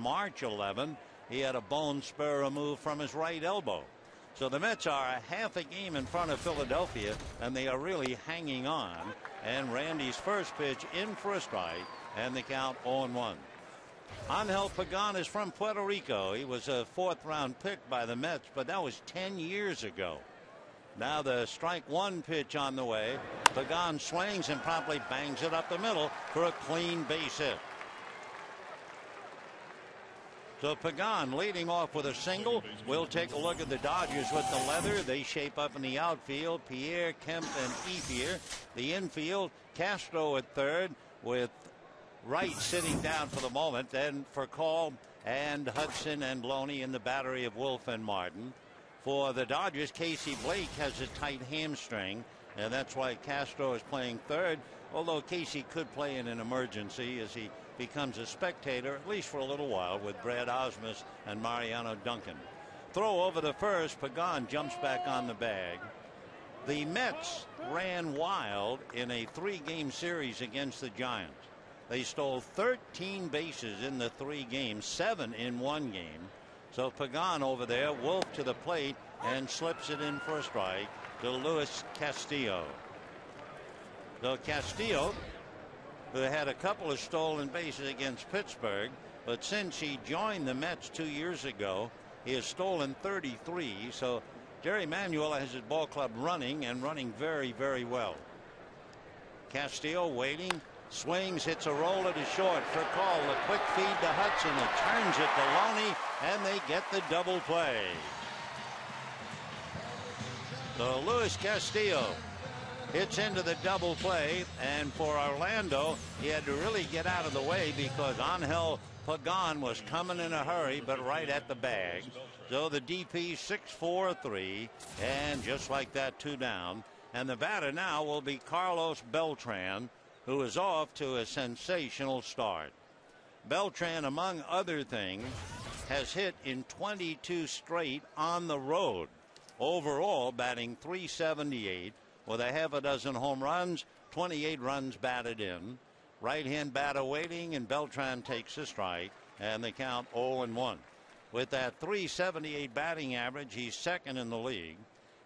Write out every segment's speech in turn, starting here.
March 11, he had a bone spur removed from his right elbow. So the Mets are a half a game in front of Philadelphia, and they are really hanging on. And Randy's first pitch in for a strike, and the count 0-1. Angel Pagan is from Puerto Rico. He was a fourth-round pick by the Mets, but that was 10 years ago. Now the strike one pitch on the way. Pagan swings and promptly bangs it up the middle for a clean base hit. So Pagan leading off with a single. We'll take a look at the Dodgers with the leather. They shape up in the outfield. Pierre, Kemp, and Ethier. The infield, Castro at third with Wright sitting down for the moment. Then for Call and Hudson and Loney in the battery of Wolf and Martin. For the Dodgers, Casey Blake has a tight hamstring, and that's why Castro is playing third, although Casey could play in an emergency as he becomes a spectator, at least for a little while, with Brad Osmus and Mariano Duncan. Throw over the first. Pagan jumps back on the bag. The Mets ran wild in a 3-game series against the Giants. They stole 13 bases in the 3 games, 7 in 1 game. So Pagan over there, Wolf to the plate, and slips it in for a strike to Luis Castillo. So Castillo, who had a couple of stolen bases against Pittsburgh, but since he joined the Mets 2 years ago, he has stolen 33. So Jerry Manuel has his ball club running and running very, very well. Castillo waiting, swings, hits a roller to short for Call. A quick feed to Hudson, who turns it to Loney, and they get the double play. So Luis Castillo hits into the double play, and for Orlando, he had to really get out of the way because Angel Pagan was coming in a hurry, but right at the bag. So the DP 6-4-3, and just like that, 2 down. And the batter now will be Carlos Beltran, who is off to a sensational start. Beltran, among other things, has hit in 22 straight on the road. Overall, batting .378 with a half a dozen home runs, 28 runs batted in. Right-hand batter waiting, and Beltran takes a strike, and the count 0-1. With that .378 batting average, he's second in the league.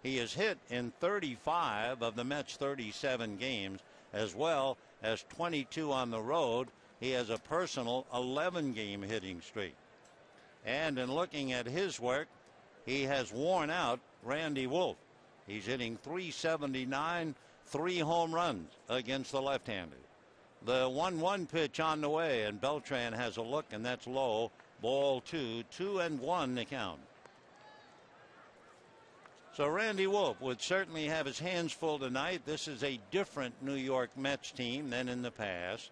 He has hit in 35 of the Mets' 37 games, as well as 22 on the road. He has a personal 11-game hitting streak. And in looking at his work, he has worn out Randy Wolf. He's hitting .379, 3 home runs against the left-hander. The 1-1 pitch on the way, and Beltran has a look, and that's low. Ball 2, 2-1 the count. So Randy Wolf would certainly have his hands full tonight. This is a different New York Mets team than in the past.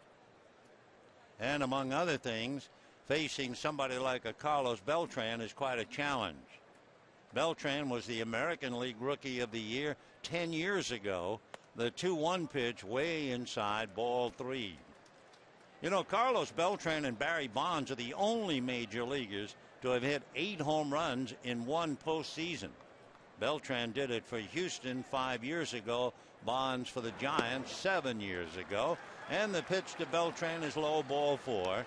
And among other things, facing somebody like a Carlos Beltran is quite a challenge. Beltran was the American League Rookie of the Year 10 years ago. The 2-1 pitch way inside, ball 3. You know, Carlos Beltran and Barry Bonds are the only major leaguers to have hit 8 home runs in one postseason. Beltran did it for Houston 5 years ago. Bonds for the Giants 7 years ago. And the pitch to Beltran is low, ball 4.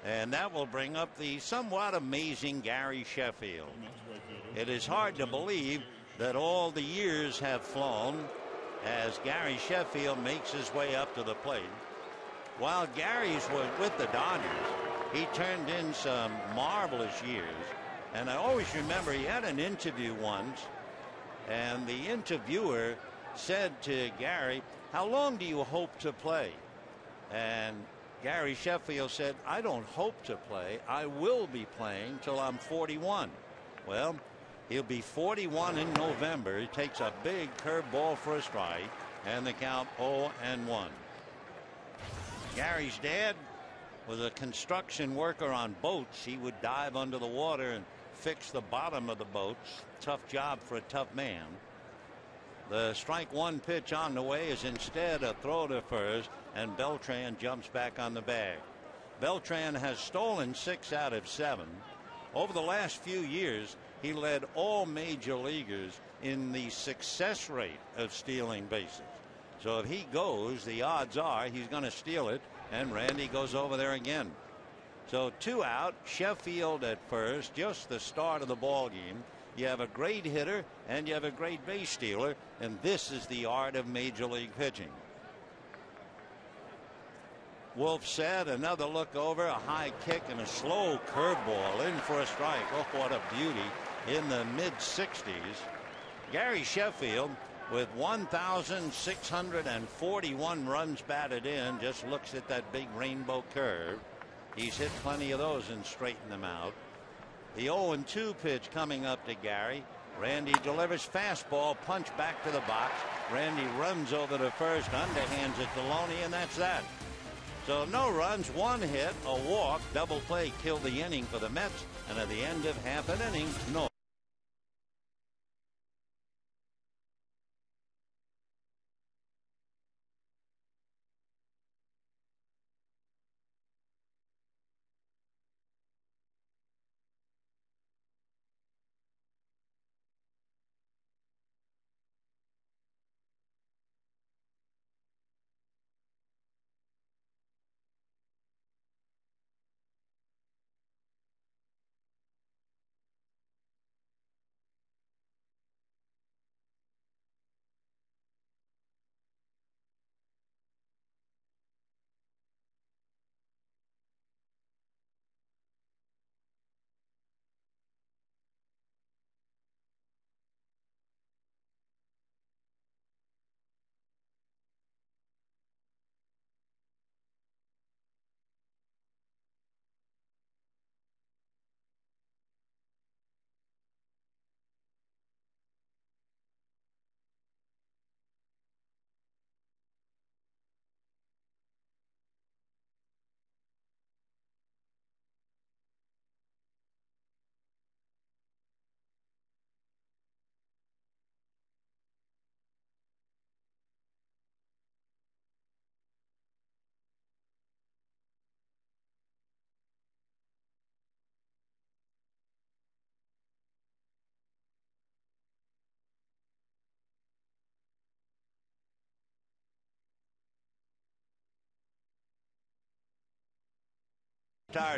And that will bring up the somewhat amazing Gary Sheffield. It is hard to believe that all the years have flown as Gary Sheffield makes his way up to the plate. While Gary's was with the Dodgers, he turned in some marvelous years. And I always remember he had an interview once, and the interviewer said to Gary, "How long do you hope to play?" And Gary Sheffield said, "I don't hope to play. I will be playing till I'm 41. Well, he'll be 41 in November. He takes a big curveball for a strike, and the count 0-1. Gary's dad was a construction worker on boats. He would dive under the water and fix the bottom of the boats. Tough job for a tough man. The strike one pitch on the way is instead a throw to first, and Beltran jumps back on the bag. Beltran has stolen 6 out of 7. Over the last few years, he led all major leaguers in the success rate of stealing bases. So if he goes, the odds are he's going to steal it, and Randy goes over there again. So 2 out, Sheffield at first, just the start of the ball game. You have a great hitter and you have a great base stealer, and this is the art of major league pitching. Wolf said, another look over, a high kick and a slow curveball in for a strike. Oh, what a beauty in the mid-60s. Gary Sheffield with 1,641 runs batted in, just looks at that big rainbow curve. He's hit plenty of those and straightened them out. The 0-2 pitch coming up to Gary. Randy delivers fastball, punch back to the box. Randy runs over to first, underhands it to Loney, and that's that. So no runs, 1 hit, a walk, double play killed the inning for the Mets, and at the end of half an inning, no.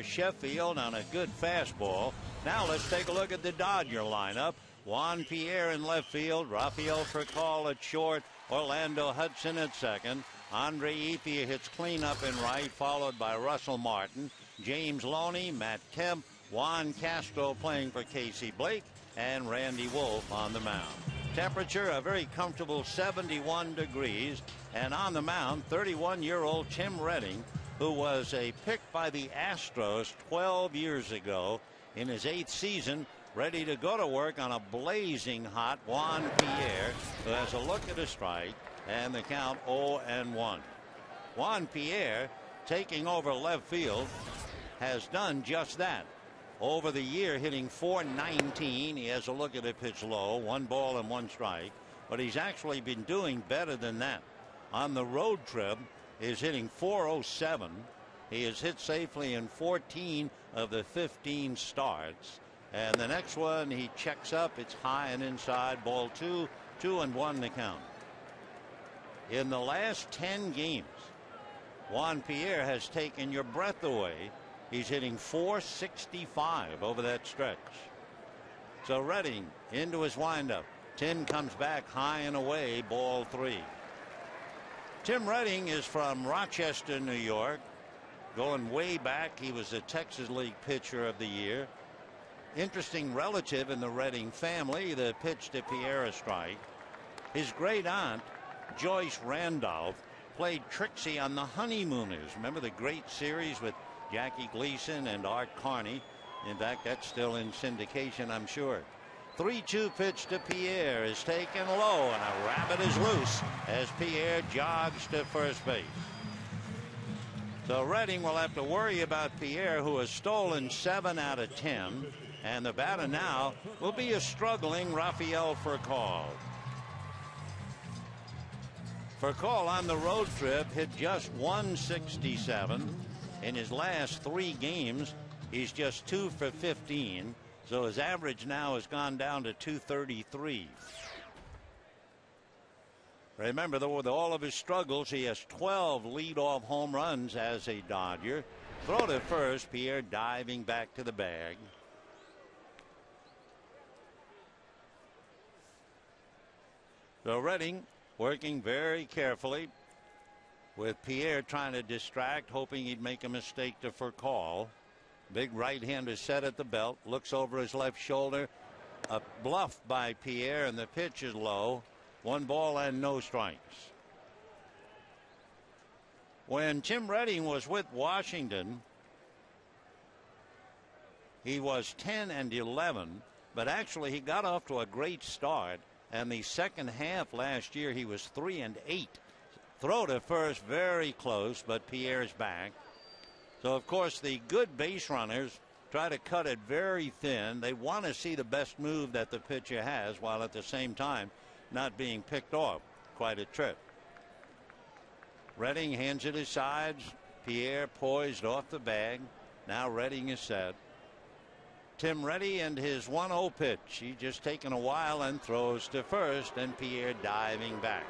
Sheffield on a good fastball. Now let's take a look at the Dodger lineup. Juan Pierre in left field, Rafael Furcal at short, Orlando Hudson at second. Andre Ethier hits cleanup in right, followed by Russell Martin, James Loney, Matt Kemp, Juan Castro playing for Casey Blake, and Randy Wolf on the mound. Temperature a very comfortable 71 degrees, and on the mound 31-year-old Tim Redding, who was a pick by the Astros 12 years ago, in his 8th season, ready to go to work on a blazing hot Juan Pierre, who has a look at a strike, and the count 0-1. Juan Pierre, taking over left field, has done just that. Over the year, hitting .419. He has a look at a pitch low, 1 ball and 1 strike, but he's actually been doing better than that. On the road trip, is hitting .407. He has hit safely in 14 of the 15 starts. And the next one, he checks up. It's high and inside. Ball 2, 2-1 the count. In the last 10 games, Juan Pierre has taken your breath away. He's hitting .465 over that stretch. So Redding into his windup. Tin comes back high and away. Ball 3. Tim Redding is from Rochester, New York. Going way back, he was the Texas League Pitcher of the Year. Interesting relative in the Redding family, the pitch to Pierre a strike. His great aunt, Joyce Randolph, played Trixie on The Honeymooners. Remember the great series with Jackie Gleason and Art Carney? In fact, that's still in syndication, I'm sure. 3-2 pitch to Pierre is taken low, and a rabbit is loose as Pierre jogs to first base. So Redding will have to worry about Pierre, who has stolen 7 out of 10, and the batter now will be a struggling Rafael Furcal. Furcal on the road trip hit just .167. In his last 3 games, he's just 2 for 15. So his average now has gone down to .233. Remember, though, with all of his struggles, he has 12 leadoff home runs as a Dodger. Throw to first. Pierre diving back to the bag. So Redding working very carefully with Pierre trying to distract, hoping he'd make a mistake to Furcall. Big right-hander set at the belt, looks over his left shoulder. A bluff by Pierre, and the pitch is low. 1 ball and no strikes. When Tim Redding was with Washington, he was 10-11, but actually he got off to a great start. And the second half last year, he was 3-8. Throw to first, very close, but Pierre's back. So, of course, the good base runners try to cut it very thin. They want to see the best move that the pitcher has, while at the same time not being picked off. Quite a trip. Redding hands it his sides. Pierre poised off the bag. Now Redding is set. Tim Reddy and his 1-0 pitch. He just taken a while and throws to first, and Pierre diving back.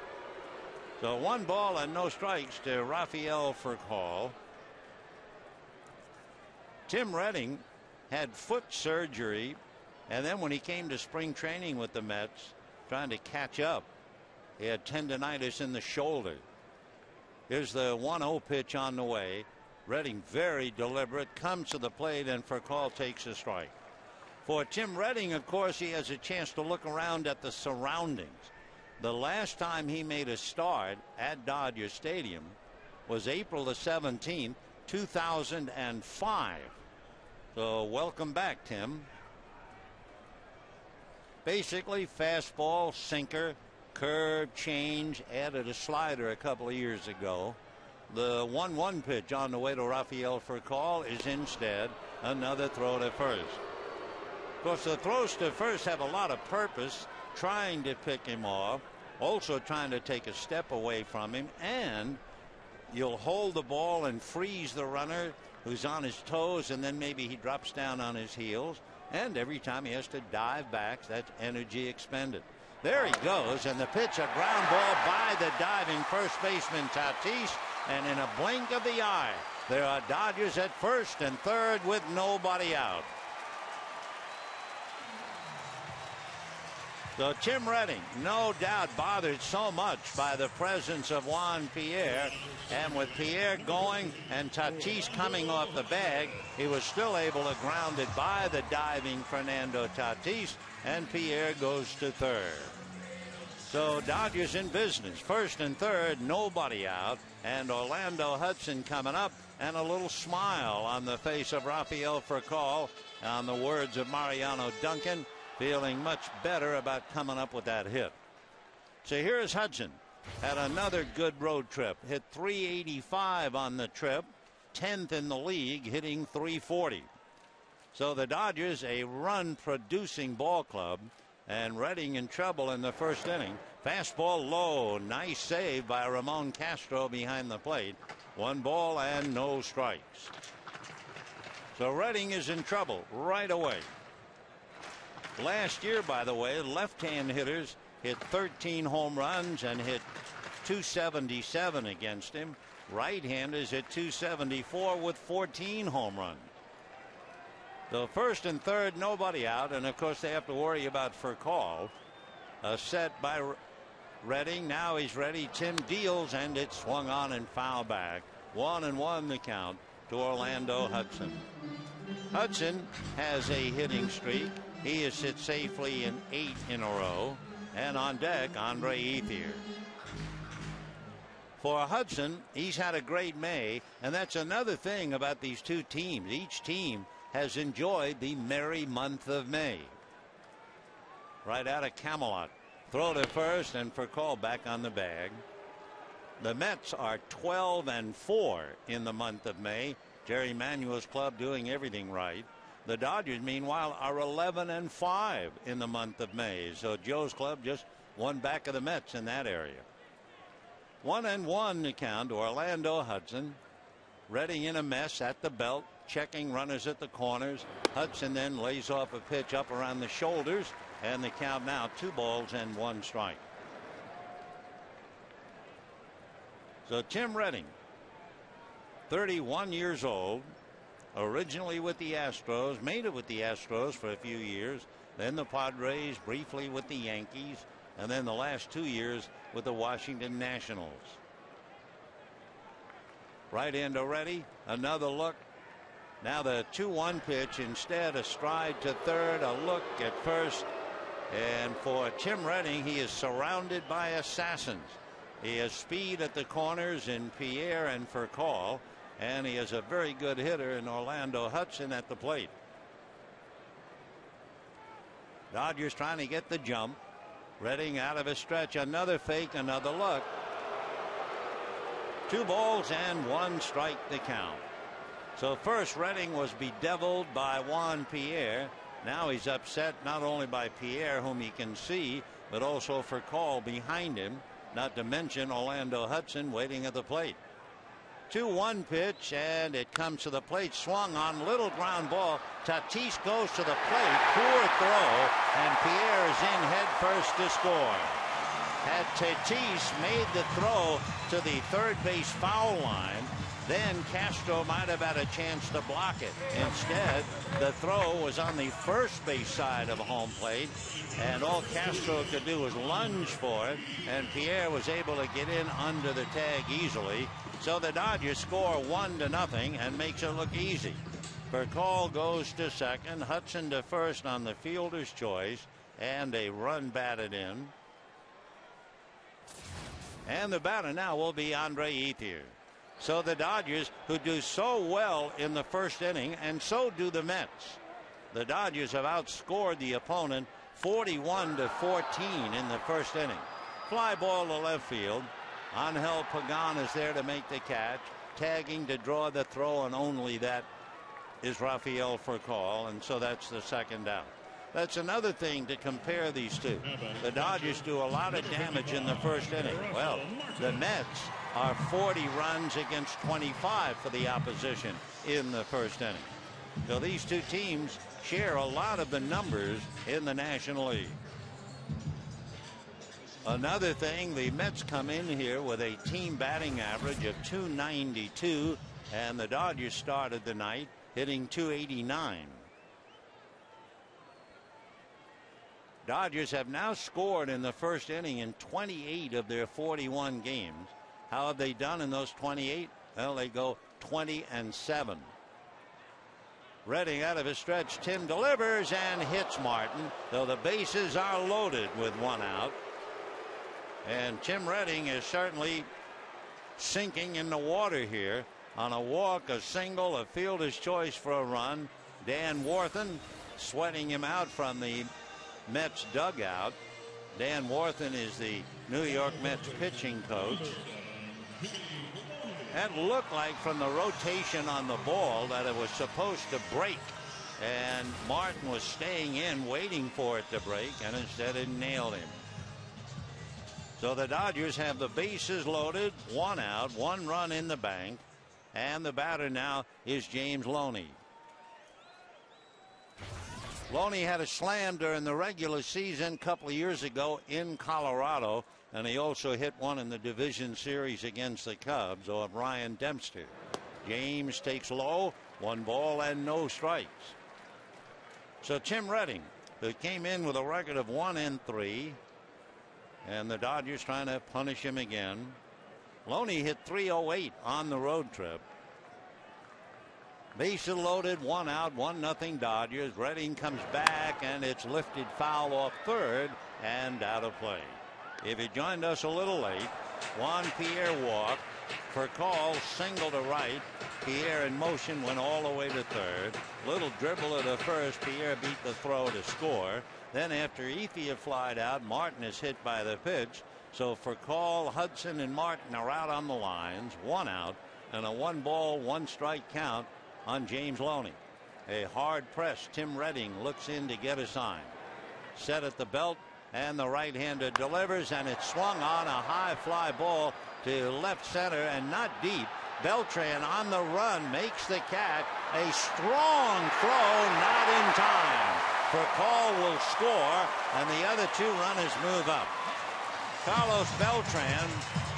So 1 ball and no strikes to Rafael Furcall. Tim Redding had foot surgery, and then when he came to spring training with the Mets, trying to catch up, he had tendonitis in the shoulder. Here's the 1-0 pitch on the way. Redding very deliberate, comes to the plate, and Furcall takes a strike. For Tim Redding, of course, he has a chance to look around at the surroundings. The last time he made a start at Dodger Stadium was April the 17th, 2005. So welcome back, Tim. Basically fastball, sinker, curve, change, added a slider a couple of years ago. The 1-1 pitch on the way to Rafael Furcall is instead another throw to first. Of course, the throws to first have a lot of purpose, trying to pick him off, also trying to take a step away from him, and you'll hold the ball and freeze the runner who's on his toes, and then maybe he drops down on his heels, and every time he has to dive back, that's energy expended. There he goes, and the pitch, a ground ball by the diving first baseman Tatis, and in a blink of the eye, there are Dodgers at first and third with nobody out. So Tim Redding, no doubt bothered so much by the presence of Juan Pierre, and with Pierre going and Tatis coming off the bag, he was still able to ground it by the diving Fernando Tatis, and Pierre goes to third. So Dodgers in business, first and third, nobody out, and Orlando Hudson coming up, and a little smile on the face of Rafael Furcall, on the words of Mariano Duncan, feeling much better about coming up with that hit. So here's Hudson. Had another good road trip. Hit 385 on the trip. 10th in the league, hitting 340. So the Dodgers, a run-producing ball club, and Redding in trouble in the first inning. Fastball low. Nice save by Ramon Castro behind the plate. 1 ball and no strikes. So Redding is in trouble right away. Last year, by the way, left-hand hitters hit 13 home runs and hit 277 against him. Right-handers hit 274 with 14 home runs. So first and third, nobody out, and of course they have to worry about Furcall. A set by Redding. Now he's ready. Tim deals, and it's swung on and foul back. 1-1 the count to Orlando Hudson. Hudson has a hitting streak. He has hit safely in 8 in a row. And on deck, Andre Ethier. For Hudson, he's had a great May, and that's another thing about these two teams. Each team has enjoyed the merry month of May. Right out of Camelot. Throw to first, and Furcall back on the bag. The Mets are 12-4 in the month of May. Jerry Manuel's club doing everything right. The Dodgers, meanwhile, are 11-5 in the month of May. So Joe's club just one back of the Mets in that area. 1-1 the count to Orlando Hudson. Redding in a mess at the belt, checking runners at the corners. Hudson then lays off a pitch up around the shoulders, and the count now 2 balls and 1 strike. So Tim Redding, 31 years old, originally with the Astros, made it with the Astros for a few years, then the Padres, briefly with the Yankees, and then the last 2 years with the Washington Nationals. Right hander ready, another look. Now the 2-1 pitch, instead a stride to third, a look at first. And for Tim Redding, he is surrounded by assassins. He has speed at the corners in Pierre and Furcal, and he is a very good hitter in Orlando Hudson at the plate. Dodgers trying to get the jump. Redding out of a stretch, another fake, another look. 2 balls and 1 strike the count. So first Redding was bedeviled by Juan Pierre. Now he's upset not only by Pierre, whom he can see, but also for Call behind him, not to mention Orlando Hudson waiting at the plate. 2-1 pitch, and it comes to the plate, swung on, little ground ball. Tatis goes to the plate, poor throw, and Pierre is in head first to score. Had Tatis made the throw to the third base foul line, then Castro might have had a chance to block it. Instead, the throw was on the first base side of home plate, and all Castro could do was lunge for it, and Pierre was able to get in under the tag easily. So the Dodgers score 1-0 and makes it look easy. Furcal goes to second, Hudson to first on the fielder's choice, and a run batted in. And the batter now will be Andre Ethier. So the Dodgers, who do so well in the first inning, and so do the Mets. The Dodgers have outscored the opponent 41-14 in the first inning. Fly ball to left field. Angel Pagan is there to make the catch. Tagging to draw the throw, and only that is Rafael Furcal, and so that's the second out. That's another thing to compare these two. The Dodgers do a lot of damage in the first inning. Well, the Mets are 40 runs against 25 for the opposition in the first inning. So these two teams share a lot of the numbers in the National League. Another thing, the Mets come in here with a team batting average of .292, and the Dodgers started the night hitting .289. Dodgers have now scored in the first inning in 28 of their 41 games. How have they done in those 28? Well, they go 20-7. Redding out of his stretch. Tim delivers and hits Martin, though the bases are loaded with 1 out. And Tim Redding is certainly sinking in the water here. On a walk, a single, a fielder's choice for a run. Dan Warthen sweating him out from the Mets dugout. Dan Warthen is the New York Mets pitching coach. That looked like from the rotation on the ball that it was supposed to break, and Martin was staying in waiting for it to break, and instead it nailed him. So the Dodgers have the bases loaded, 1 out, 1 run in the bank, and the batter now is James Loney. Loney had a slam during the regular season a couple of years ago in Colorado, and he also hit one in the division series against the Cubs or Brian Dempster. James takes low, 1 ball and no strikes. So Tim Redding, who came in with a record of 1-3, and the Dodgers trying to punish him again. Loney hit .308 on the road trip. Bases loaded, 1 out, 1-0 Dodgers. Redding comes back, and it's lifted foul off third and out of play. If you joined us a little late, Juan Pierre walked. Furcal single to right. Pierre in motion went all the way to third. Little dribble to first. Pierre beat the throw to score. Then after Ethier flied out, Martin is hit by the pitch. So Furcal, Hudson, and Martin are out on the lines. 1 out and a 1 ball, 1 strike count on James Loney. A hard press. Tim Redding looks in to get a sign. Set at the belt, and the right-hander delivers, and it's swung on, a high fly ball to left center and not deep. Beltran on the run makes the catch. A strong throw, not in time. Furcal will score, and the other 2 runners move up. Carlos Beltran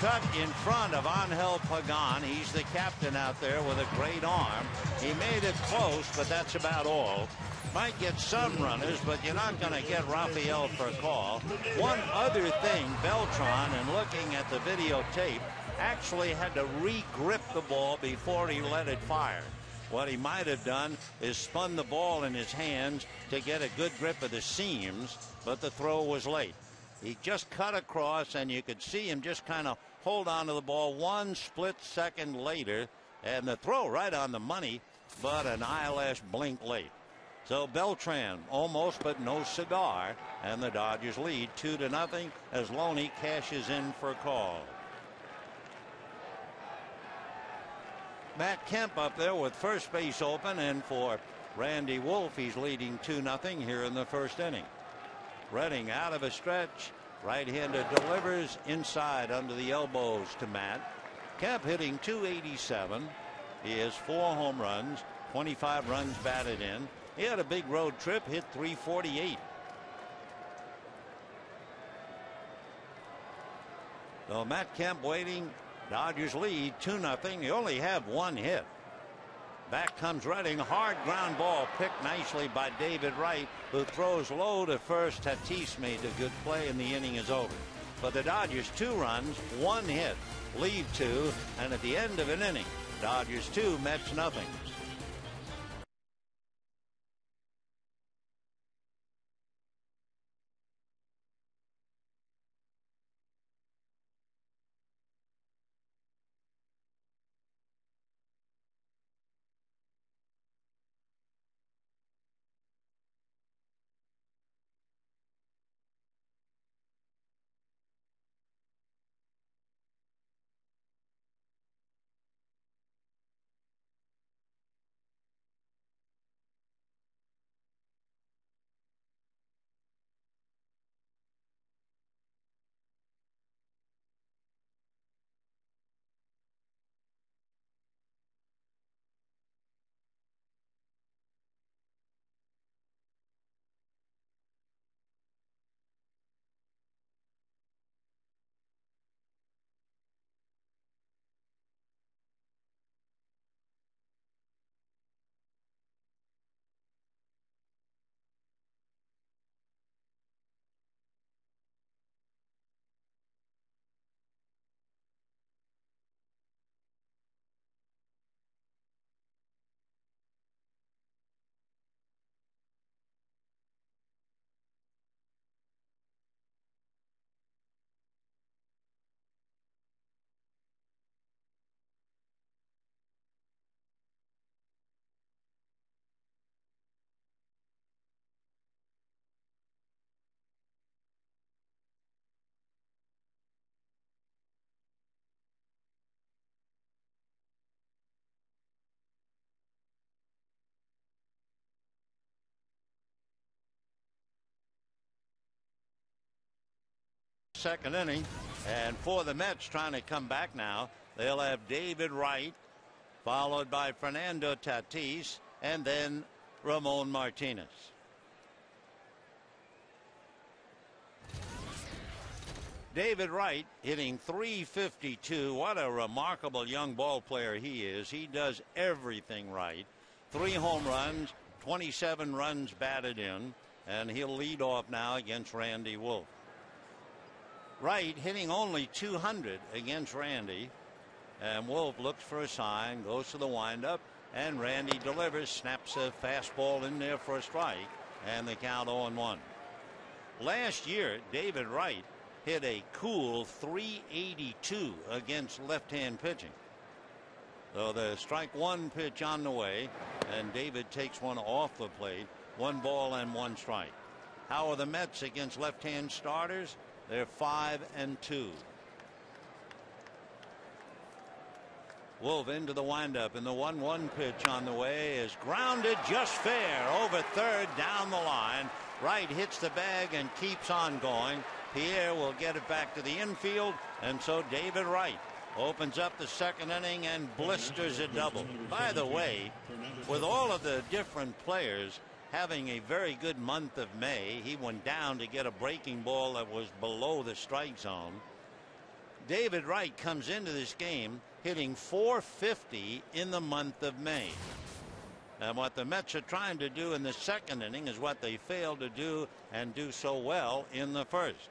cut in front of Angel Pagan. He's the captain out there with a great arm. He made it close, but that's about all. Might get some runners, but you're not going to get Rafael for a call. One other thing, Beltran, and looking at the videotape, actually had to re-grip the ball before he let it fire. What he might have done is spun the ball in his hands to get a good grip of the seams, but the throw was late. He just cut across, and you could see him just kind of hold on to the ball 1 split second later, and the throw right on the money, but an eyelash blink late. So Beltran almost, but no cigar, and the Dodgers lead 2-0 as Loney cashes in for a call. Matt Kemp up there with first base open, and for Randy Wolf, he's leading 2-0 here in the first inning. Redding out of a stretch, right-hander delivers inside under the elbows to Matt. Kemp hitting .287. He has 4 home runs, 25 runs batted in. He had a big road trip, hit .348. So Matt Kemp waiting. Dodgers lead 2-0. They only have 1 hit. Back comes Redding. Hard ground ball picked nicely by David Wright, who throws low to first. Tatis made a good play, and the inning is over. But the Dodgers 2 runs, 1 hit, lead 2, and at the end of an inning, Dodgers 2, Mets nothing. Second inning, and for the Mets trying to come back now, they'll have David Wright, followed by Fernando Tatis, and then Ramon Martinez. David Wright hitting .352. What a remarkable young ball player he is. He does everything right. 3 home runs, 27 runs batted in, and he'll lead off now against Randy Wolf. Wright hitting only .200 against Randy, and Wolf looks for a sign, goes to the windup, and Randy delivers, snaps a fastball in there for a strike, and the count 0-1. Last year, David Wright hit a cool .382 against left-hand pitching. So the strike 1 pitch on the way, and David takes one off the plate. 1 ball and 1 strike. How are the Mets against left-hand starters? They're 5-2. Wolf into the windup, and the 1-1 pitch on the way is grounded just fair over third down the line. Wright hits the bag and keeps on going. Pierre will get it back to the infield, and so David Wright opens up the second inning and blisters a double. By the way, with all of the different players having a very good month of May, he went down to get a breaking ball that was below the strike zone. David Wright comes into this game hitting .450 in the month of May. And what the Mets are trying to do in the second inning is what they failed to do and do so well in the first.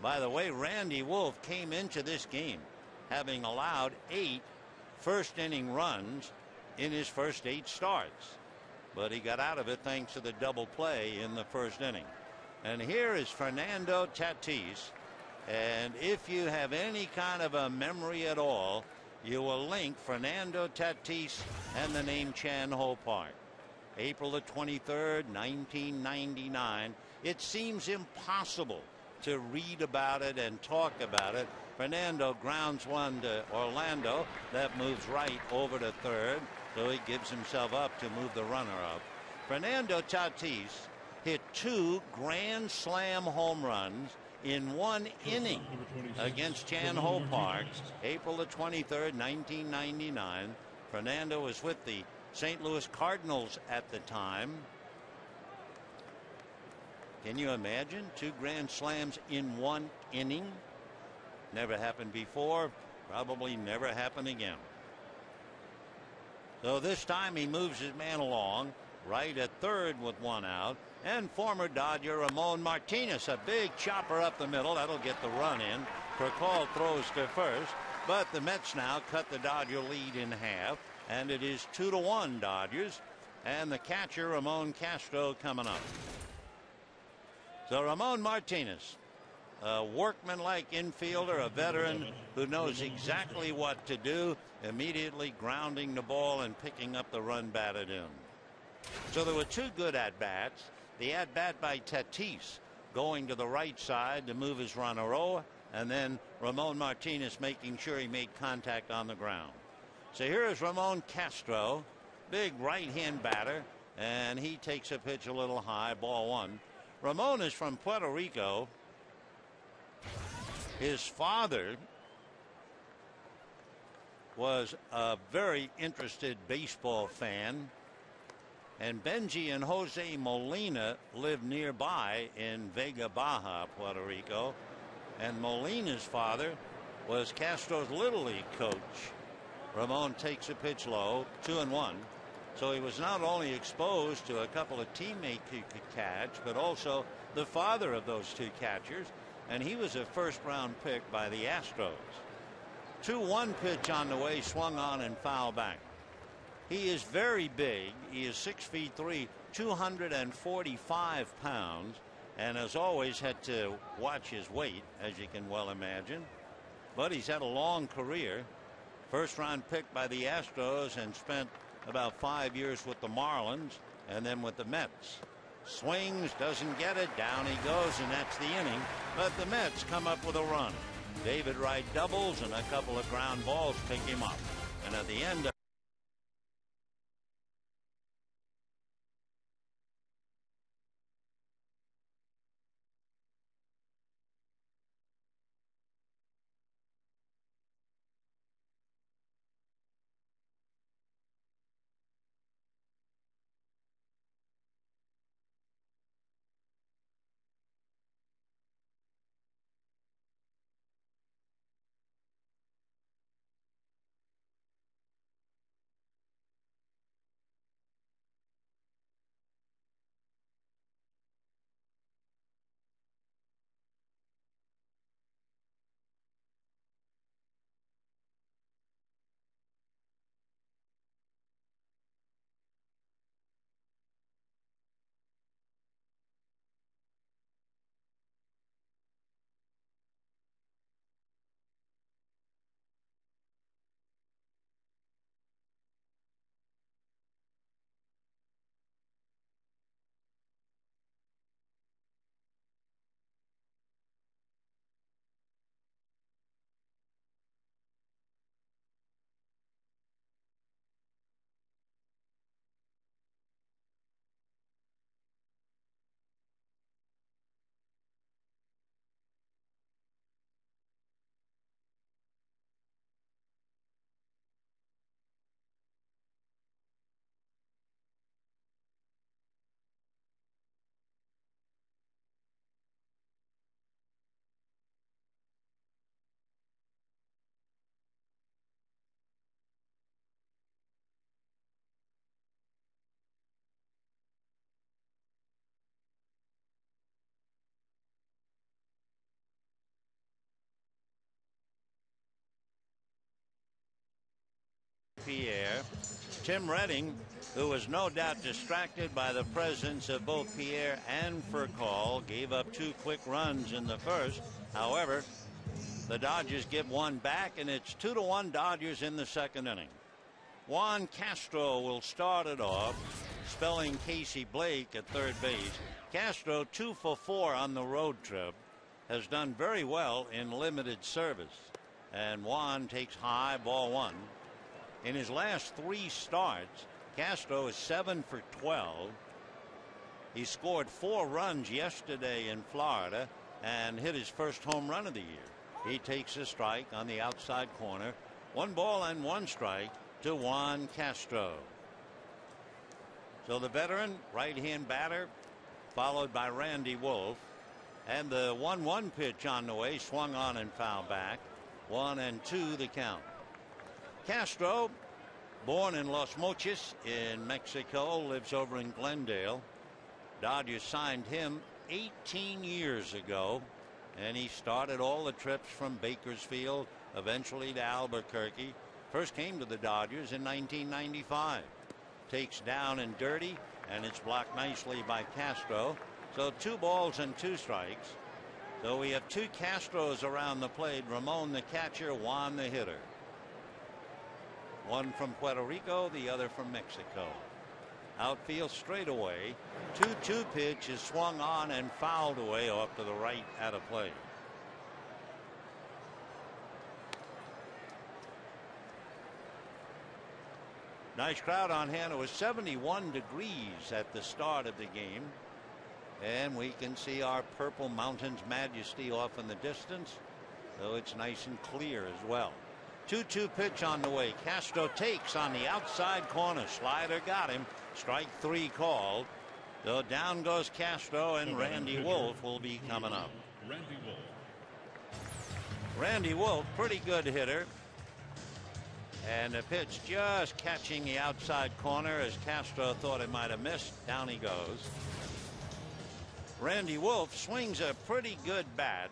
By the way, Randy Wolf came into this game having allowed 8 first inning runs in his first 8 starts. But he got out of it thanks to the double play in the first inning. And here is Fernando Tatis. And if you have any kind of a memory at all, you will link Fernando Tatis and the name Chan Ho Park. April the 23rd, 1999. It seems impossible to read about it and talk about it. Fernando grounds one to Orlando. That moves right over to third. So he gives himself up to move the runner up. Fernando Tatis hit 2 grand slam home runs in 1 inning against Chan Ho Park, April the 23rd, 1999. Fernando was with the St. Louis Cardinals at the time. Can you imagine 2 grand slams in 1 inning? Never happened before, probably never happen again. So this time he moves his man along right at third with 1 out. And former Dodger Ramon Martinez, a big chopper up the middle. That'll get the run in. Percal throws to first. But the Mets now cut the Dodger lead in half. And it is 2-1 Dodgers. And the catcher, Ramon Castro, coming up. So Ramon Martinez, a workmanlike infielder, a veteran who knows exactly what to do, immediately grounding the ball and picking up the run batted in. So there were 2 good at-bats. The at-bat by Tatis going to the right side to move his runner over, and then Ramon Martinez making sure he made contact on the ground. So here is Ramon Castro, big right-hand batter, and he takes a pitch a little high, ball 1. Ramon is from Puerto Rico. His father was a very interested baseball fan. And Benji and Jose Molina live nearby in Vega Baja, Puerto Rico. And Molina's father was Castro's Little League coach. Ramon takes a pitch low, 2-1. So he was not only exposed to a couple of teammates he could catch, but also the father of those 2 catchers. And he was a first-round pick by the Astros. 2-1 pitch on the way, swung on and foul back. He is very big. He is 6'3", 245 pounds, and as always had to watch his weight, as you can well imagine. But he's had a long career. First round pick by the Astros and spent about 5 years with the Marlins and then with the Mets. Swings, doesn't get it, down he goes, and that's the inning. But the Mets come up with a run. David Wright doubles and a couple of ground balls pick him up. And at the end of Tim Redding, who was no doubt distracted by the presence of both Pierre and Furcal, gave up 2 quick runs in the first. However, the Dodgers get one back, and it's 2-1 Dodgers in the second inning. Juan Castro will start it off, spelling Casey Blake at third base. Castro 2 for 4 on the road trip, has done very well in limited service. And Juan takes high, ball 1. In his last 3 starts, Castro is 7 for 12. He scored 4 runs yesterday in Florida and hit his first home run of the year. He takes a strike on the outside corner. 1 ball and 1 strike to Juan Castro. So the veteran right-hand batter, followed by Randy Wolf, and the 1-1 pitch on the way, swung on and fouled back. 1-2 the count. Castro, born in Los Mochis in Mexico, lives over in Glendale. Dodgers signed him 18 years ago, and he started all the trips from Bakersfield, eventually to Albuquerque. First came to the Dodgers in 1995. Takes down and dirty, and it's blocked nicely by Castro. So 2 balls and 2 strikes. So we have 2 Castros around the plate. Ramon the catcher, Juan the hitter. One from Puerto Rico, the other from Mexico. Outfield straightaway. 2-2 pitch is swung on and fouled away off to the right out of play. Nice crowd on hand. It was 71 degrees at the start of the game. And we can see our Purple Mountains Majesty off in the distance, though it's nice and clear as well. 2-2 pitch on the way. Castro takes on the outside corner. Slider got him. Strike 3 called. So down goes Castro, and Randy Wolf will be coming up. Randy Wolf, pretty good hitter. And the pitch just catching the outside corner as Castro thought it might have missed. Down he goes. Randy Wolf swings a pretty good bat,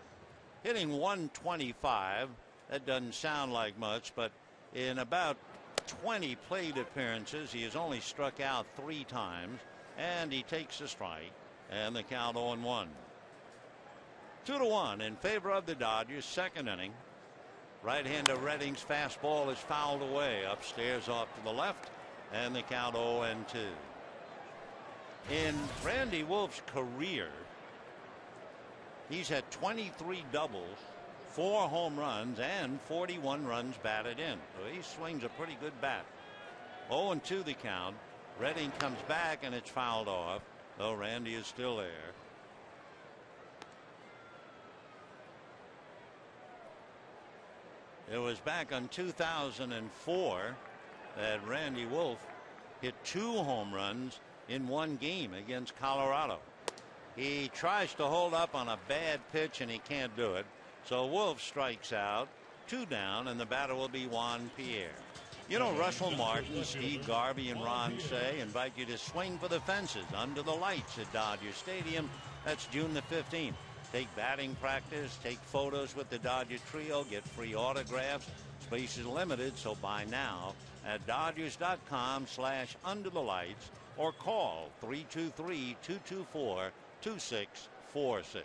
hitting 125. That doesn't sound like much, but in about 20 plate appearances, he has only struck out 3 times, and he takes a strike, and the count 0-1. 2-1 in favor of the Dodgers, second inning. Right-hander Redding's fastball is fouled away upstairs off to the left, and the count 0-2. In Randy Wolf's career, he's had 23 doubles, 4 home runs, and 41 runs batted in. So he swings a pretty good bat. 0-2 the count. Redding comes back, and it's fouled off, though Randy is still there. It was back on 2004 that Randy Wolf hit 2 home runs in 1 game against Colorado. He tries to hold up on a bad pitch, and he can't do it. So Wolf strikes out, 2 down, and the batter will be Juan Pierre. You know, Russell Martin, Steve Garvey, and Ron Say invite you to swing for the fences under the lights at Dodger Stadium. That's June the 15th. Take batting practice, take photos with the Dodger trio, get free autographs. Space is limited, so buy now at Dodgers.com/underthelights or call 323-224-2646.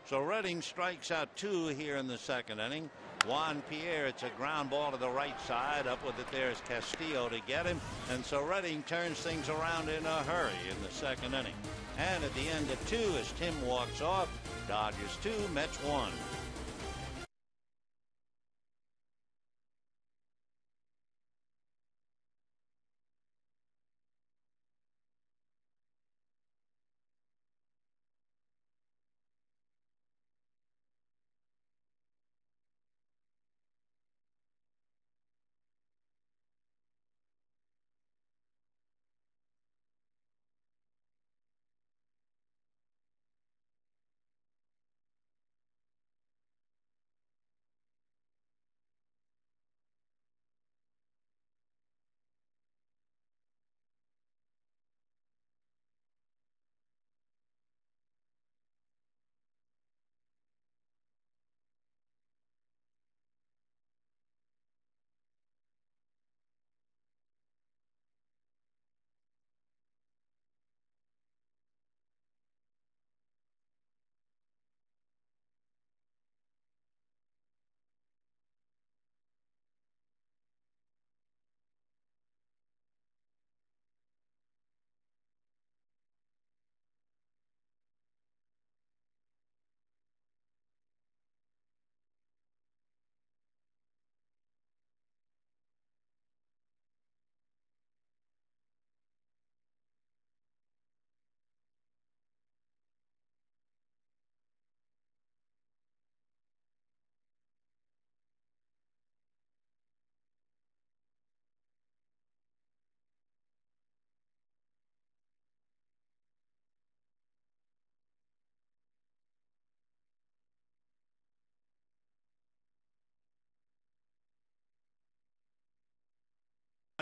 So Redding strikes out 2 here in the second inning. Juan Pierre, it's a ground ball to the right side. Up with it there is Castillo to get him. And so Redding turns things around in a hurry in the second inning. And at the end of 2, as Tim walks off, Dodgers 2, Mets 1.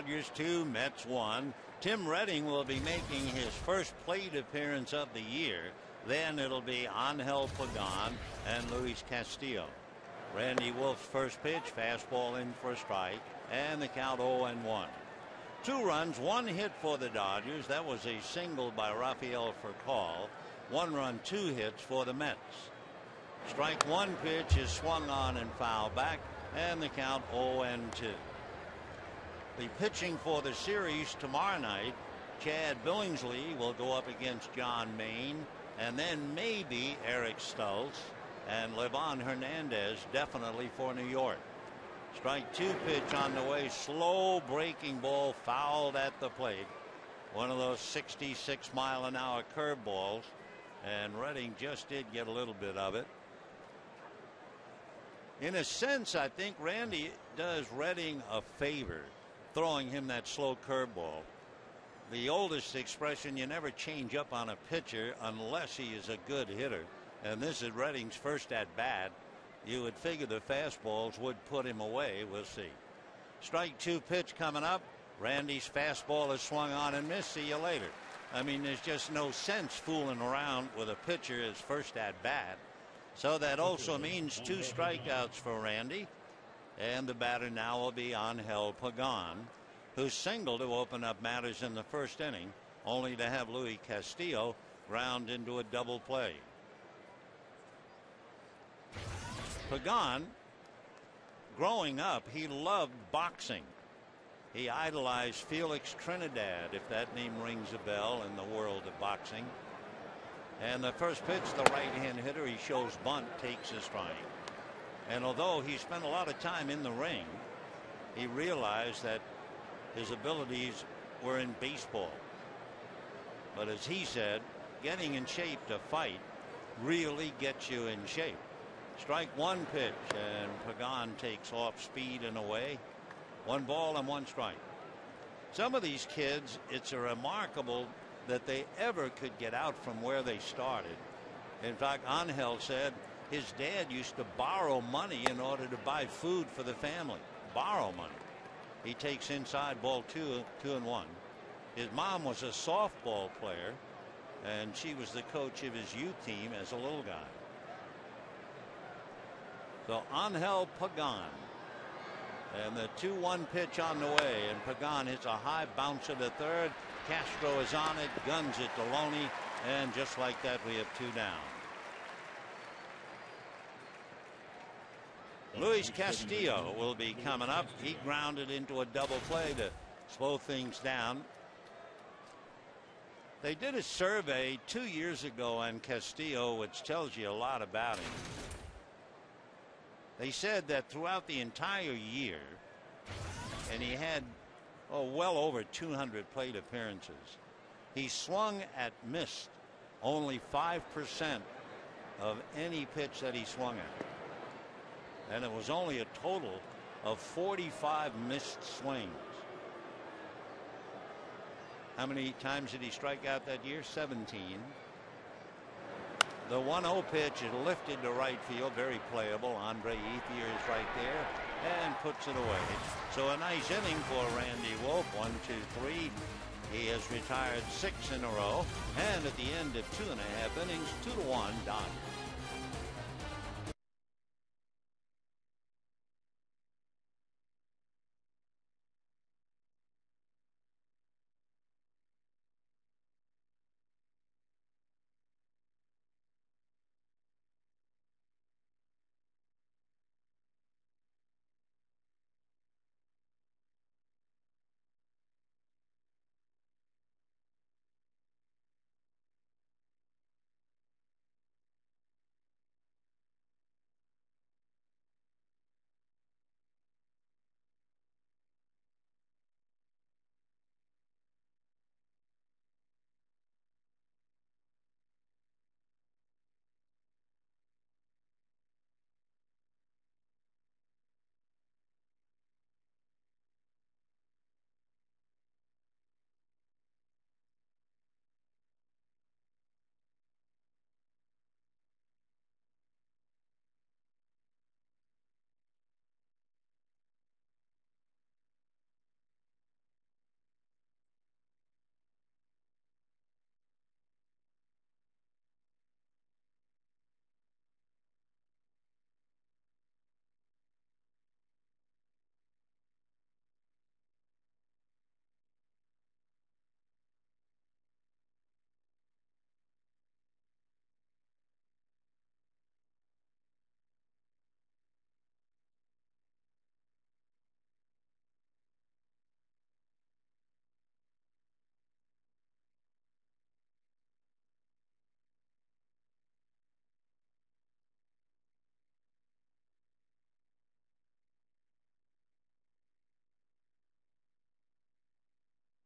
Dodgers 2, Mets 1. Tim Redding will be making his first plate appearance of the year. Then it'll be Angel Pagan and Luis Castillo. Randy Wolf's first pitch, fastball in for a strike, and the count 0-1. 2 runs, 1 hit for the Dodgers. That was a single by Rafael Furcal. 1 run, 2 hits for the Mets. Strike 1 pitch is swung on and fouled back, and the count 0-2. The pitching for the series tomorrow night, Chad Billingsley will go up against John Maine, and then maybe Eric Stultz, and Livan Hernandez definitely for New York. Strike 2 pitch on the way, slow breaking ball fouled at the plate. One of those 66-mile-an-hour curveballs, and Redding just did get a little bit of it. In a sense, I think Randy does Redding a favor throwing him that slow curveball. The oldest expression, you never change up on a pitcher unless he is a good hitter. And this is Redding's first at bat. You would figure the fastballs would put him away. We'll see. Strike 2 pitch coming up. Randy's fastball is swung on and missed. See you later. I mean, there's just no sense fooling around with a pitcher his first at bat. So that also means 2 strikeouts for Randy. And the batter now will be Angel Pagan, who singled to open up matters in the first inning, only to have Luis Castillo ground into a double play. Pagan, growing up, he loved boxing. He idolized Felix Trinidad, if that name rings a bell in the world of boxing. And the first pitch, the right-hand hitter, he shows bunt, takes a strike. And although he spent a lot of time in the ring, he realized that his abilities were in baseball. But as he said, getting in shape to fight really gets you in shape. Strike 1 pitch, and Pagan takes off speed and away. 1 ball and 1 strike. Some of these kids, it's remarkable that they ever could get out from where they started. In fact, Angel said his dad used to borrow money in order to buy food for the family. Borrow money. He takes inside, ball 2-1. His mom was a softball player, and she was the coach of his youth team as a little guy. So Angel Pagan, and the 2-1 pitch on the way, and Pagan hits a high bouncer to third. Castro is on it, guns it to Loney, and just like that we have 2 down. Luis Castillo will be coming up. He grounded into a double play to slow things down. They did a survey 2 years ago on Castillo, which tells you a lot about him. They said that throughout the entire year, and he had well over 200 plate appearances, he swung at missed only 5% of any pitch that he swung at. And it was only a total of 45 missed swings. How many times did he strike out that year? 17. The 1-0 pitch is lifted to right field, very playable. Andre Ethier is right there and puts it away. So a nice inning for Randy Wolf. 1, 2, 3. He has retired 6 in a row, and at the end of 2.5 innings, 2-1 Dodgers.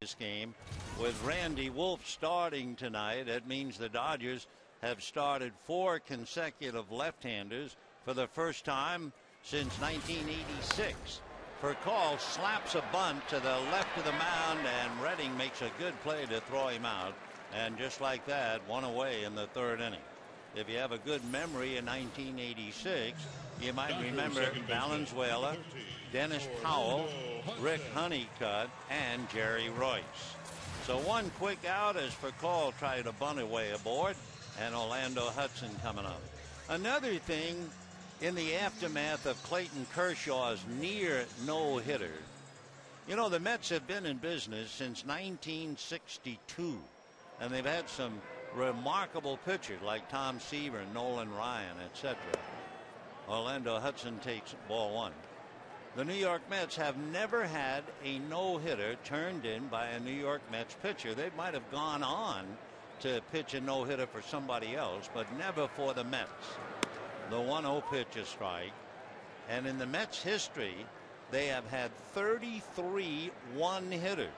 this game. With Randy Wolf starting tonight, that means the Dodgers have started 4 consecutive left-handers for the first time since 1986. Furcal slaps a bunt to the left of the mound, and Redding makes a good play to throw him out. And just like that, 1 away in the 3rd inning. If you have a good memory in 1986, you might remember Valenzuela, Dennis Powell, Rick Honeycutt, and Jerry Royce. So 1 quick out as Furcal tried a bunt away aboard, and Orlando Hudson coming up. Another thing, in the aftermath of Clayton Kershaw's near no-hitter, you know, the Mets have been in business since 1962, and they've had some remarkable pitchers like Tom Seaver, Nolan Ryan, etc. Orlando Hudson takes ball 1. The New York Mets have never had a no-hitter turned in by a New York Mets pitcher. They might have gone on to pitch a no-hitter for somebody else, but never for the Mets. The 1-0 pitch is strike. And in the Mets history, they have had 33 one-hitters.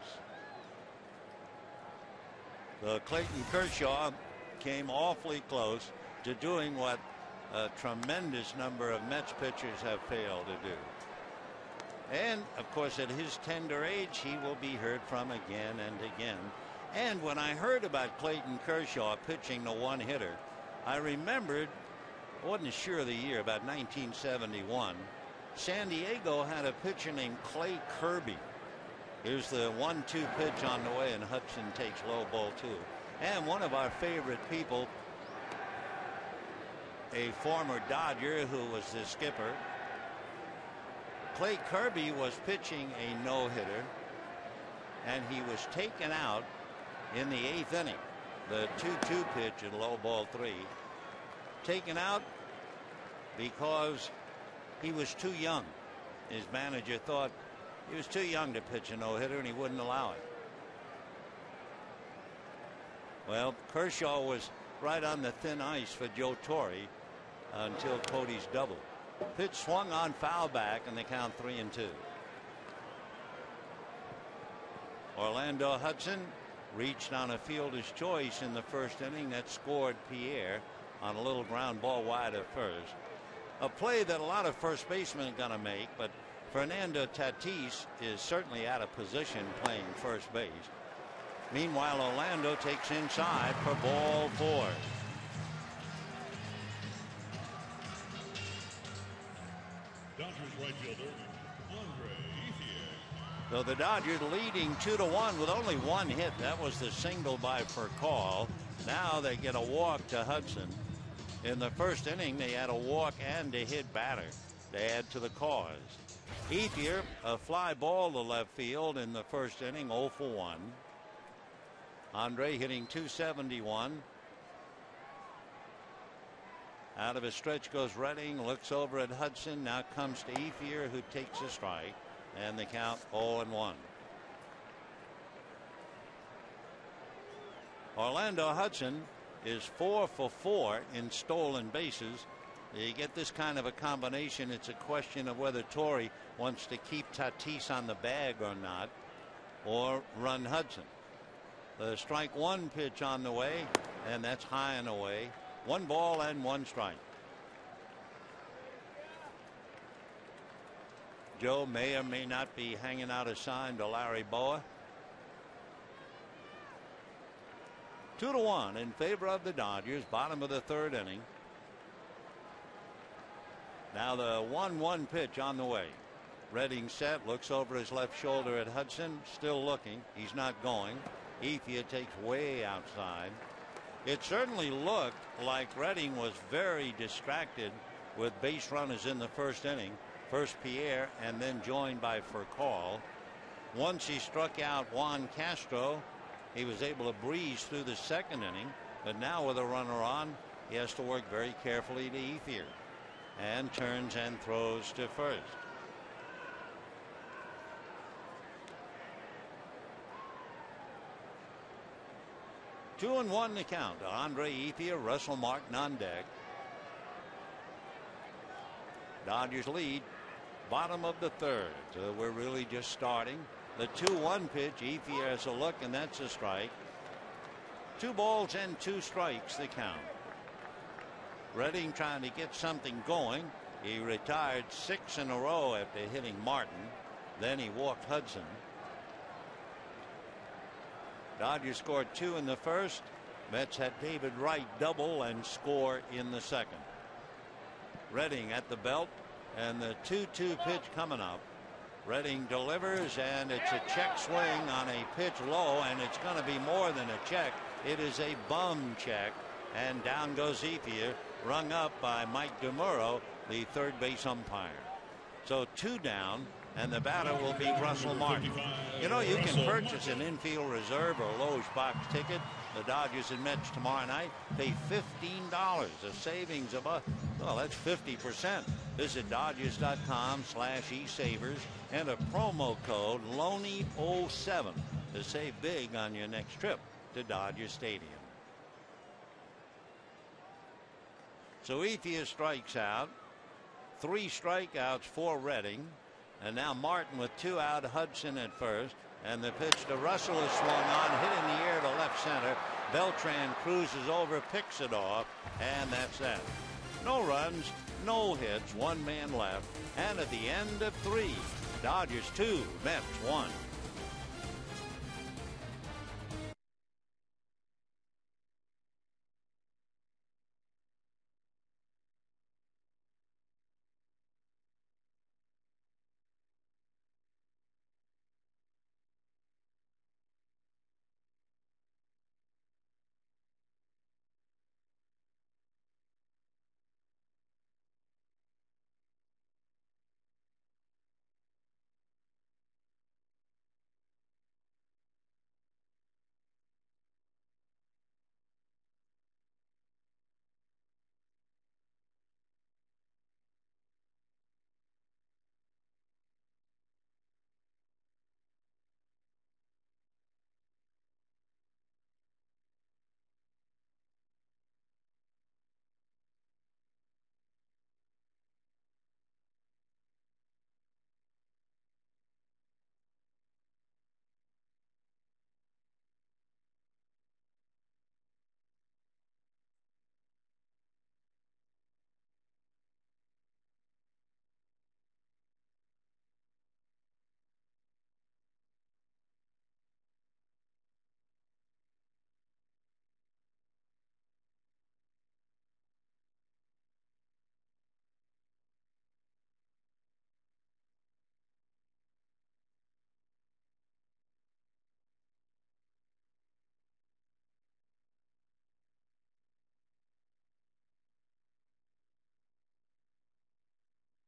The Clayton Kershaw came awfully close to doing what a tremendous number of Mets pitchers have failed to do. And of course, at his tender age, he will be heard from again and again. And when I heard about Clayton Kershaw pitching the one-hitter, I remembered, I wasn't sure of the year, about 1971. San Diego had a pitcher named Clay Kirby. Here's the 1-2 pitch on the way, and Hudson takes low ball 2. And one of our favorite people, a former Dodger who was the skipper, Clay Kirby, was pitching a no-hitter, and he was taken out in the 8th inning. The 2-2 pitch at low ball 3. Taken out because he was too young. His manager thought he was too young to pitch a no-hitter, and he wouldn't allow it. Well, Kershaw was right on the thin ice for Joe Torre until Cody's double. Pitch swung on, foul back, and they count 3-2. Orlando Hudson reached on a fielder's choice in the 1st inning that scored Pierre on a little ground ball wide of first. A play that a lot of first basemen are going to make, but Fernando Tatis is certainly out of position playing first base. Meanwhile, Orlando takes inside for ball 4. Dodgers right fielder Andre Ethier. So the Dodgers leading 2-1 with only 1 hit. That was the single by Furcal. Now they get a walk to Hudson. In the 1st inning, they had a walk and a hit batter to add to the cause. Ethier, a fly ball to left field in the 1st inning, 0 for 1. Andre hitting .271. Out of his stretch goes Redding, looks over at Hudson, now comes to Ethier, who takes a strike, and the count 0-1. Orlando Hudson is 4 for 4 in stolen bases. You get this kind of a combination, it's a question of whether Torre wants to keep Tatis on the bag or not, or run Hudson. The strike 1 pitch on the way, and that's high and away. 1 ball and 1 strike. Joe may or may not be hanging out a sign to Larry Boa. 2-1 in favor of the Dodgers, bottom of the 3rd inning. Now the 1-1 pitch on the way. Redding set, looks over his left shoulder at Hudson, still looking. He's not going. Ethier takes way outside. It certainly looked like Redding was very distracted with base runners in the 1st inning. First Pierre and then joined by Furcal. Once he struck out Juan Castro, he was able to breeze through the 2nd inning. But now with a runner on, he has to work very carefully to Ethier. And turns and throws to first. Two and 1 to count. Andre Ethier, Russell Martin on deck. Dodgers lead, bottom of the 3rd. So we're really just starting. The 2-1 pitch. Ethier has a look, and that's a strike. 2 balls and 2 strikes the count. Redding trying to get something going. He retired 6 in a row after hitting Martin. Then he walked Hudson. Dodgers scored 2 in the first. Mets had David Wright double and score in the second. Redding at the belt, and the 2-2 pitch coming up. Redding delivers, and it's a check swing on a pitch low, and it's going to be more than a check. It is a bum check, and down goes Ethier, rung up by Mike DeMuro, the third base umpire. So 2 down, and the batter will be Russell Martin. You know, you can purchase an infield reserve or Loge box ticket. The Dodgers and Mets tomorrow night. Pay $15, a savings of well, that's 50%. Visit Dodgers.com/eSavers and a promo code Loney07 to save big on your next trip to Dodger Stadium. So Ethier strikes out. 3 strikeouts for Redding. And now Martin with 2 out, Hudson at first. And the pitch to Russell is swung on, hit in the air to left center. Beltran cruises over, picks it off, and that's that. No runs, no hits, 1 man left. And at the end of 3, Dodgers 2, Mets 1.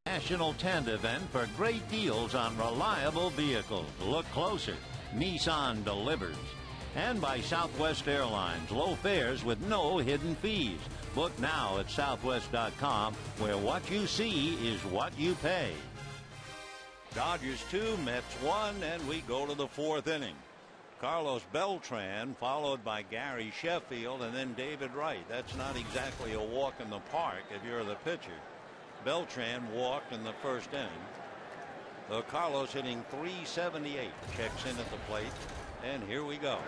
National Tent event for great deals on reliable vehicles. Look closer. Nissan delivers. And by Southwest Airlines. Low fares with no hidden fees. Book now at Southwest.com, where what you see is what you pay. Dodgers 2, Mets 1, and we go to the 4th inning. Carlos Beltran followed by Gary Sheffield and then David Wright. That's not exactly a walk in the park if you're the pitcher. Beltran walked in the first inning. Carlos hitting .378. Checks in at the plate. And here we go.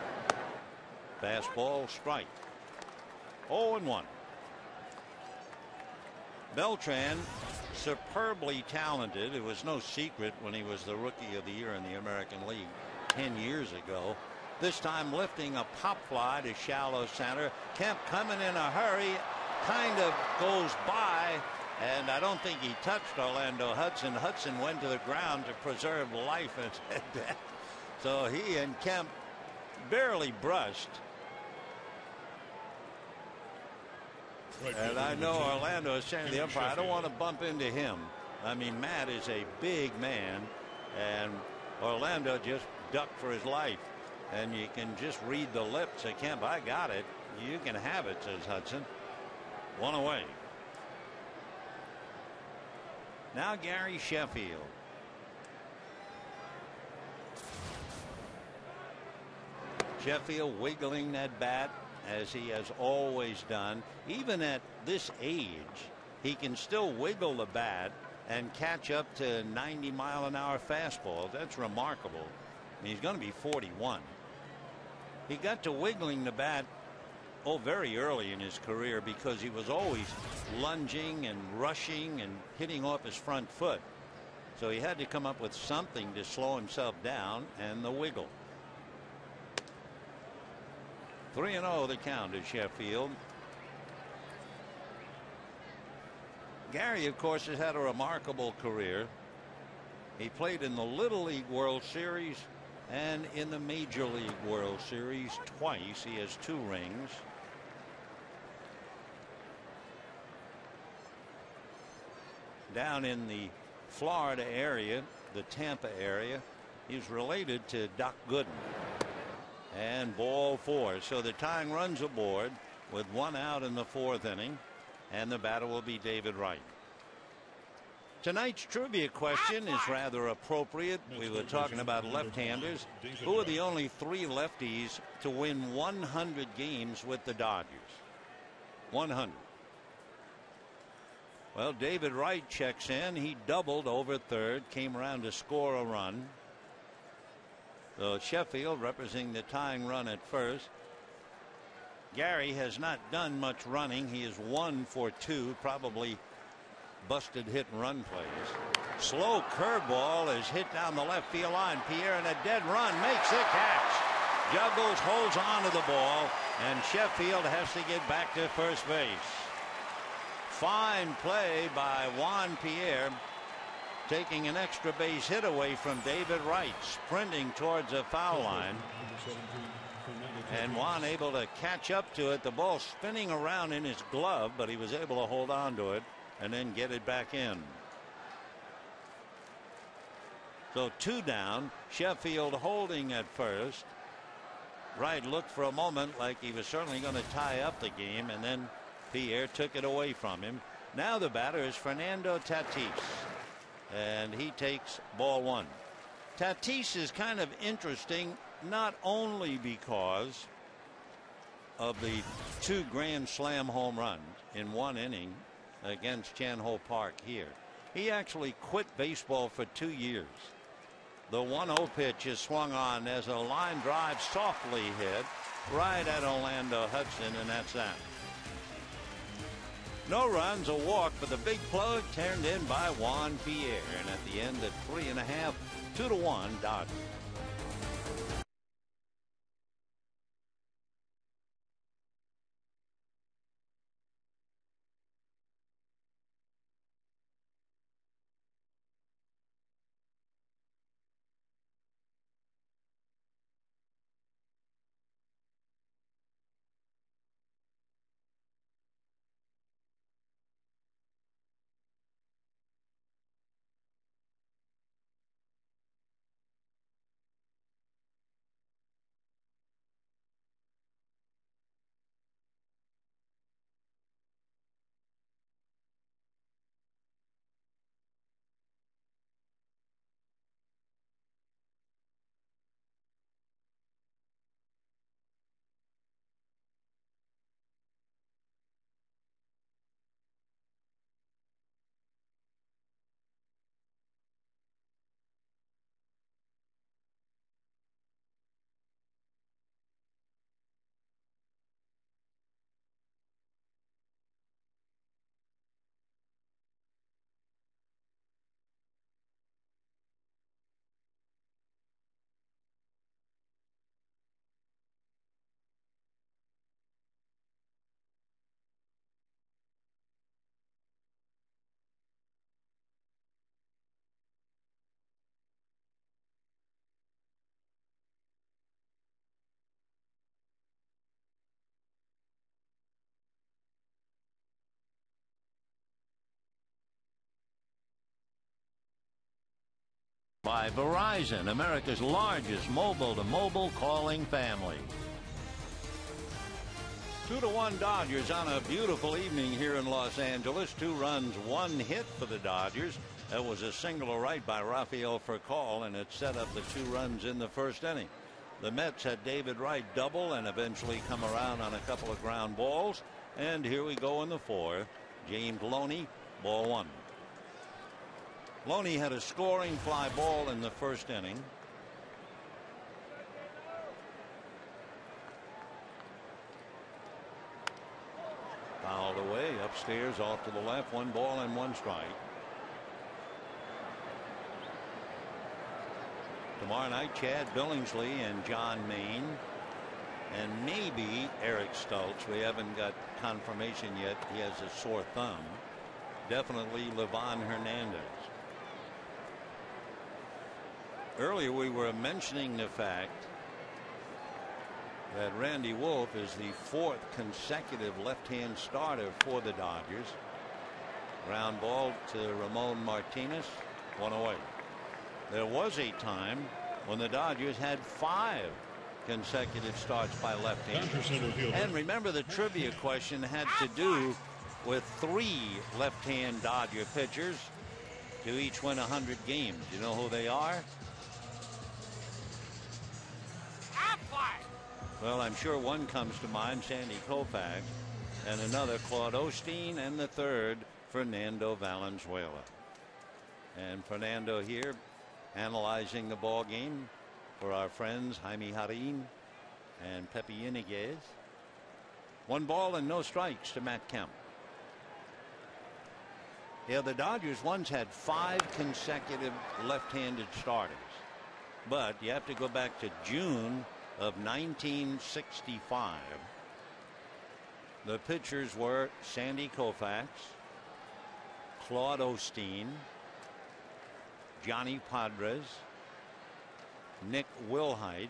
Fastball strike. 0-1. Beltran, superbly talented. It was no secret when he was the Rookie of the Year in the American League 10 years ago. This time lifting a pop fly to shallow center. Kemp coming in a hurry. Kind of goes by. And I don't think he touched Orlando Hudson. Hudson went to the ground to preserve life at that. So he and Kemp barely brushed. And I know Orlando is saying to the umpire, I don't want to bump into him. I mean, Matt is a big man, and Orlando just ducked for his life. And you can just read the lips of Kemp. I got it. You can have it, says Hudson. 1 away. Now Gary Sheffield. Sheffield wiggling that bat as he has always done. Even at this age, he can still wiggle the bat and catch up to 90-mile-an-hour fastballs. That's remarkable. He's going to be 41. He got to wiggling the bat very early in his career because he was always lunging and rushing and hitting off his front foot. So he had to come up with something to slow himself down, and the wiggle. 3-0 the count at Sheffield. Gary, of course, has had a remarkable career. He played in the Little League World Series and in the Major League World Series twice. He has 2 rings. Down in the Florida area, the Tampa area, he's related to Doc Gooden. And ball 4. So the tying runs aboard with 1 out in the 4th inning, and the batter will be David Wright. Tonight's trivia question is rather appropriate. We were talking about left-handers. Who are the only 3 lefties to win 100 games with the Dodgers? 100. Well, David Wright checks in. He doubled over third, came around to score a run. So Sheffield representing the tying run at first. Gary has not done much running. He is 1 for 2, probably busted hit and run plays. Slow curveball is hit down the left field line. Pierre in a dead run makes the catch. Juggles, holds on to the ball, and Sheffield has to get back to first base. Fine play by Juan Pierre, taking an extra base hit away from David Wright, sprinting towards a foul line. And Juan able to catch up to it. The ball spinning around in his glove, but he was able to hold on to it and then get it back in. So 2 down. Sheffield holding at first. Wright looked for a moment like he was certainly going to tie up the game, and then Pierre took it away from him. Now the batter is Fernando Tatis, and he takes ball 1. Tatis is kind of interesting, not only because of the 2 grand slam home runs in 1 inning against Chan Ho Park here. He actually quit baseball for 2 years. The 1-0 pitch is swung on as a line drive softly hit right at Orlando Hudson, and that's that. No runs, a walk, but the big plug turned in by Juan Pierre, and at the end at 3.5, 2-1 Dodgers. By Verizon, America's largest mobile-to-mobile calling family. 2-1 Dodgers on a beautiful evening here in Los Angeles. 2 runs, 1 hit for the Dodgers. That was a single to right by Rafael Furcal, and it set up the 2 runs in the first inning. The Mets had David Wright double and eventually come around on a couple of ground balls. And here we go in the 4th. James Loney, ball 1. Loney had a scoring fly ball in the first inning. Fouled away upstairs off to the left. 1 ball and 1 strike. Tomorrow night, Chad Billingsley and John Maine, and maybe Eric Stultz. We haven't got confirmation yet. He has a sore thumb. Definitely Livan Hernandez. Earlier we were mentioning the fact that Randy Wolf is the 4th consecutive left-hand starter for the Dodgers. Ground ball to Ramon Martinez, 1 away. There was a time when the Dodgers had 5 consecutive starts by left-handers. And remember, the trivia question had to do with 3 left-hand Dodger pitchers to each win 100 games. You know who they are? Well, I'm sure one comes to mind, Sandy Koufax, and another Claude Osteen, and the third Fernando Valenzuela. And Fernando here analyzing the ball game for our friends Jaime Jarrín and Pepe Iniguez. 1 ball and no strikes to Matt Kemp. Yeah, the Dodgers once had 5 consecutive left-handed starters, but you have to go back to June of 1965. The pitchers were Sandy Koufax, Claude Osteen, Johnny Padres, Nick Wilhite,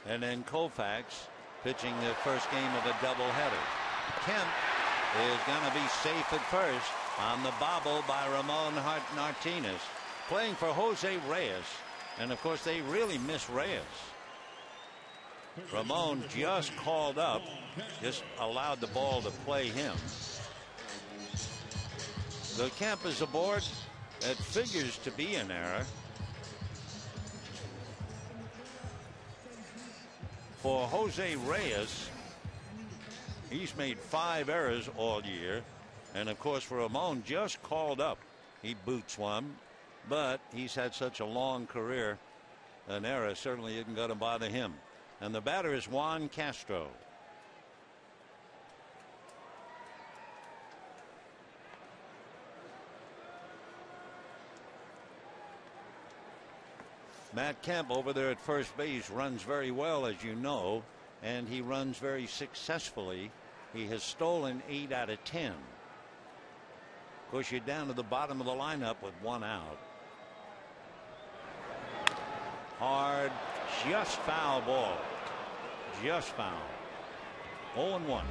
and then Koufax pitching the first game of a doubleheader. Kemp is going to be safe at first on the bobble by Ramon Martinez, playing for Jose Reyes, and of course they really miss Reyes. Ramon just called up, just allowed the ball to play him. The Kemp is aboard. That figures to be an error. For Jose Reyes, he's made 5 errors all year. And of course, for Ramon, just called up. He boots one, but he's had such a long career. An error certainly isn't going to bother him. And the batter is Juan Castro. Matt Kemp over there at first base runs very well, as you know, and he runs very successfully. He has stolen 8 out of 10. Of course, you're down to the bottom of the lineup with 1 out. Hard, just foul ball. Just foul. 0-1.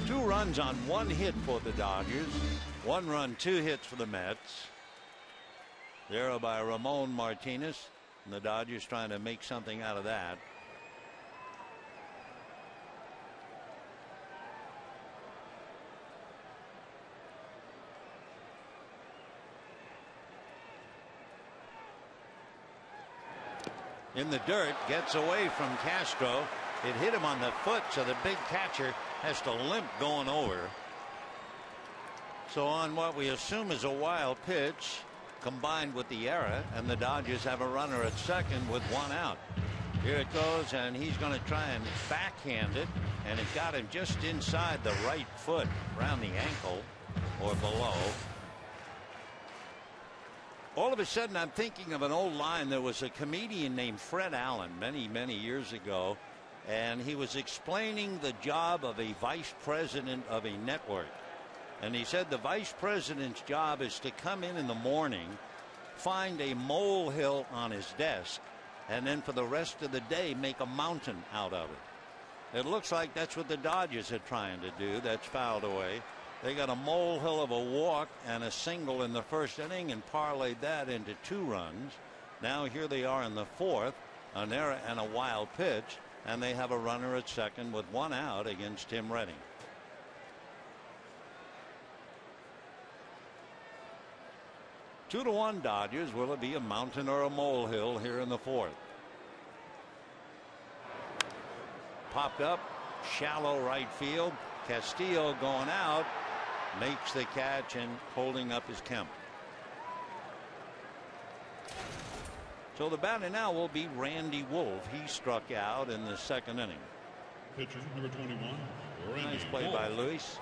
Two runs on 1 hit for the Dodgers. 1 run, 2 hits for the Mets. There by Ramon Martinez. And the Dodgers trying to make something out of that. In the dirt, gets away from Castro. It hit him on the foot, so the big catcher has to limp going over. So on what we assume is a wild pitch, combined with the error, and the Dodgers have a runner at second with 1 out. Here it goes, and he's going to try and backhand it, and it got him just inside the right foot, around the ankle or below. All of a sudden, I'm thinking of an old line. There was a comedian named Fred Allen many years ago, and he was explaining the job of a vice president of a network. And he said the vice president's job is to come in the morning, find a molehill on his desk, and then for the rest of the day make a mountain out of it. It looks like that's what the Dodgers are trying to do. That's fouled away. They got a molehill of a walk and a single in the first inning and parlayed that into 2 runs. Now here they are in the 4th, an error and a wild pitch, and they have a runner at second with 1 out against Tim Redding. Two to 1 Dodgers. Will it be a mountain or a molehill here in the 4th? Popped up, shallow right field. Castillo going out, makes the catch, and holding up his Kemp. So the batter now will be Randy Wolf. He struck out in the second inning. Pitcher number 21, Randy Nice play Wolf. by Luis.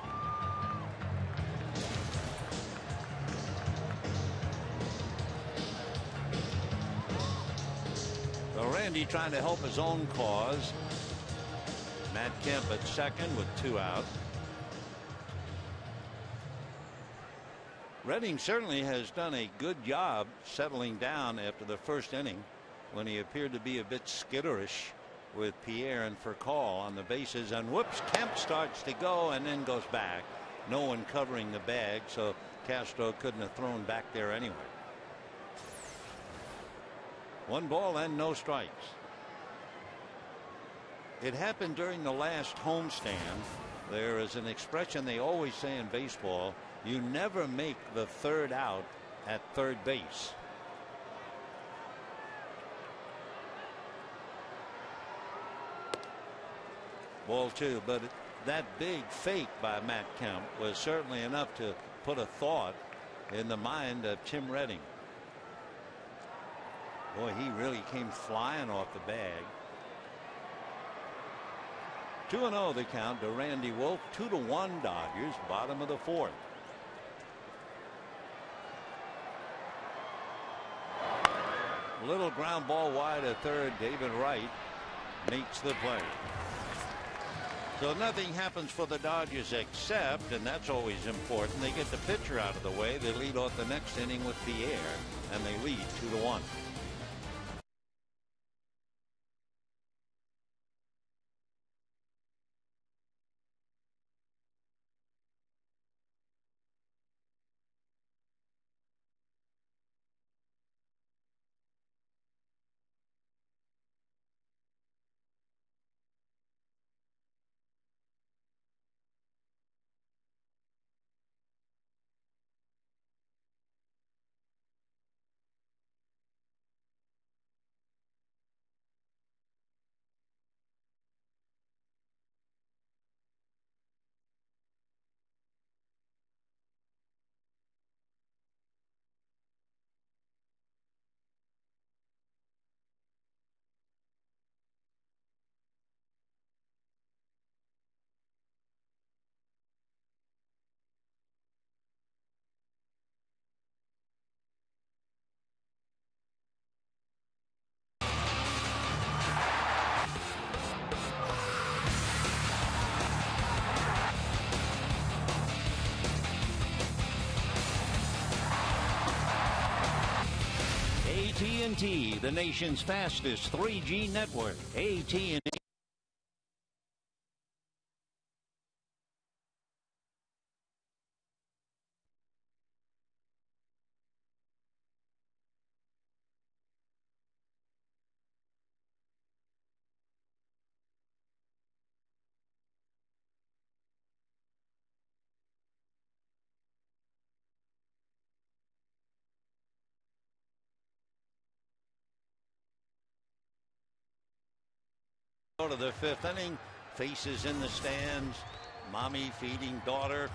So Randy trying to help his own cause. Matt Kemp at second with 2 out. Redding certainly has done a good job settling down after the first inning when he appeared to be a bit skitterish with Pierre and Furcal on the bases, and whoops, Kemp starts to go and then goes back. No one covering the bag, so Castro couldn't have thrown back there anyway. 1 ball and no strikes. It happened during the last homestand. There is an expression they always say in baseball: you never make the third out at third base. Ball 2, but that big fake by Matt Kemp was certainly enough to put a thought in the mind of Tim Redding. Boy, he really came flying off the bag. 2-0 the count to Randy Wolf. 2-1 Dodgers, bottom of the 4th. Little ground ball wide at third. David Wright makes the play. So nothing happens for the Dodgers except, and that's always important, they get the pitcher out of the way. They lead off the next inning with Pierre, and they lead 2-1. AT&T, the nation's fastest 3G network. AT&T. To the 5th inning, faces in the stands, mommy feeding daughter.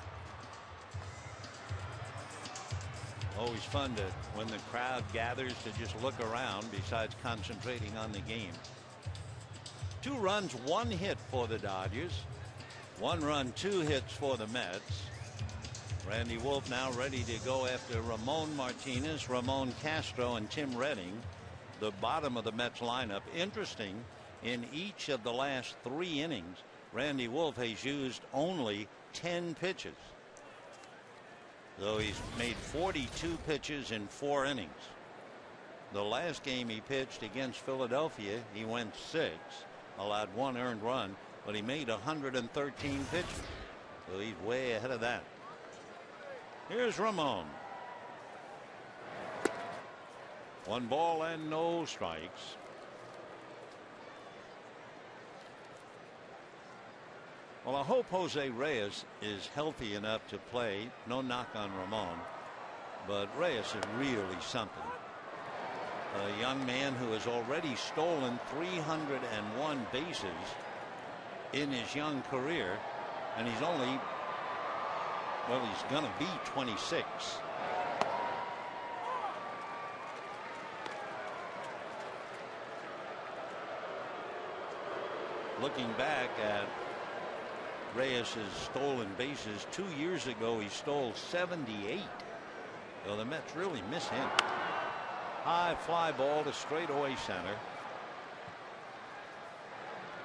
Always fun to, when the crowd gathers, to just look around besides concentrating on the game. 2 runs, 1 hit for the Dodgers. 1 run, 2 hits for the Mets. Randy Wolf now ready to go after Ramon Martinez, Ramon Castro, and Tim Redding, the bottom of the Mets lineup. Interesting. In each of the last 3 innings, Randy Wolf has used only 10 pitches. So he's made 42 pitches in 4 innings. The last game he pitched against Philadelphia, he went 6, allowed 1 earned run, but he made 113 pitches. So he's way ahead of that. Here's Ramon. 1 ball and no strikes. Well, I hope Jose Reyes is healthy enough to play. No knock on Ramon, but Reyes is really something. A young man who has already stolen 301 bases in his young career, and he's only, well, he's going to be 26. looking back at Reyes' stolen bases, 2 years ago he stole 78. So the Mets really miss him. High fly ball to straightaway center.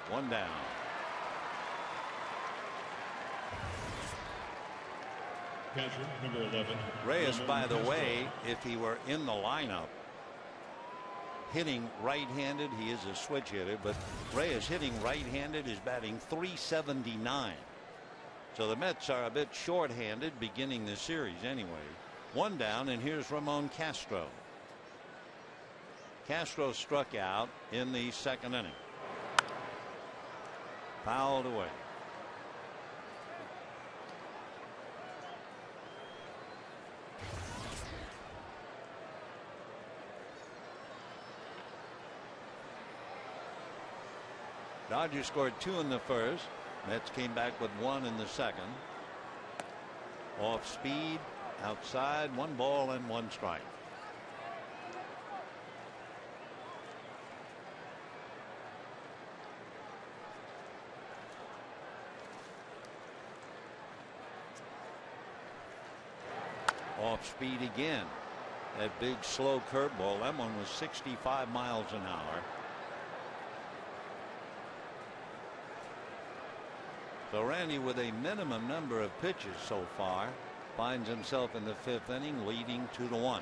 One down. Catcher, number 11. Reyes, by the way, if he were in the lineup, hitting right-handed, he is a switch hitter, but Reyes hitting right-handed is batting .379. So the Mets are a bit short-handed beginning the series anyway. One down, and here's Ramon Castro. Castro struck out in the second inning. Fouled away. Dodgers scored 2 in the first. Mets came back with 1 in the second. Off speed, outside, 1 ball and 1 strike. Off speed again. That big slow curveball, that one was 65 miles an hour. So Randy, with a minimum number of pitches so far, finds himself in the 5th inning leading 2-1.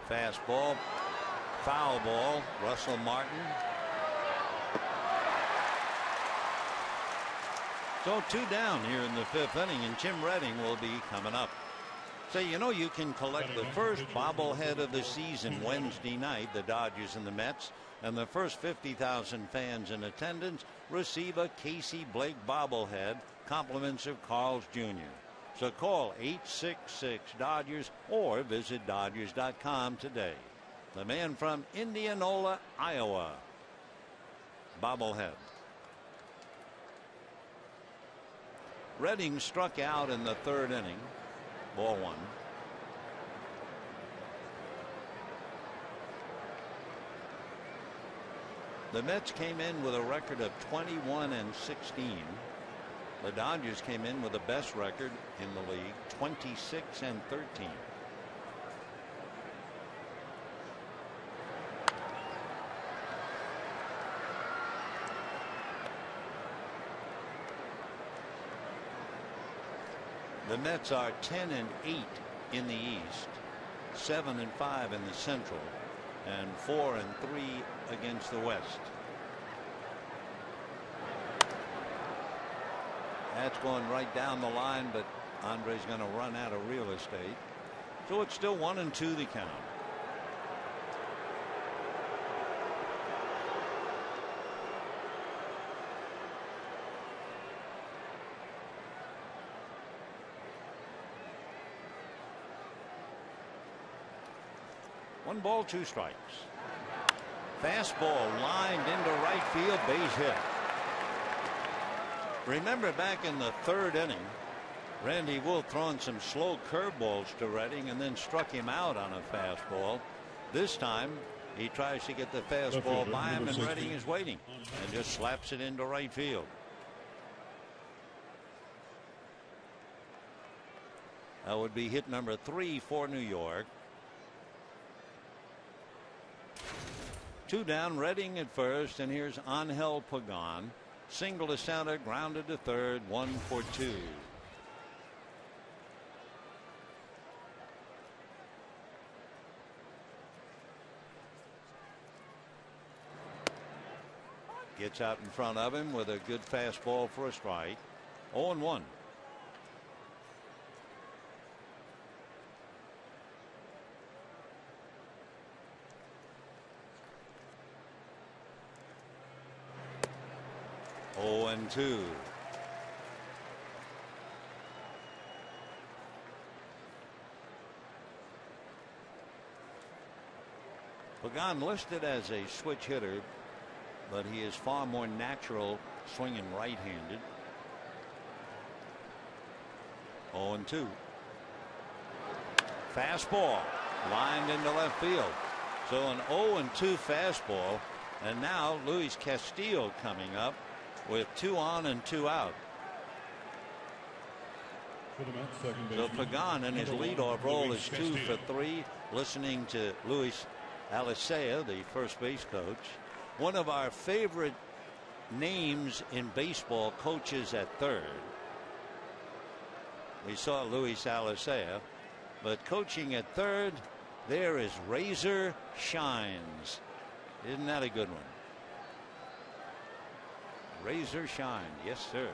Fastball, foul ball. Russell Martin. So 2 down here in the 5th inning, and Jim Redding will be coming up. Say, you know, you can collect the first bobblehead of the season Wednesday night, the Dodgers and the Mets, and the first 50,000 fans in attendance receive a Casey Blake bobblehead, compliments of Carl's Jr. So call 866-DODGERS or visit Dodgers.com today. The man from Indianola, Iowa. Bobblehead. Redding struck out in the 3rd inning. Ball 1. The Mets came in with a record of 21-16. The Dodgers came in with the best record in the league, 26-13. The Mets are 10-8 in the East, 7-5 in the Central, and 4-3 against the West. That's going right down the line, but Andre's going to run out of real estate. So it's still 1-2 the count. One ball, 2 strikes. Fastball lined into right field, base hit. Remember back in the 3rd inning, Randy Wolf throwing some slow curveballs to Redding and then struck him out on a fastball. This time he tries to get the fastball by him, and Redding is waiting and just slaps it into right field. That would be hit number 3 for New York. 2 down, Redding at first, and here's Angel Pagan. Single to center, grounded to third, 1 for 2. Gets out in front of him with a good fastball for a strike. 0-1. And 2. Pagan listed as a switch hitter, but he is far more natural swinging right-handed. 0-2. Fastball lined into left field. So an 0-2 fastball. And now Luis Castillo coming up with 2 on and 2 out. So Pagan in his leadoff role is 2 for 3. Listening to Luis Alicea, the first base coach. One of our favorite names in baseball, coaches at third. We saw Luis Alicea, but coaching at third, there is Razor Shines. Isn't that a good one? Razor Shine, yes sir.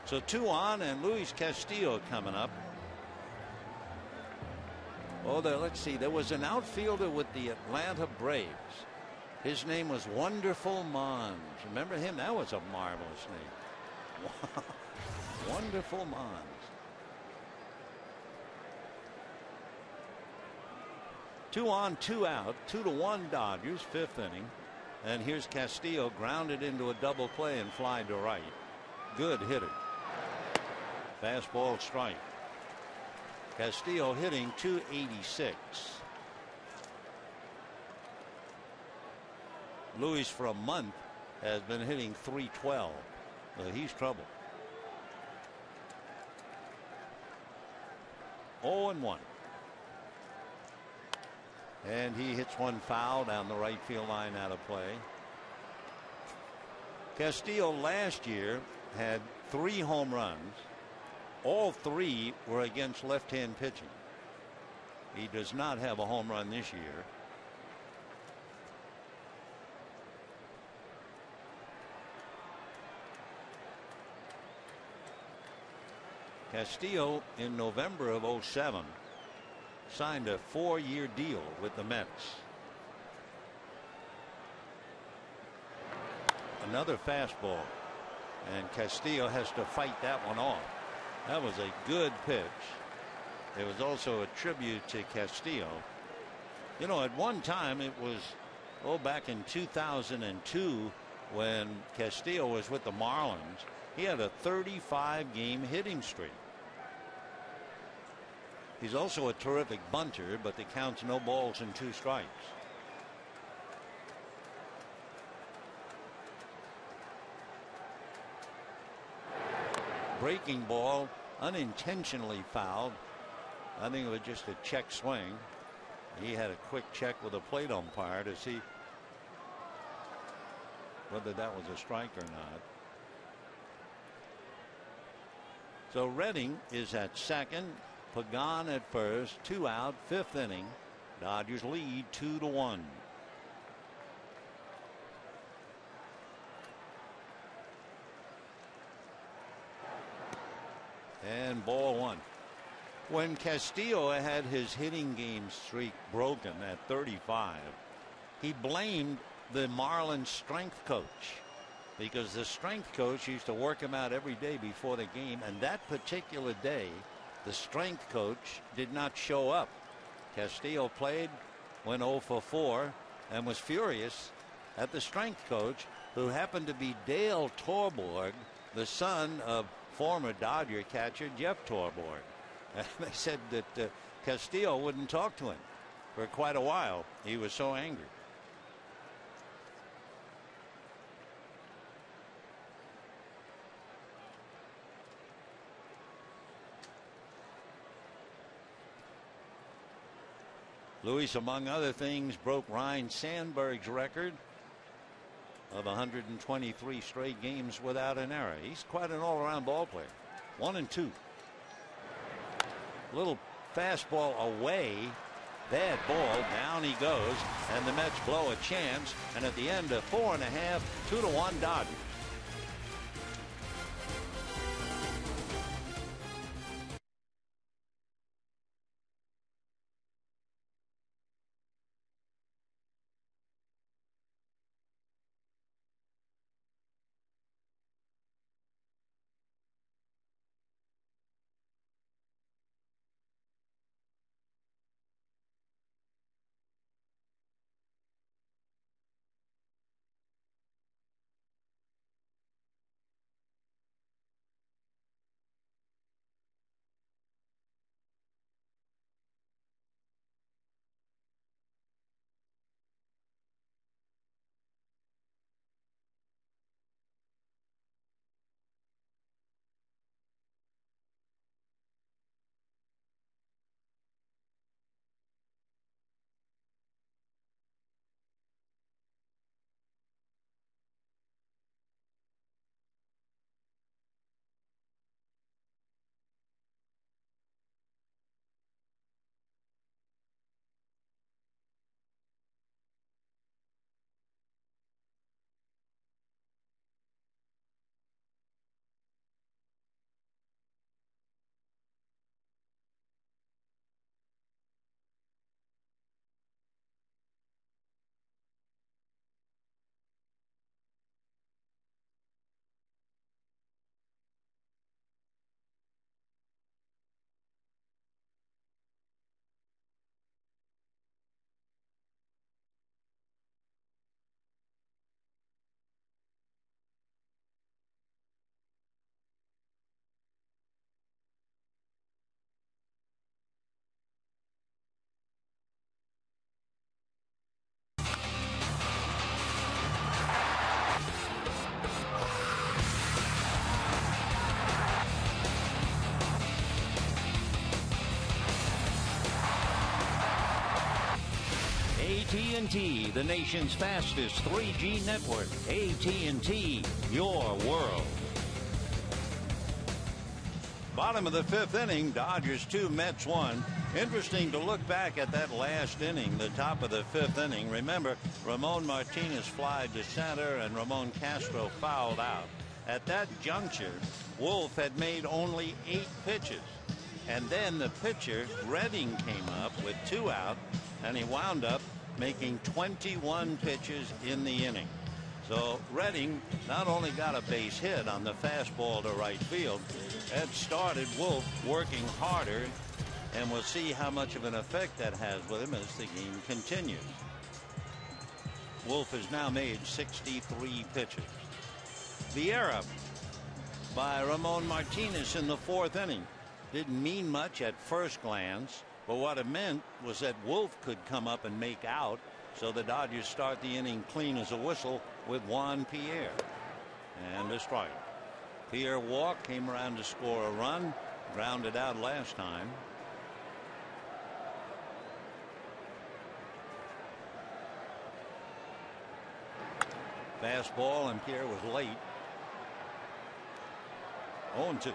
So 2 on and Luis Castillo coming up. Oh, let's see. There was an outfielder with the Atlanta Braves. His name was Wonderful Mons. Remember him? That was a marvelous name. Wonderful Mons. 2 on, 2 out. 2-1 Dodgers, 5th inning. And here's Castillo grounded into a double play and fly to right. Good hitter. Fastball strike. Castillo hitting .286. Luis for a month has been hitting .312. So he's trouble. 0-1. And he hits one foul down the right field line out of play. Castillo last year had 3 home runs. All 3 were against left-hand pitching. He does not have a home run this year. Castillo in November of '07 signed a 4-year deal with the Mets. Another fastball, and Castillo has to fight that one off. That was a good pitch. It was also a tribute to Castillo. You know, at one time it was back in 2002 when Castillo was with the Marlins. He had a 35-game hitting streak. He's also a terrific bunter, but that counts no balls and 2 strikes. Breaking ball, unintentionally fouled. I think it was just a check swing. He had a quick check with a plate umpire to see whether that was a strike or not. So Redding is at second. Pagan at first. 2 out, 5th inning. Dodgers lead 2-1. And ball 1. When Castillo had his hitting game streak broken at 35, he blamed the Marlins strength coach, because the strength coach used to work him out every day before the game, and that particular day the strength coach did not show up. Castillo played, went 0 for 4, and was furious at the strength coach, who happened to be Dale Torborg, the son of former Dodger catcher Jeff Torborg. And they said that Castillo wouldn't talk to him for quite a while. He was so angry. Luis, among other things, broke Ryne Sandberg's record of 123 straight games without an error. He's quite an all-around ball player. 1-2. Little fastball away. Bad ball. Down he goes. And the Mets blow a chance. And at the end of 4.5, 2-1 Dodgers. AT&T, the nation's fastest 3G network. AT&T, your world. Bottom of the fifth inning, Dodgers 2, Mets 1. Interesting to look back at that last inning, the top of the fifth inning. Remember, Ramon Martinez flied to center and Ramon Castro fouled out. At that juncture, Wolf had made only 8 pitches. And then the pitcher, Redding, came up with 2 out, and he wound up making 21 pitches in the inning. So Redding not only got a base hit on the fastball to right field, it started Wolf working harder, and we'll see how much of an effect that has with him as the game continues. Wolf has now made 63 pitches. The error by Ramon Martinez in the 4th inning didn't mean much at first glance, but what it meant was that Wolf could come up and make out, so the Dodgers start the inning clean as a whistle with Juan Pierre. And a strike. Pierre walked, came around to score a run, grounded out last time. Fastball, and Pierre was late. 0-2.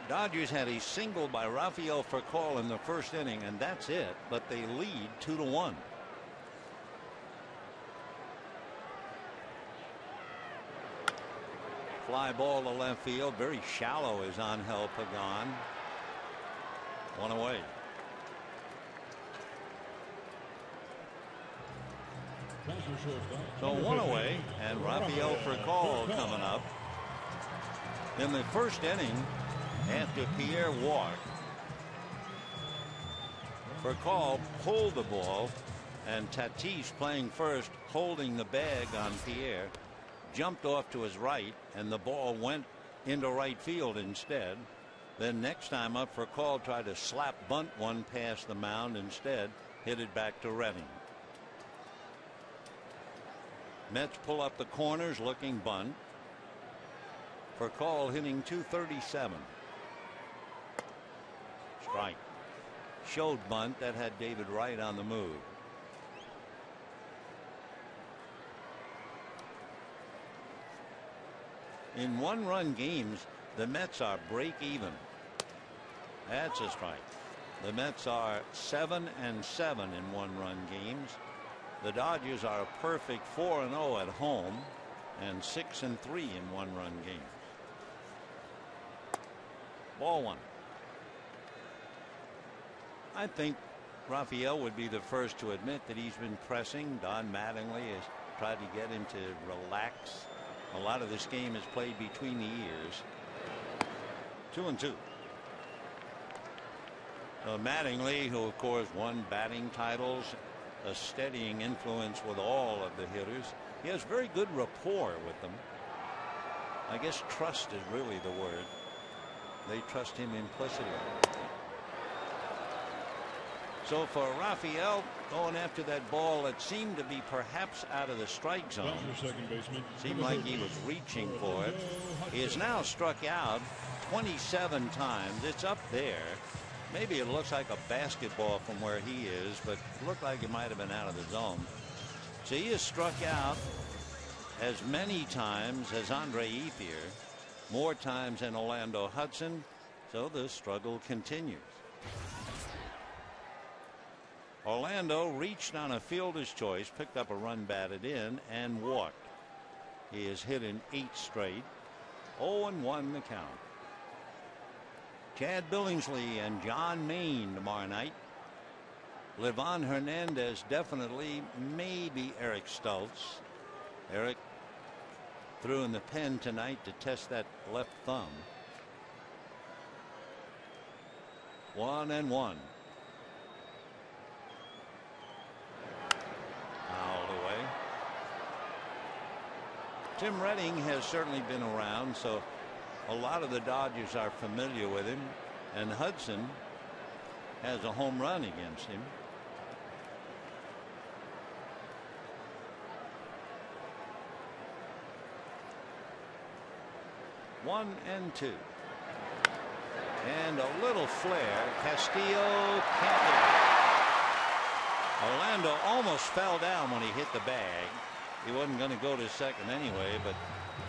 Dodgers had a single by Rafael Furcal in the first inning, and that's it, but they lead 2-1. Fly ball to left field, very shallow is Angel Pagan. 1 away. So 1 away, and Rafael Furcal coming up. In the first inning, after Pierre walked, Furcal pulled the ball, and Tatis, playing first, holding the bag on Pierre, jumped off to his right, and the ball went into right field instead. Then next time up, Furcal tried to slap bunt one past the mound, instead hit it back to Redding. Mets pull up the corners looking bunt. Furcal hitting .237. Strike. Showed bunt that had David Wright on the move. In 1-run games, the Mets are break even. That's a strike. The Mets are 7-7 in 1-run games. The Dodgers are a perfect 4-0 at home and 6-3 in 1-run games. Ball 1. I think Rafael would be the first to admit that he's been pressing. Don Mattingly has tried to get him to relax. A lot of this game is played between the ears. 2-2. Mattingly, who of course won batting titles, a steadying influence with all of the hitters. He has very good rapport with them. I guess trust is really the word. They trust him implicitly. So for Rafael, going after that ball that seemed to be perhaps out of the strike zone, seemed like he was reaching for it. He has now struck out 27 times. It's up there. Maybe it looks like a basketball from where he is, but it looked like it might have been out of the zone. So he has struck out as many times as Andre Ethier, more times than Orlando Hudson. So the struggle continues. Orlando reached on a fielder's choice, picked up a run batted in, and walked. He has hit in 8 straight. 0-1 the count. Chad Billingsley and John Maine tomorrow night. Livan Hernandez definitely, maybe Eric Stultz. Eric threw in the pen tonight to test that left thumb. 1-1. Fouled away. Tim Redding has certainly been around, so a lot of the Dodgers are familiar with him, and Hudson has a home run against him. One and 2. And a little flare. Castillo can't hit it. Orlando almost fell down when he hit the bag. He wasn't going to go to second anyway, but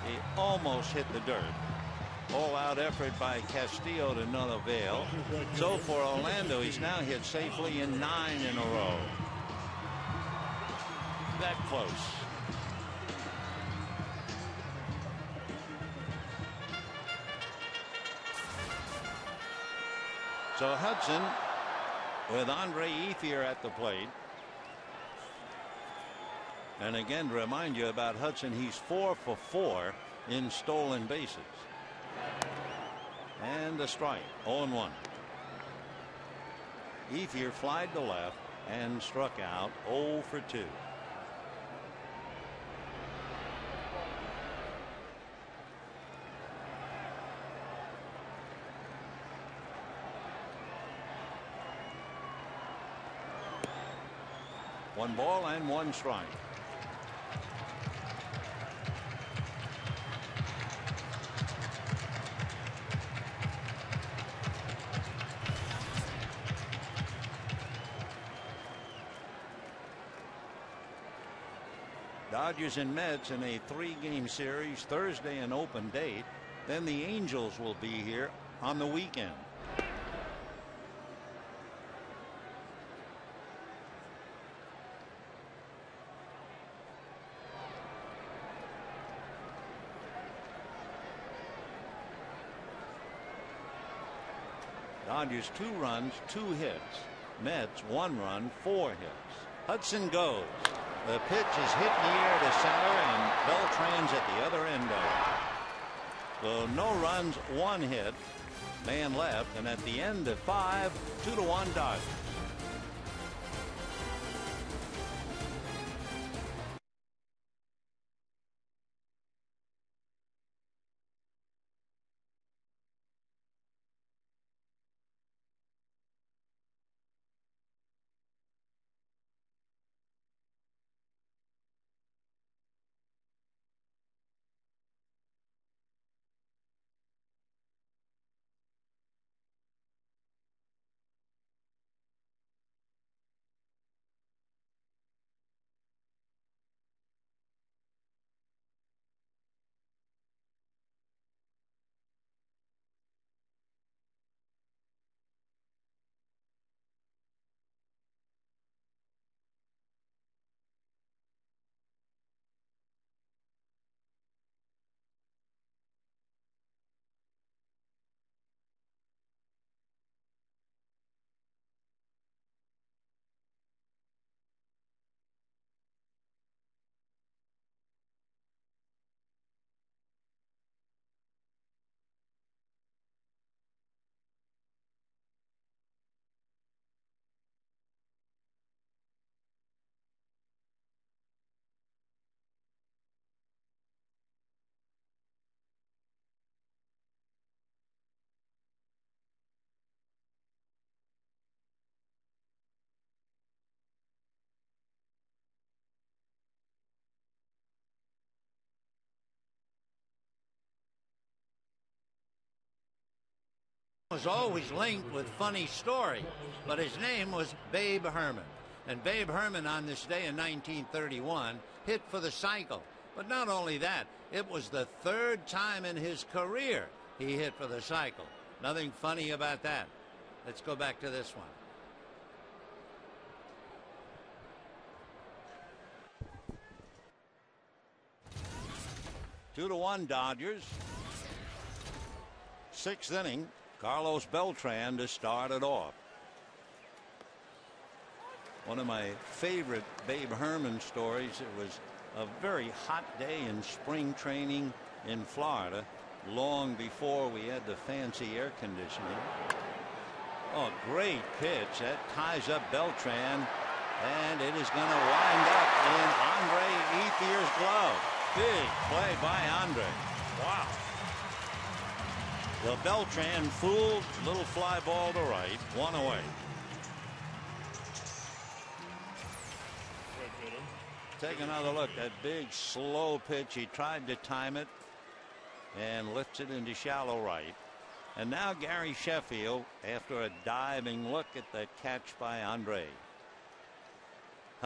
he almost hit the dirt. All-out effort by Castillo to none avail. So for Orlando, he's now hit safely in 9 in a row. That close. So Hudson with Andre Ethier at the plate. And again, to remind you about Hudson, he's 4 for 4 in stolen bases. And a strike, 0-1. Ethier flied to left and struck out 0 for 2. One ball and one strike. Dodgers and Mets in a 3-game series Thursday, an open date. Then the Angels will be here on the weekend. Dodgers 2 runs, 2 hits. Mets 1 run, 4 hits. Hudson goes. The pitch is hit in the air to center, and Beltran's at the other end of it. So no runs, 1 hit. Man left, and at the end of 5, 2-1 Dodgers. Was always linked with funny story, but his name was Babe Herman. And Babe Herman on this day in 1931 hit for the cycle. But not only that, it was the 3rd time in his career he hit for the cycle. Nothing funny about that. Let's go back to this one. Two to one Dodgers. 6th inning. Carlos Beltran to start it off. One of my favorite Babe Herman stories. It was a very hot day in spring training in Florida, long before we had the fancy air conditioning. Oh, great pitch. That ties up Beltran, and it is going to wind up in Andre Ethier's glove. Big play by Andre. Wow. The Beltran fooled, little fly ball to right, 1 away. Take another look. That big slow pitch. He tried to time it and lifts it into shallow right. And now Gary Sheffield, after a diving look at that catch by Andre.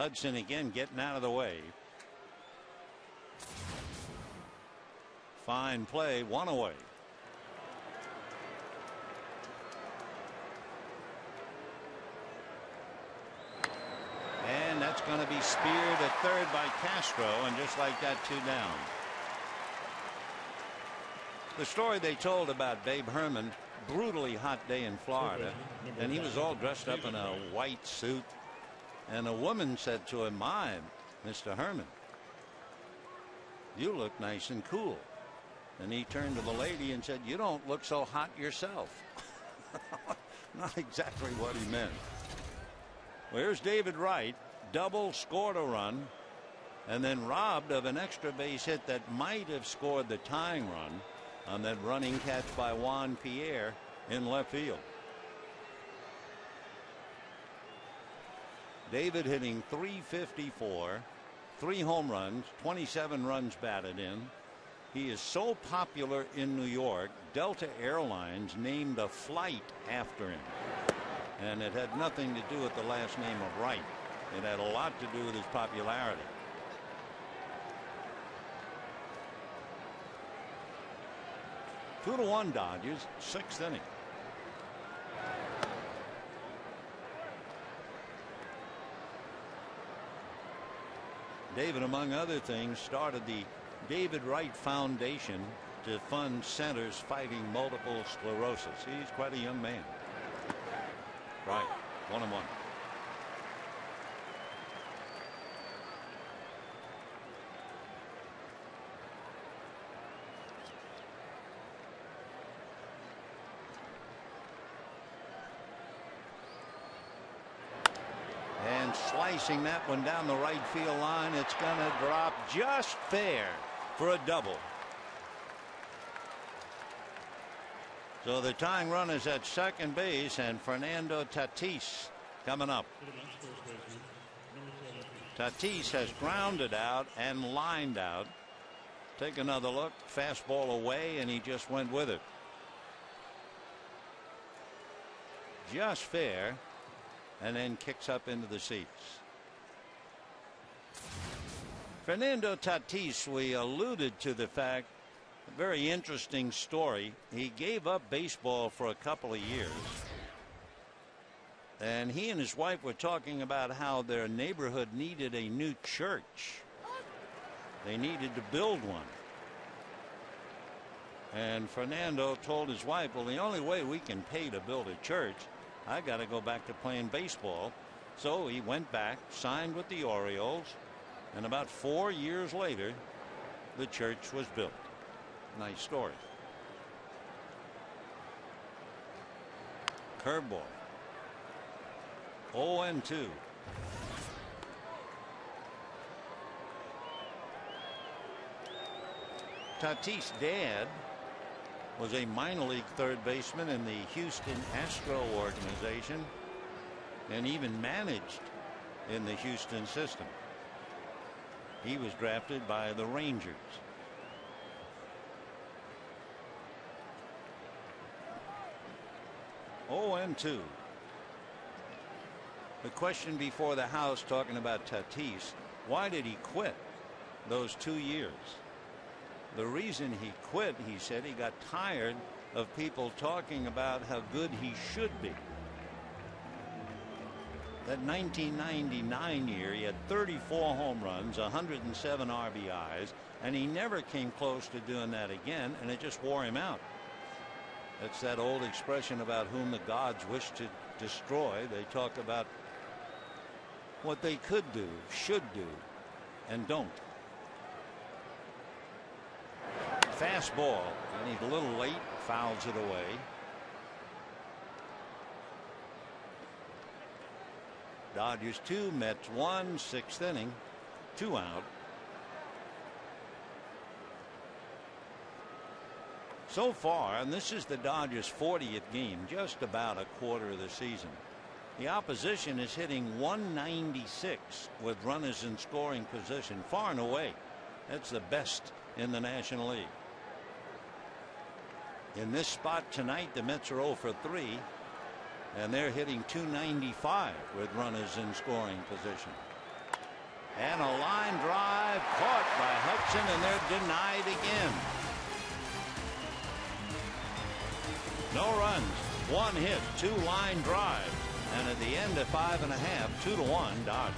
Hudson again getting out of the way. Fine play, one away. And that's going to be speared at third by Castro, and just like that, 2 down. The story they told about Babe Herman, brutally hot day in Florida, and he was all dressed up in a white suit, and a woman said to him, "My, Mr. Herman, you look nice and cool." And he turned to the lady and said, "You don't look so hot yourself." Not exactly what he meant. Well, here's David Wright, double, scored a run, and then robbed of an extra base hit that might have scored the tying run on that running catch by Juan Pierre in left field. David hitting .354, 3 home runs, 27 runs batted in. He is so popular in New York, Delta Airlines named a flight after him. And it had nothing to do with the last name of Wright. It had a lot to do with his popularity. Two to 1 Dodgers, 6th inning. David, among other things, started the David Wright Foundation to fund centers fighting multiple sclerosis. He's quite a young man. Right, 1-1. And slicing that one down the right field line, it's going to drop just fair for a double. So the tying run is at second base, and Fernando Tatis coming up. Tatis has grounded out and lined out. Take another look. Fastball away, and he just went with it. Just fair, and then kicks up into the seats. Fernando Tatis, we alluded to the fact, a very interesting story. He gave up baseball for a couple of years, and he and his wife were talking about how their neighborhood needed a new church. They needed to build one. And Fernando told his wife, "Well, the only way we can pay to build a church, I got to go back to playing baseball." So he went back, signed with the Orioles, and about 4 years later, the church was built. Nice story. Curveball. 0-2. Tatis' dad was a minor league third baseman in the Houston Astro organization, and even managed in the Houston system. He was drafted by the Rangers. (0-2). The question before the House, talking about Tatis, why did he quit those 2 years? The reason he quit, he said, he got tired of people talking about how good he should be. That 1999 year, he had 34 home runs, 107 RBIs, and he never came close to doing that again, and it just wore him out. That's that old expression about whom the gods wish to destroy. They talk about what they could do, should do, and don't. Fastball, and he's a little late, fouls it away. Dodgers 2, Mets 1, 6th inning, 2 out. So far, and this is the Dodgers' 40th game, just about a quarter of the season, the opposition is hitting .196 with runners in scoring position, far and away. That's the best in the National League. In this spot tonight, the Mets are 0 for 3, and they're hitting .295 with runners in scoring position. And a line drive caught by Hudson, and they're denied again. No runs, 1 hit, 2 line drives, and at the end of 5 1/2, 2-1 Dodgers.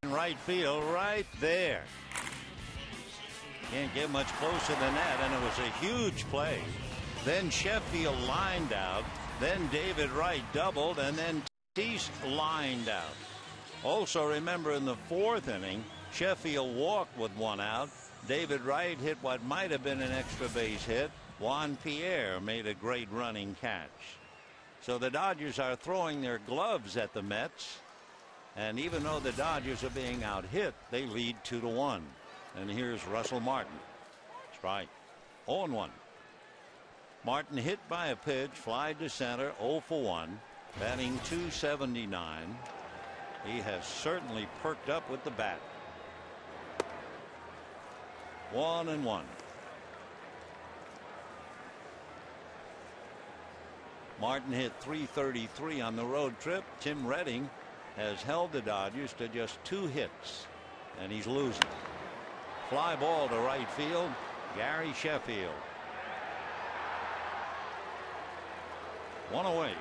Right field, right there. Can't get much closer than that, and it was a huge play. Then Sheffield lined out, then David Wright doubled, and then Tatis lined out. Also remember, in the 4th inning, Sheffield walked with 1 out. David Wright hit what might have been an extra base hit. Juan Pierre made a great running catch. So the Dodgers are throwing their gloves at the Mets. And even though the Dodgers are being out hit, they lead 2-1. And here's Russell Martin. Strike. 0-1. Martin hit by a pitch, fly to center, 0 for 1, batting .279. He has certainly perked up with the bat. 1-1. Martin hit .333 on the road trip. Tim Redding has held the Dodgers to just 2 hits, and he's losing. Fly ball to right field. Gary Sheffield. 1 away.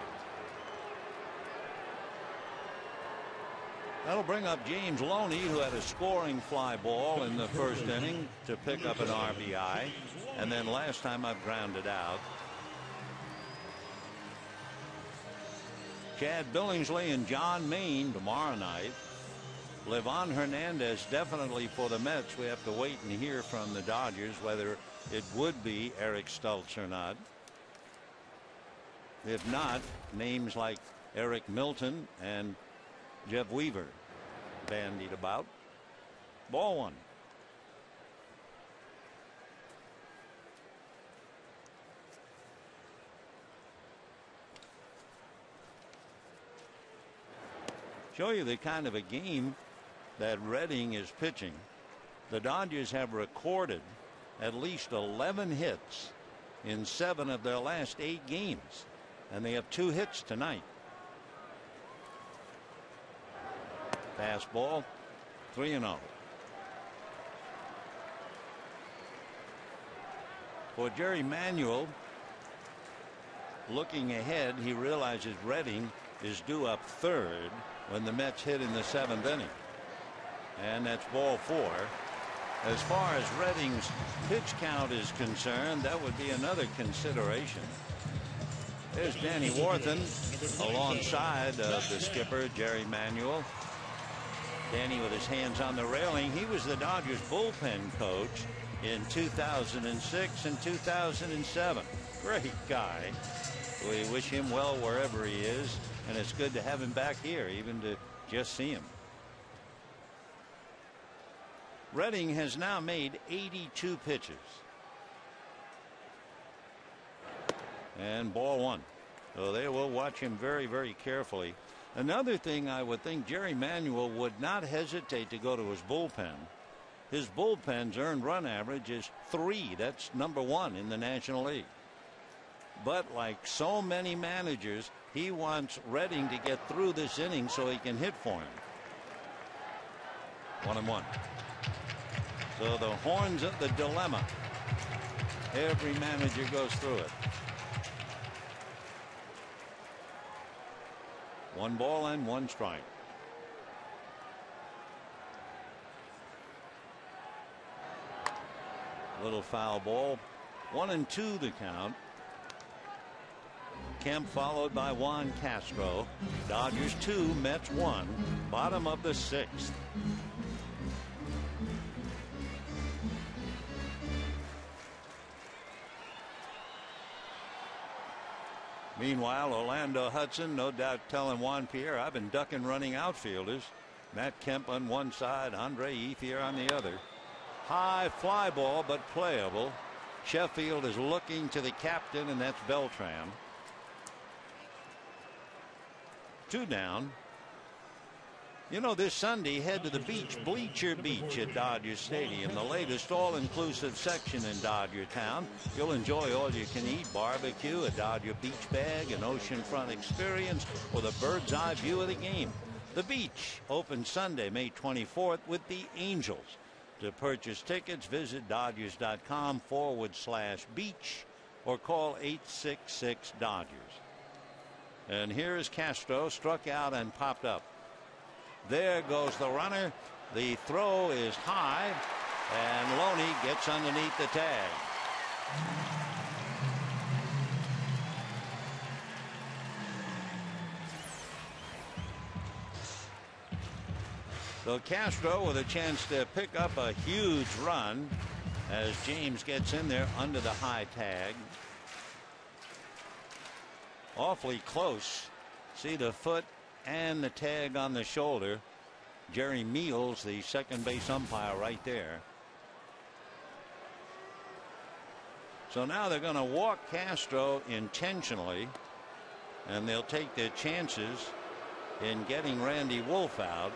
That'll bring up James Loney, who had a scoring fly ball in the 1st inning to pick up an RBI, and then last time I've grounded out. Chad Billingsley and John Maine tomorrow night. Livan Hernandez definitely for the Mets. We have to wait and hear from the Dodgers whether it would be Eric Stultz or not. If not, names like Eric Milton and Jeff Weaver bandied about. Ball 1. Show you the kind of a game that Redding is pitching. The Dodgers have recorded at least 11 hits in 7 of their last 8 games, and they have 2 hits tonight. Fastball, 3-0. For Jerry Manuel, looking ahead, he realizes Redding is due up 3rd when the Mets hit in the 7th inning. And that's ball 4. As far as Redding's pitch count is concerned, that would be another consideration. There's Danny Warthen alongside of the skipper, Jerry Manuel. Danny with his hands on the railing. He was the Dodgers bullpen coach in 2006 and 2007. Great guy. We wish him well wherever he is, and it's good to have him back here, even to just see him. Redding has now made 82 pitches. And ball one. So they will watch him very, very carefully. Another thing I would think, Jerry Manuel would not hesitate to go to his bullpen. His bullpen's earned run average is 3. That's #1 in the National League. But like so many managers, he wants Redding to get through this inning so he can hit for him. 1-1. So the horns of the dilemma. Every manager goes through it. 1 ball and 1 strike. Little foul ball. 1-2 the count. Kemp followed by Juan Castro. Dodgers 2, Mets 1. Bottom of the 6th. Meanwhile, Orlando Hudson no doubt telling Juan Pierre, I've been ducking running outfielders. Matt Kemp on one side, Andre Ethier on the other. High fly ball, but playable. Sheffield is looking to the captain, and that's Beltran. 2 down. You know, this Sunday, head to the beach, Bleacher Beach at Dodger Stadium, the latest all-inclusive section in Dodger Town. You'll enjoy all-you-can-eat barbecue, a Dodger beach bag, an oceanfront experience, with a bird's-eye view of the game. The beach opens Sunday, May 24th, with the Angels. To purchase tickets, visit Dodgers.com/beach or call 866-DODGERS. And here is Castro, struck out and popped up. There goes the runner. The throw is high, and Loney gets underneath the tag. So Castro with a chance to pick up a huge run as James gets in there under the high tag. Awfully close. See the foot and the tag on the shoulder. Jerry Meals, the second base umpire, right there. So now they're going to walk Castro intentionally, and they'll take their chances in getting Randy Wolf out.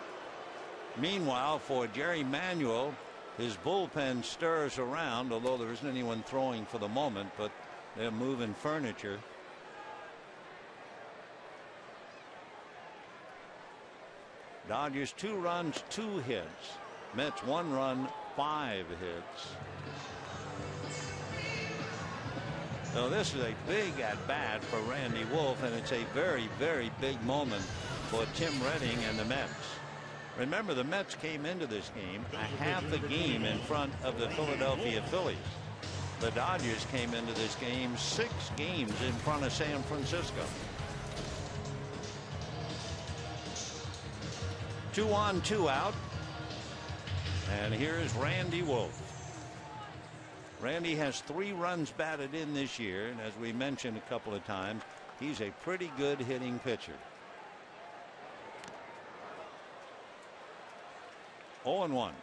Meanwhile, for Jerry Manuel, his bullpen stirs around, although there isn't anyone throwing for the moment, but they're moving furniture. Dodgers 2 runs, 2 hits. Mets 1 run, 5 hits. So this is a big at bat for Randy Wolf, and it's a very, very big moment for Tim Redding and the Mets. Remember, the Mets came into this game a half a game in front of the Philadelphia Phillies. The Dodgers came into this game 6 games in front of San Francisco. 2 on, 2 out. And here's Randy Wolf. Randy has 3 runs batted in this year, and as we mentioned a couple of times, he's a pretty good hitting pitcher. 0-1.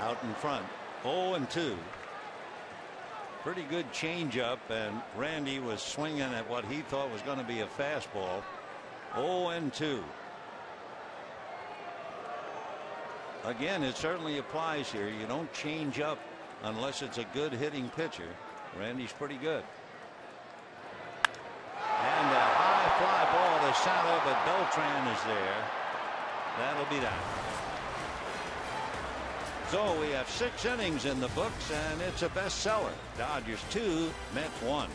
Out in front. 0-2. Pretty good changeup, and Randy was swinging at what he thought was going to be a fastball. 0-2. Again, it certainly applies here. You don't change up unless it's a good hitting pitcher. Randy's pretty good. And a high fly ball to center, but Beltran is there. That'll be that. So we have 6 innings in the books, and it's a bestseller. Dodgers 2, Mets 1.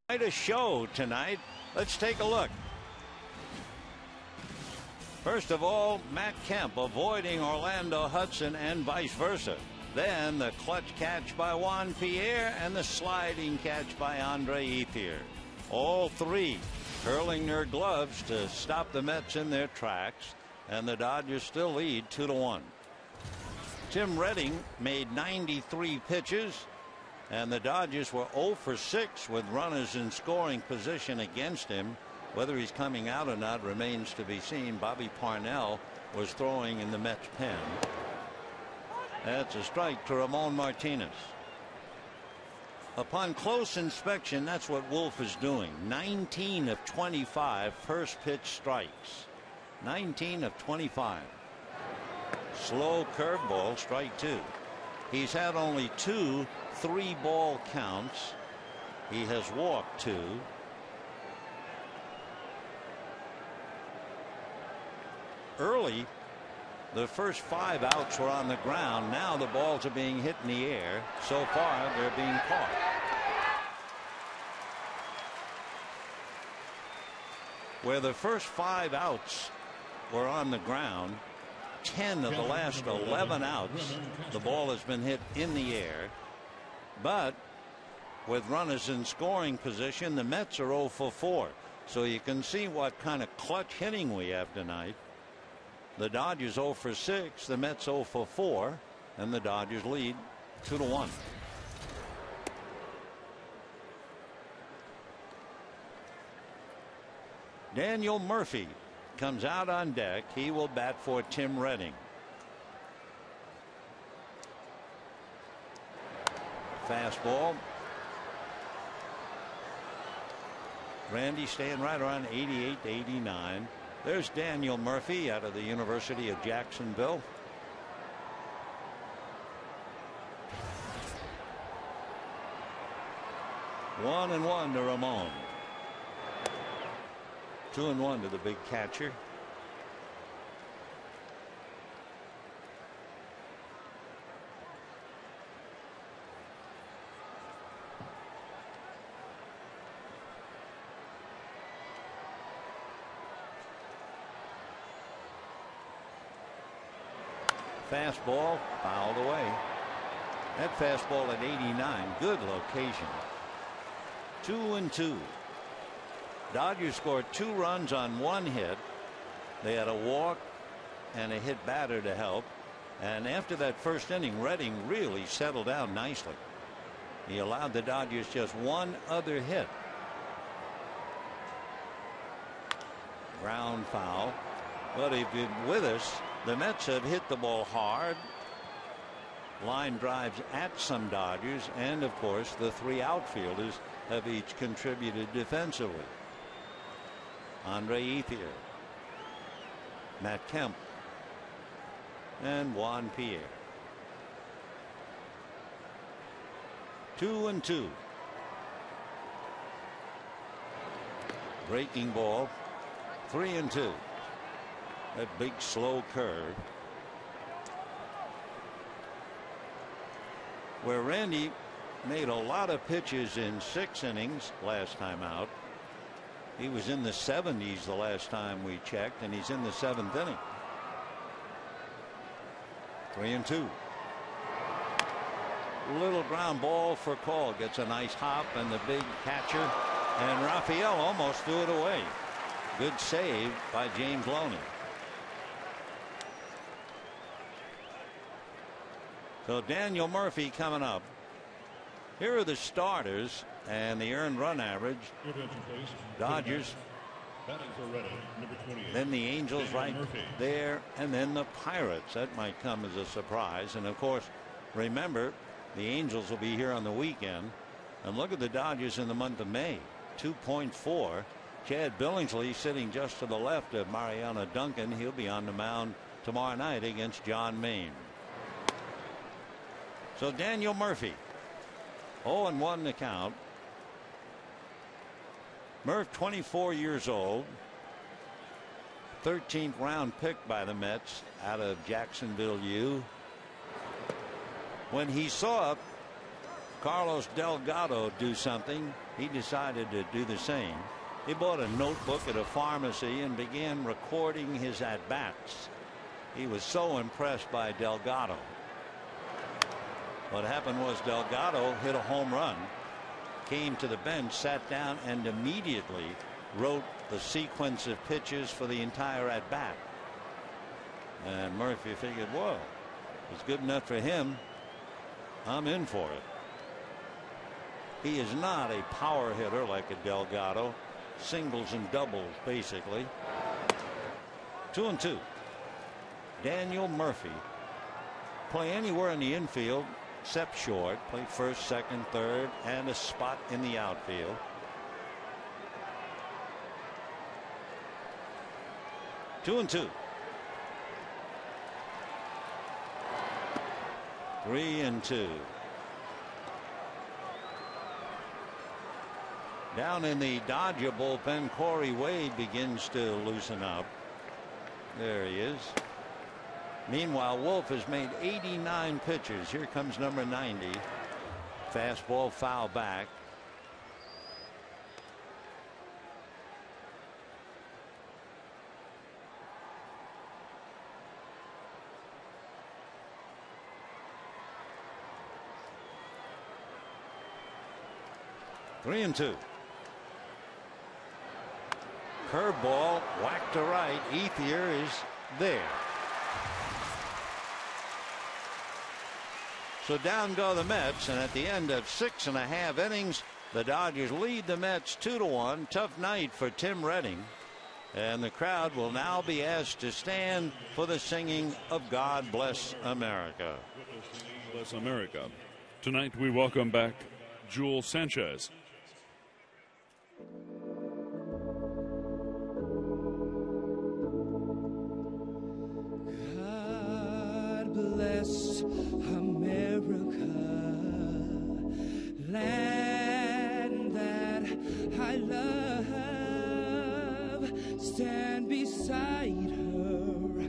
Quite a show tonight. Let's take a look. First of all, Matt Kemp avoiding Orlando Hudson and vice versa. Then the clutch catch by Juan Pierre and the sliding catch by Andre Ethier. All three hurling their gloves to stop the Mets in their tracks, and the Dodgers still lead 2-1. Tim Redding made 93 pitches, and the Dodgers were 0 for 6 with runners in scoring position against him. Whether he's coming out or not remains to be seen. Bobby Parnell was throwing in the Mets pen. That's a strike to Ramon Martinez. Upon close inspection, that's what Wolf is doing. 19 of 25 first pitch strikes. 19 of 25. Slow curveball, strike 2. He's had only 2 3-ball counts. He has walked 2. Early, the first 5 outs were on the ground. Now the balls are being hit in the air. So far, they're being caught. Where the first 5 outs were on the ground, 10 of the last 11 outs, the ball has been hit in the air. But with runners in scoring position, the Mets are 0 for 4. So you can see what kind of clutch hitting we have tonight. The Dodgers 0 for 6, the Mets 0 for 4, and the Dodgers lead 2-1. Daniel Murphy comes out on deck. He will bat for Tim Redding. Fastball. Randy staying right around 88 to 89. There's Daniel Murphy out of the University of Jacksonville. One and one to Ramon. 2-1 to the big catcher. Fastball fouled away. That fastball at 89. Good location. 2-2. Dodgers scored 2 runs on 1 hit. They had a walk and a hit batter to help. And after that first inning, Redding really settled down nicely. He allowed the Dodgers just 1 other hit. Ground foul. But if you're with us, the Mets have hit the ball hard. Line drives at some Dodgers, and of course the 3 outfielders have each contributed defensively. Andre Ethier, Matt Kemp, and Juan Pierre. 2-2. Breaking ball. 3-2. That big slow curve. Where Randy made a lot of pitches in 6 innings last time out. He was in the 70s the last time we checked, and he's in the 7th inning. 3-2. Little ground ball for Cole. Gets a nice hop, and the big catcher, and Raphael almost threw it away. Good save by James Loney. So Daniel Murphy coming up. Here are the starters and the earned run average. Dodgers, then the Angels right there, and then the Pirates. That might come as a surprise. And of course, remember, the Angels will be here on the weekend. And look at the Dodgers in the month of May. 2.4. Chad Billingsley sitting just to the left of Mariano Duncan. He'll be on the mound tomorrow night against John Maine. So Daniel Murphy, 0-1 the count. Murph, 24 years old, 13th round pick by the Mets out of Jacksonville U. When he saw Carlos Delgado do something, he decided to do the same. He bought a notebook at a pharmacy and began recording his at-bats. He was so impressed by Delgado. What happened was Delgado hit a home run, came to the bench, sat down, and immediately wrote the sequence of pitches for the entire at-bat. And Murphy figured, whoa, it's good enough for him. I'm in for it. He is not a power hitter like a Delgado. Singles and doubles, basically. 2-2. Daniel Murphy. Play anywhere in the infield except short. Play first, second, third, and a spot in the outfield. Two and 2. 3-2. Down in the Dodger bullpen, Corey Wade begins to loosen up. There he is. Meanwhile, Wolf has made 89 pitches. Here comes number 90. Fastball foul back. Three and 2. Curveball whacked to right. Ethier is there. So down go the Mets, and at the end of 6.5 innings, the Dodgers lead the Mets 2-1. Tough night for Tim Redding, and the crowd will now be asked to stand for the singing of God Bless America. Bless America. Tonight we welcome back Jewel Sanchez. God bless America, land that I love. Stand beside her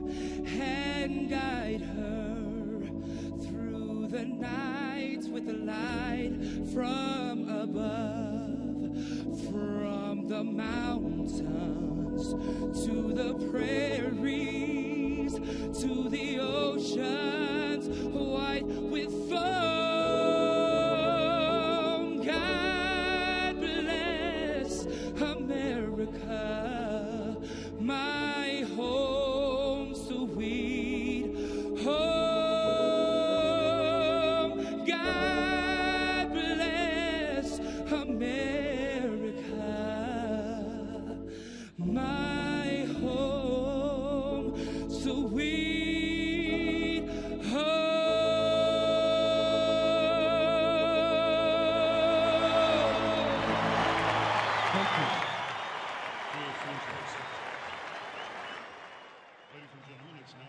and guide her through the night with the light from above, from the mountains to the prairies to the oceans white with foam. God bless America, my home sweet home. God bless America, my home sweet home. Ladies and gentlemen, it's now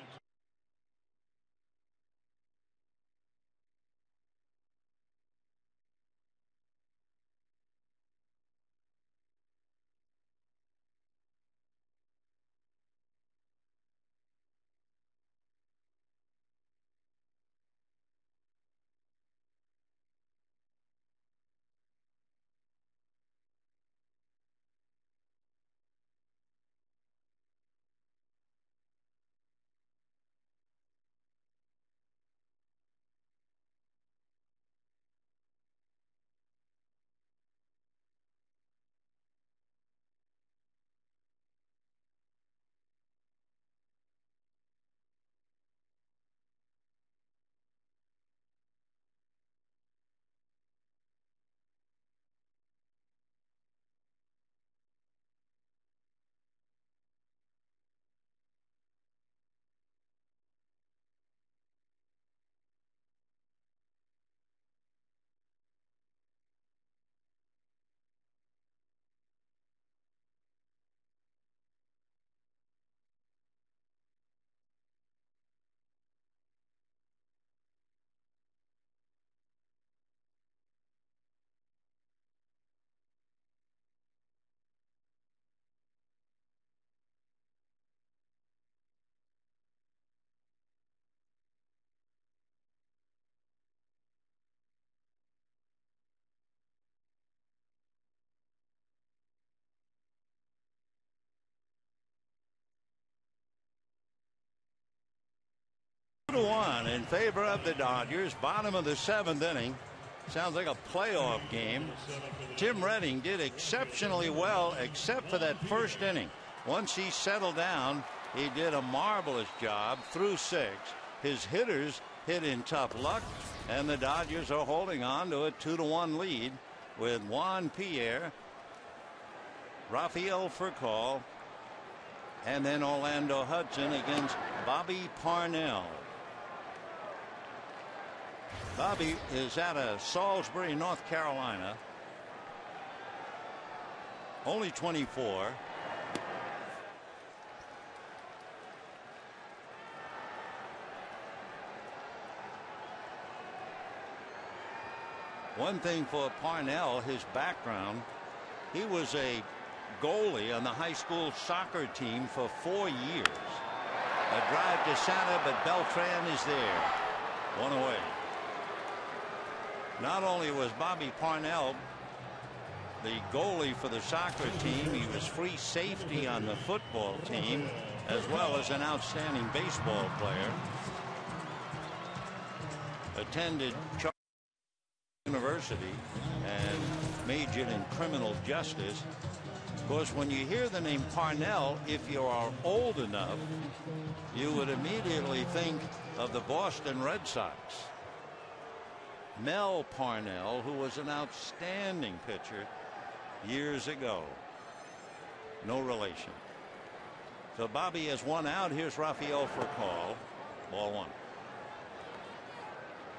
2-1 in favor of the Dodgers. Bottom of the 7th inning. Sounds like a playoff game. Tim Redding did exceptionally well except for that first inning. Once he settled down, he did a marvelous job through 6. His hitters hit in tough luck, and the Dodgers are holding on to a 2-1 lead with Juan Pierre, Rafael Furcal, and then Orlando Hudson against Bobby Parnell. Bobby is out of Salisbury, North Carolina. Only 24. One thing for Parnell, his background, he was a goalie on the high school soccer team for 4 years. A drive to center, but Beltran is there. One away. Not only was Bobby Parnell the goalie for the soccer team, he was free safety on the football team, as well as an outstanding baseball player. Attended Charles University and majored in criminal justice. Of course, when you hear the name Parnell, if you are old enough, you would immediately think of the Boston Red Sox. Mel Parnell, who was an outstanding pitcher years ago. No relation. So Bobby has one out. Here's Rafael Furcal. Ball 1.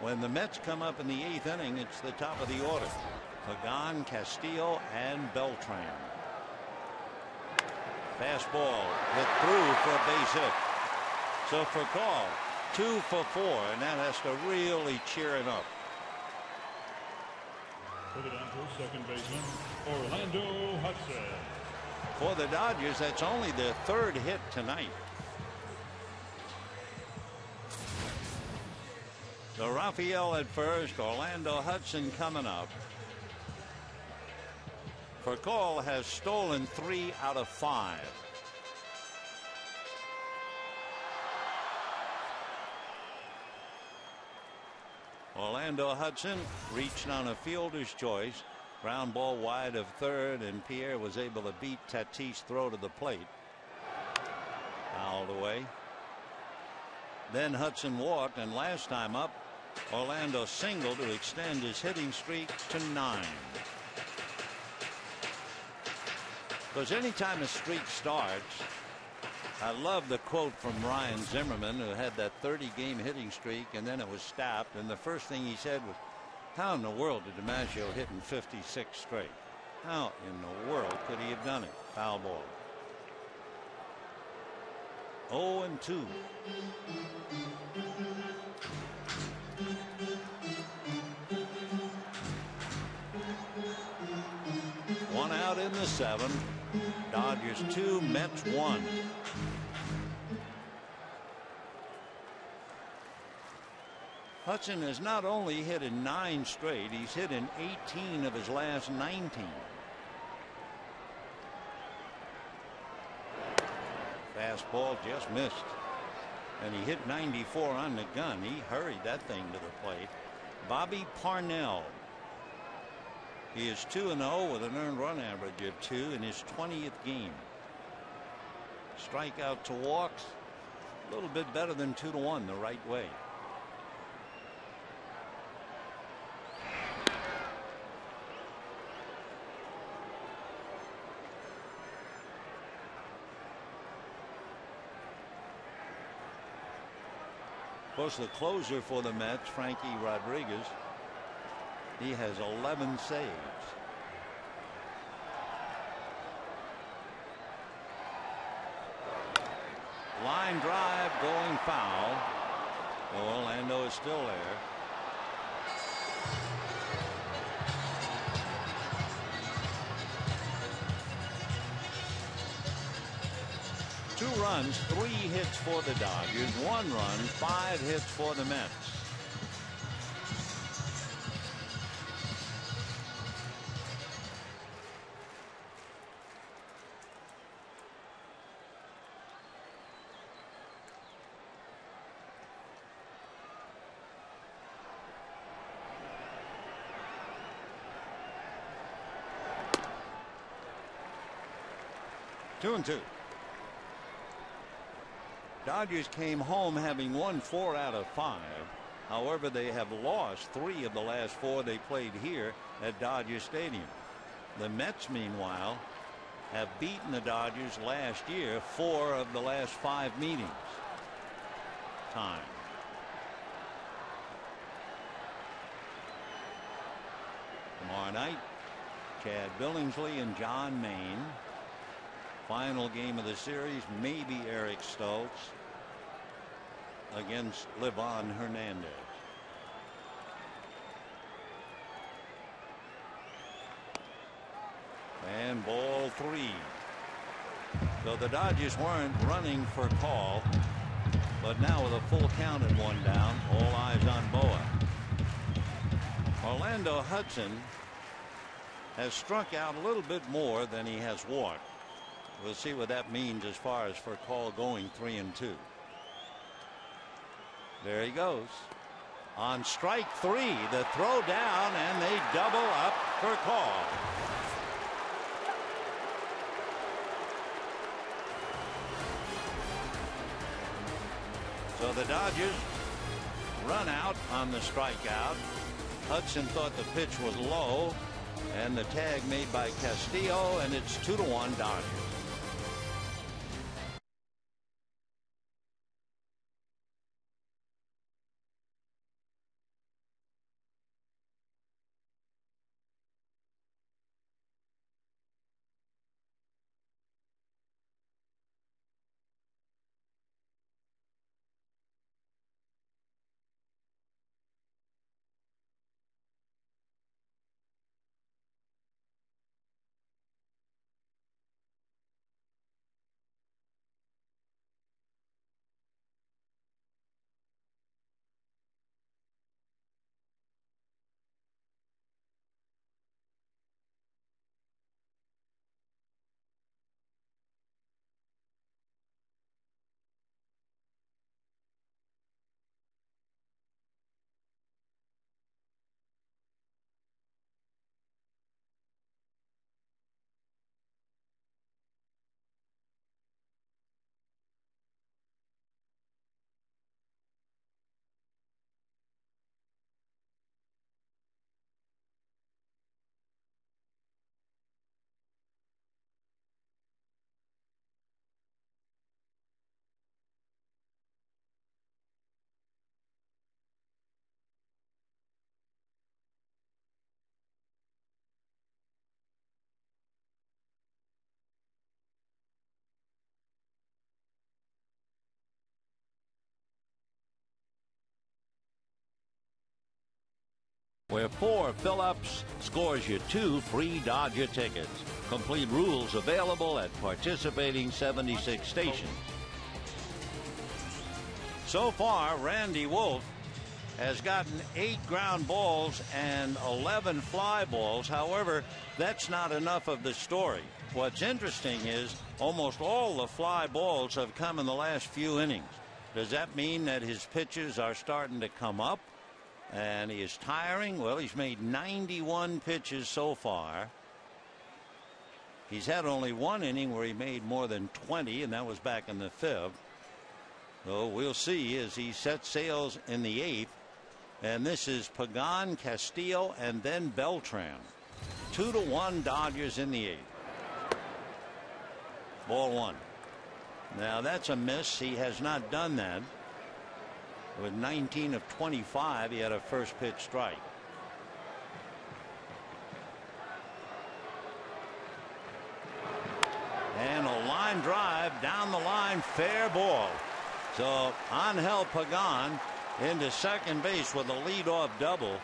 When the Mets come up in the 8th inning, it's the top of the order. Pagan, Castillo, and Beltran. Fastball hit through for a base hit. So Furcal, 2 for 4, and that has to really cheer him up. For the Dodgers, second baseman, Orlando Hudson. For the Dodgers, that's only their 3rd hit tonight. So Rafael at first, Orlando Hudson coming up. Furcal has stolen 3 out of 5. Orlando Hudson reached on a fielder's choice. Ground ball wide of 3rd, and Pierre was able to beat Tatis' throw to the plate. Fouled away. Then Hudson walked, and last time up, Orlando singled to extend his hitting streak to 9. Because anytime a streak starts, I love the quote from Ryan Zimmerman, who had that 30-game hitting streak, and then it was stopped. And the first thing he said was, how in the world did DiMaggio hit in 56 straight? How in the world could he have done it? Foul ball. 0-2. One out in the 7th. Dodgers 2, Mets 1. Hudson has not only hit in 9 straight, he's hit in 18 of his last 19. Fastball just missed. And he hit 94 on the gun. He hurried that thing to the plate. Bobby Parnell. He is 2-0 with an earned run average of 2 in his 20th game. Strikeout to walks, a little bit better than 2-1 the right way. Of course, the closer for the Mets, Frankie Rodriguez, he has 11 saves. Line drive going foul. Orlando is still there. Two runs, 3 hits for the Dodgers, 1 run, 5 hits for the Mets. 2-2. Dodgers came home having won 4 out of 5. However, they have lost 3 of the last 4 they played here at Dodger Stadium. The Mets, meanwhile, have beaten the Dodgers last year 4 of the last 5 meetings. Time. Tomorrow night, Chad Billingsley and John Maine. Final game of the series, maybe Eric Stoltz against Livan Hernandez. And ball 3. So the Dodgers weren't running for call, but now with a full count and 1 down, all eyes on Boa. Orlando Hudson has struck out a little bit more than he has walked. We'll see what that means as far as for call going 3-2. There he goes. On strike 3, the throw down, and they double up for call. So the Dodgers run out on the strikeout. Hudson thought the pitch was low, and the tag made by Castillo, and it's 2-1 Dodgers. Where 4 Phillips scores you 2 free Dodger tickets. Complete rules available at participating 76 stations. So far, Randy Wolf has gotten 8 ground balls and 11 fly balls. However, that's not enough of the story. What's interesting is almost all the fly balls have come in the last few innings. Does that mean that his pitches are starting to come up and he is tiring? Well, he's made 91 pitches so far. He's had only 1 inning where he made more than 20, and that was back in the 5th. So we'll see as he sets sails in the 8th. And this is Pagan, Castillo, and then Beltran. 2-1 Dodgers in the 8th. Ball 1. Now that's a miss. He has not done that. With 19 of 25, he had a first pitch strike. And a line drive down the line, fair ball. So Angel Pagan into second base with a leadoff double.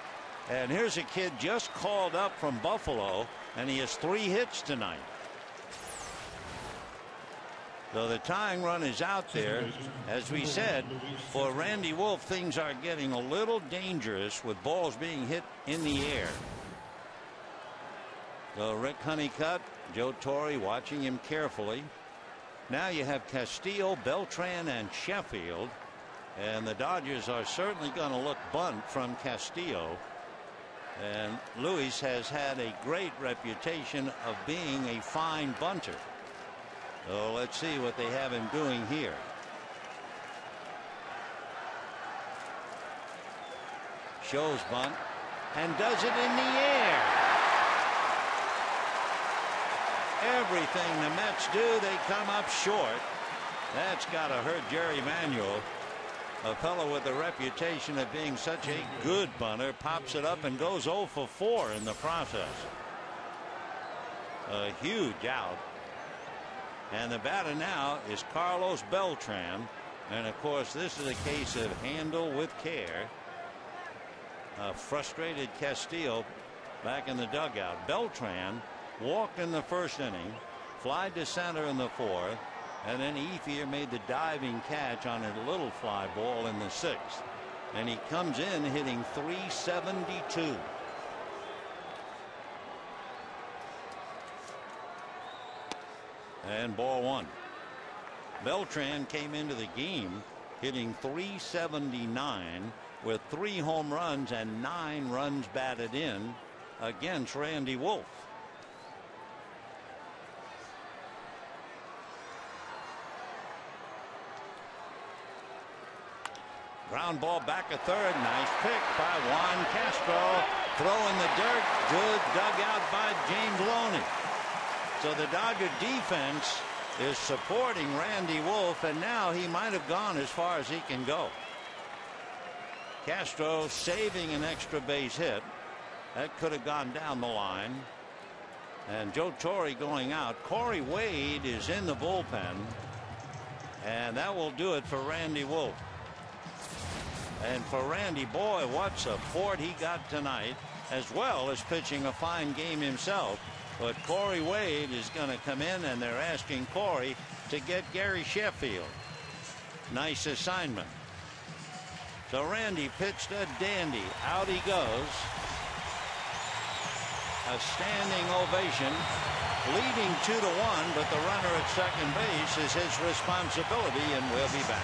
And here's a kid just called up from Buffalo, and he has 3 hits tonight. So the tying run is out there. As we said, for Randy Wolf, things are getting a little dangerous with balls being hit in the air. So Rick Honeycutt, Joe Torre watching him carefully. Now you have Castillo, Beltran, and Sheffield. And the Dodgers are certainly going to look bunt from Castillo. And Luis has had a great reputation of being a fine bunter. So let's see what they have him doing here. Shows bunt and does it in the air. Everything the Mets do, they come up short. That's got to hurt Jerry Manuel. A fellow with a reputation of being such a good bunter pops it up and goes 0 for 4 in the process. A huge out. And the batter now is Carlos Beltran. And of course, this is a case of handle with care. Frustrated Castillo back in the dugout. Beltran walked in the first inning, flied to center in the fourth, and then Ethier made the diving catch on a little fly ball in the sixth. And he comes in hitting .372. And ball one. Beltran came into the game hitting .379 with 3 home runs and 9 runs batted in against Randy Wolf. Ground ball back at third. Nice pick by Juan Castro. Throw in the dirt. Good dugout by James Loney. So the Dodger defense is supporting Randy Wolf, and now he might have gone as far as he can go. Castro saving an extra base hit. That could have gone down the line. And Joe Torre going out. Corey Wade is in the bullpen. And that will do it for Randy Wolf. And for Randy, boy, what support he got tonight, as well as pitching a fine game himself. But Corey Wade is going to come in, and they're asking Corey to get Gary Sheffield. Nice assignment. So Randy pitched a dandy. Out he goes. A standing ovation, leading 2-1, but the runner at second base is his responsibility, and we'll be back.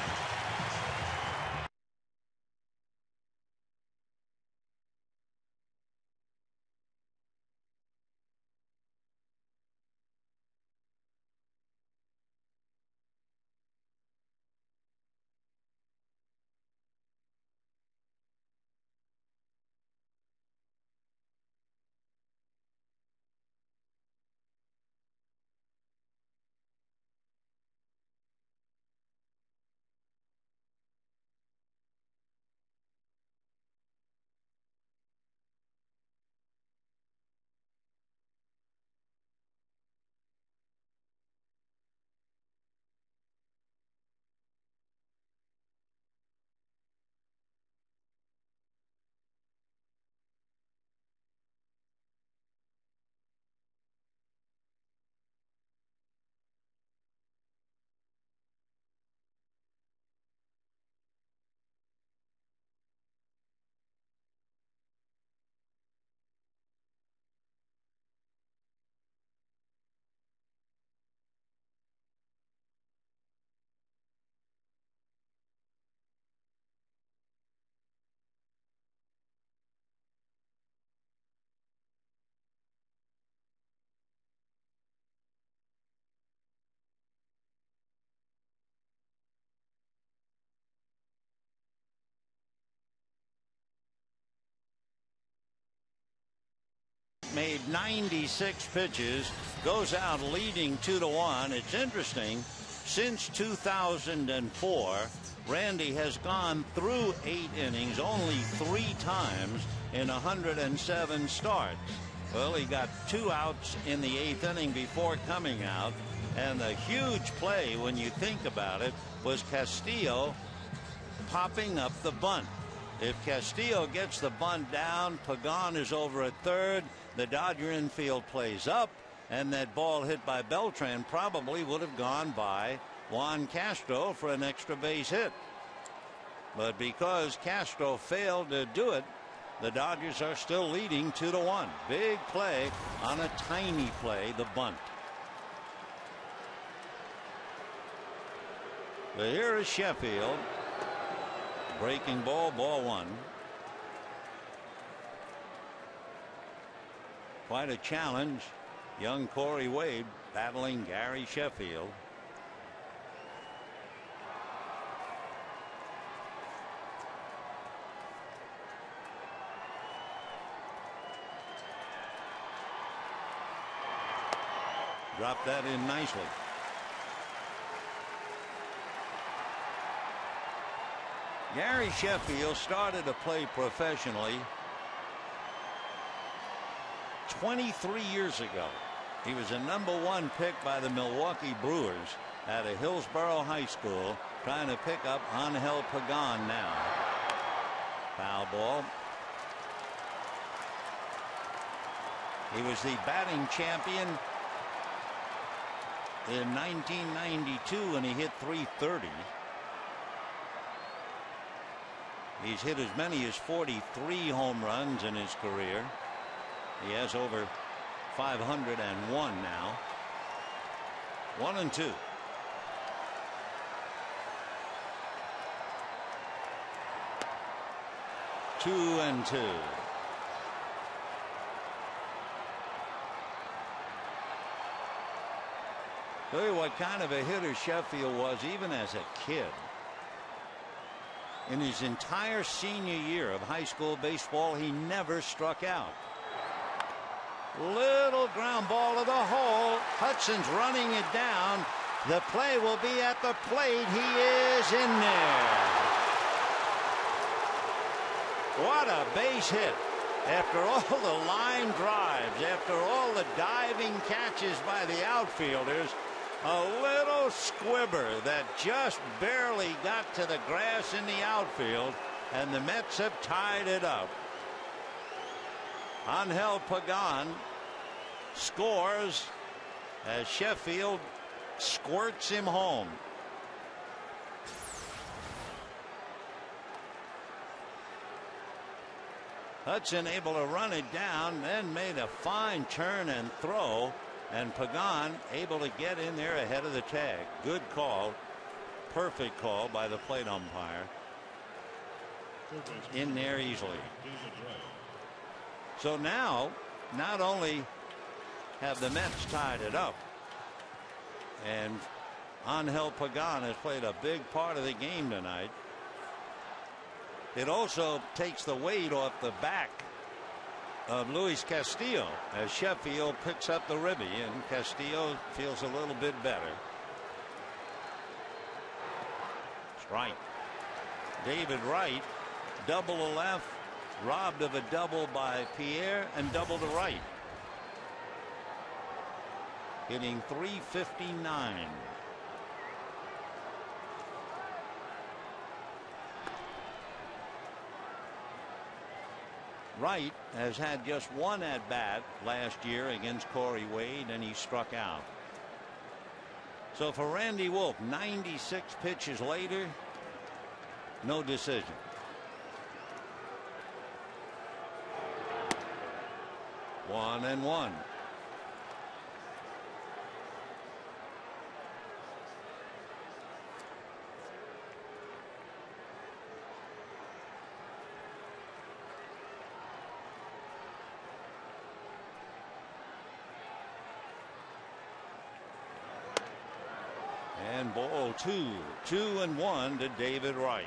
Made 96 pitches, goes out leading 2-1. It's interesting, since 2004, Randy has gone through 8 innings only 3 times in 107 starts. Well, he got 2 outs in the 8th inning before coming out, and the huge play, when you think about it, was Castillo popping up the bunt. If Castillo gets the bunt down, Pagan is over at third. The Dodger infield plays up, and that ball hit by Beltran probably would have gone by Juan Castro for an extra base hit. But because Castro failed to do it, the Dodgers are still leading 2-1. Big play on a tiny play, the bunt. But here is Sheffield. Breaking ball, ball one. Quite a challenge. Young Corey Wade battling Gary Sheffield. Dropped that in nicely. Gary Sheffield started to play professionally 23 years ago. He was a #1 pick by the Milwaukee Brewers out of Hillsborough High School, trying to pick up Angel Pagan now. Foul ball. He was the batting champion in 1992 and he hit .330. He's hit as many as 43 home runs in his career. He has over 501 now. 1-2. Two and two. Tell you what kind of a hitter Sheffield was even as a kid. In his entire senior year of high school baseball, he never struck out. Little ground ball to the hole. Hudson's running it down. The play will be at the plate. He is in there. What a base hit. After all the line drives, after all the diving catches by the outfielders, a little squibber that just barely got to the grass in the outfield, and the Mets have tied it up. Angel Pagan scores as Sheffield squirts him home. Hudson able to run it down, then made a fine turn and throw, and Pagan able to get in there ahead of the tag. Good call. Perfect call by the plate umpire. In there easily. So now, not only have the Mets tied it up, and Angel Pagan has played a big part of the game tonight, it also takes the weight off the back of Luis Castillo as Sheffield picks up the ribby, and Castillo feels a little bit better. Strike. David Wright, double to left, robbed of a double by Pierre, and double to right. Hitting .359. Wright has had just one at bat last year against Corey Wade, and he struck out. So for Randy Wolf, 96 pitches later, no decision. One and one. And ball two. 2-1 to David Wright.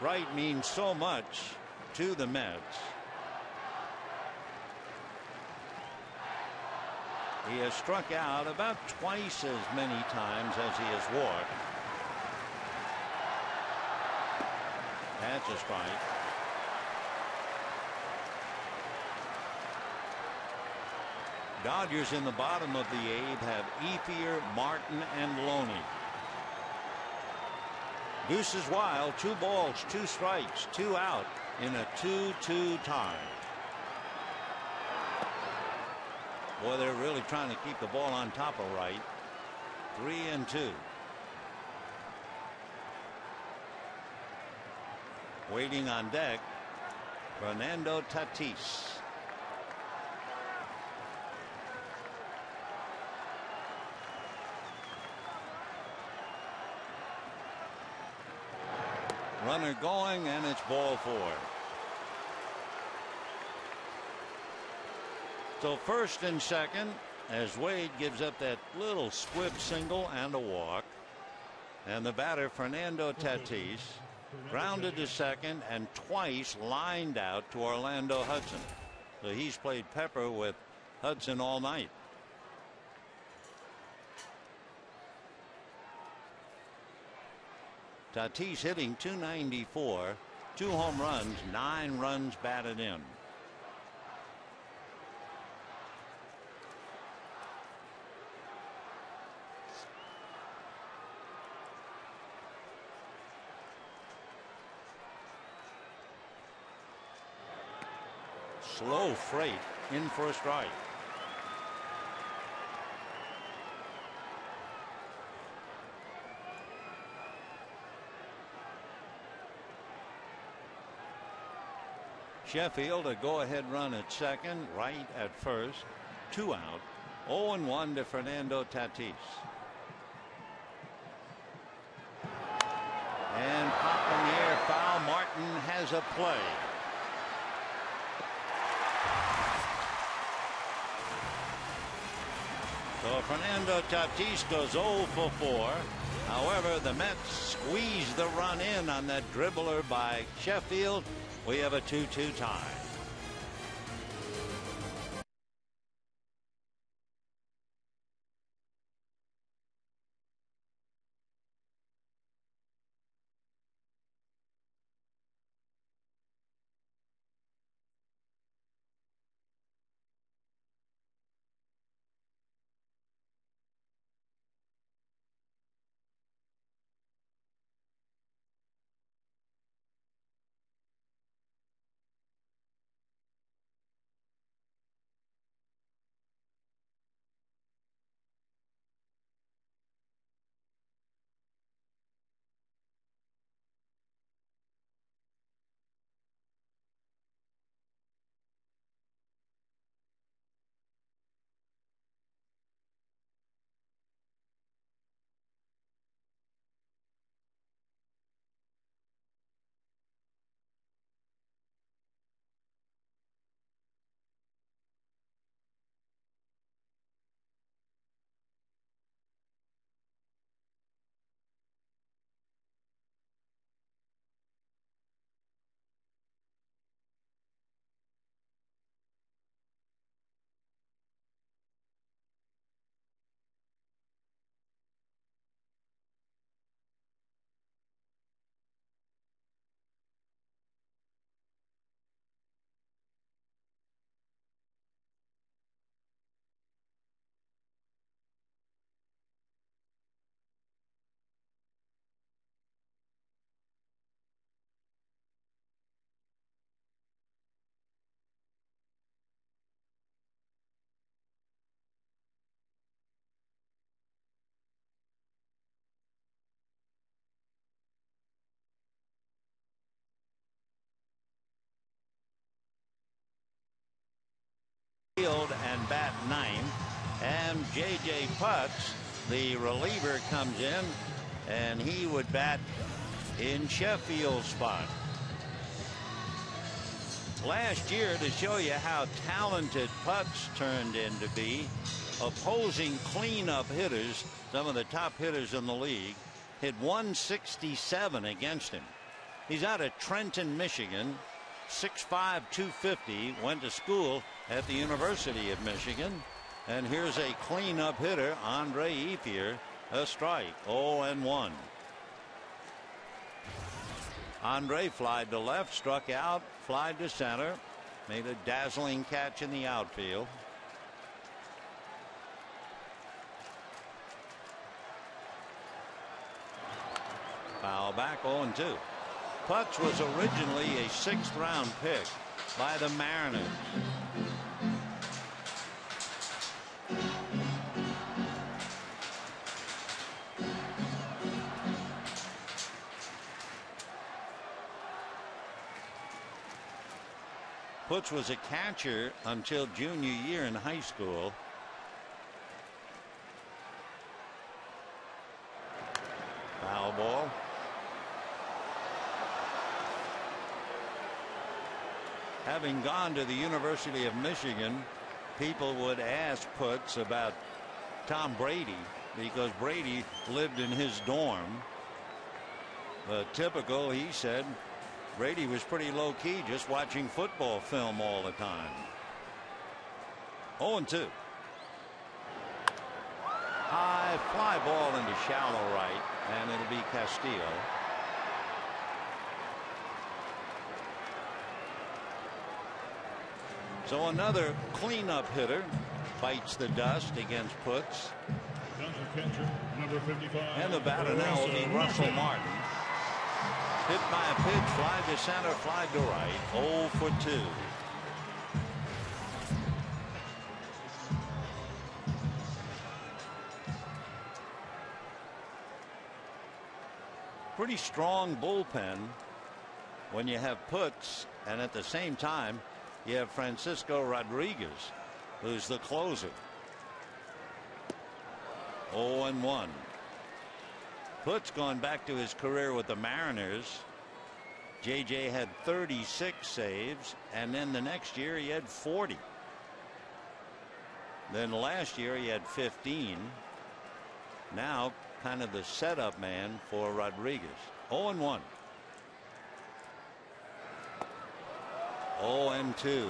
Wright means so much to the Mets. He has struck out about twice as many times as he has walked. That's a strike. Dodgers in the bottom of the eighth have Ethier, Martin, and Loney. Deuces wild, 2 balls, 2 strikes, 2 out in a 2-2 tie. Boy, they're really trying to keep the ball on top of Wright. 3-2. Waiting on deck, Fernando Tatis. Runner going, and it's ball 4. So first and second as Wade gives up that little squib single and a walk, and the batter Fernando Tatis grounded to second and twice lined out to Orlando Hudson. So he's played pepper with Hudson all night. Tatis hitting .294, 2 home runs, 9 runs batted in. Slow freight in for a strike. Sheffield a go-ahead run at second, right at first, 2 out, 0-1 to Fernando Tatis. And pop in the air foul. Martin has a play. So Fernando Tatis goes 0 for 4. However, the Mets squeeze the run in on that dribbler by Sheffield. We have a 2-2 tie. And bat 9th, and J.J. Putz, the reliever, comes in, and he would bat in Sheffield's spot. Last year, to show you how talented Putz turned in to be, opposing cleanup hitters, some of the top hitters in the league, hit 167 against him. He's out of Trenton, Michigan. 6'5", 250, went to school at the University of Michigan. And here's a cleanup hitter, Andre Ethier, a strike, 0-1. Andre flied to left, struck out, flied to center, made a dazzling catch in the outfield. Foul back, 0-2. Putz was originally a 6th-round pick by the Mariners. Putz was a catcher until junior year in high school. Foul ball. Having gone to the University of Michigan, people would ask Putz about Tom Brady because Brady lived in his dorm. But typical, he said, Brady was pretty low-key, just watching football film all the time. 0-2. High fly ball into shallow right, and it'll be Castillo. So another cleanup hitter bites the dust against Putz. Catcher, number 55. And the batter now will be Russell Martin. Hit by a pitch, fly to center, fly to right. 0 for 2. Pretty strong bullpen when you have Putz, and at the same time you have Francisco Rodriguez, who's the closer. 0-1. Putz gone back to his career with the Mariners. JJ had 36 saves, and then the next year he had 40. Then last year he had 15. Now kind of the setup man for Rodriguez. 0-1. 0-2.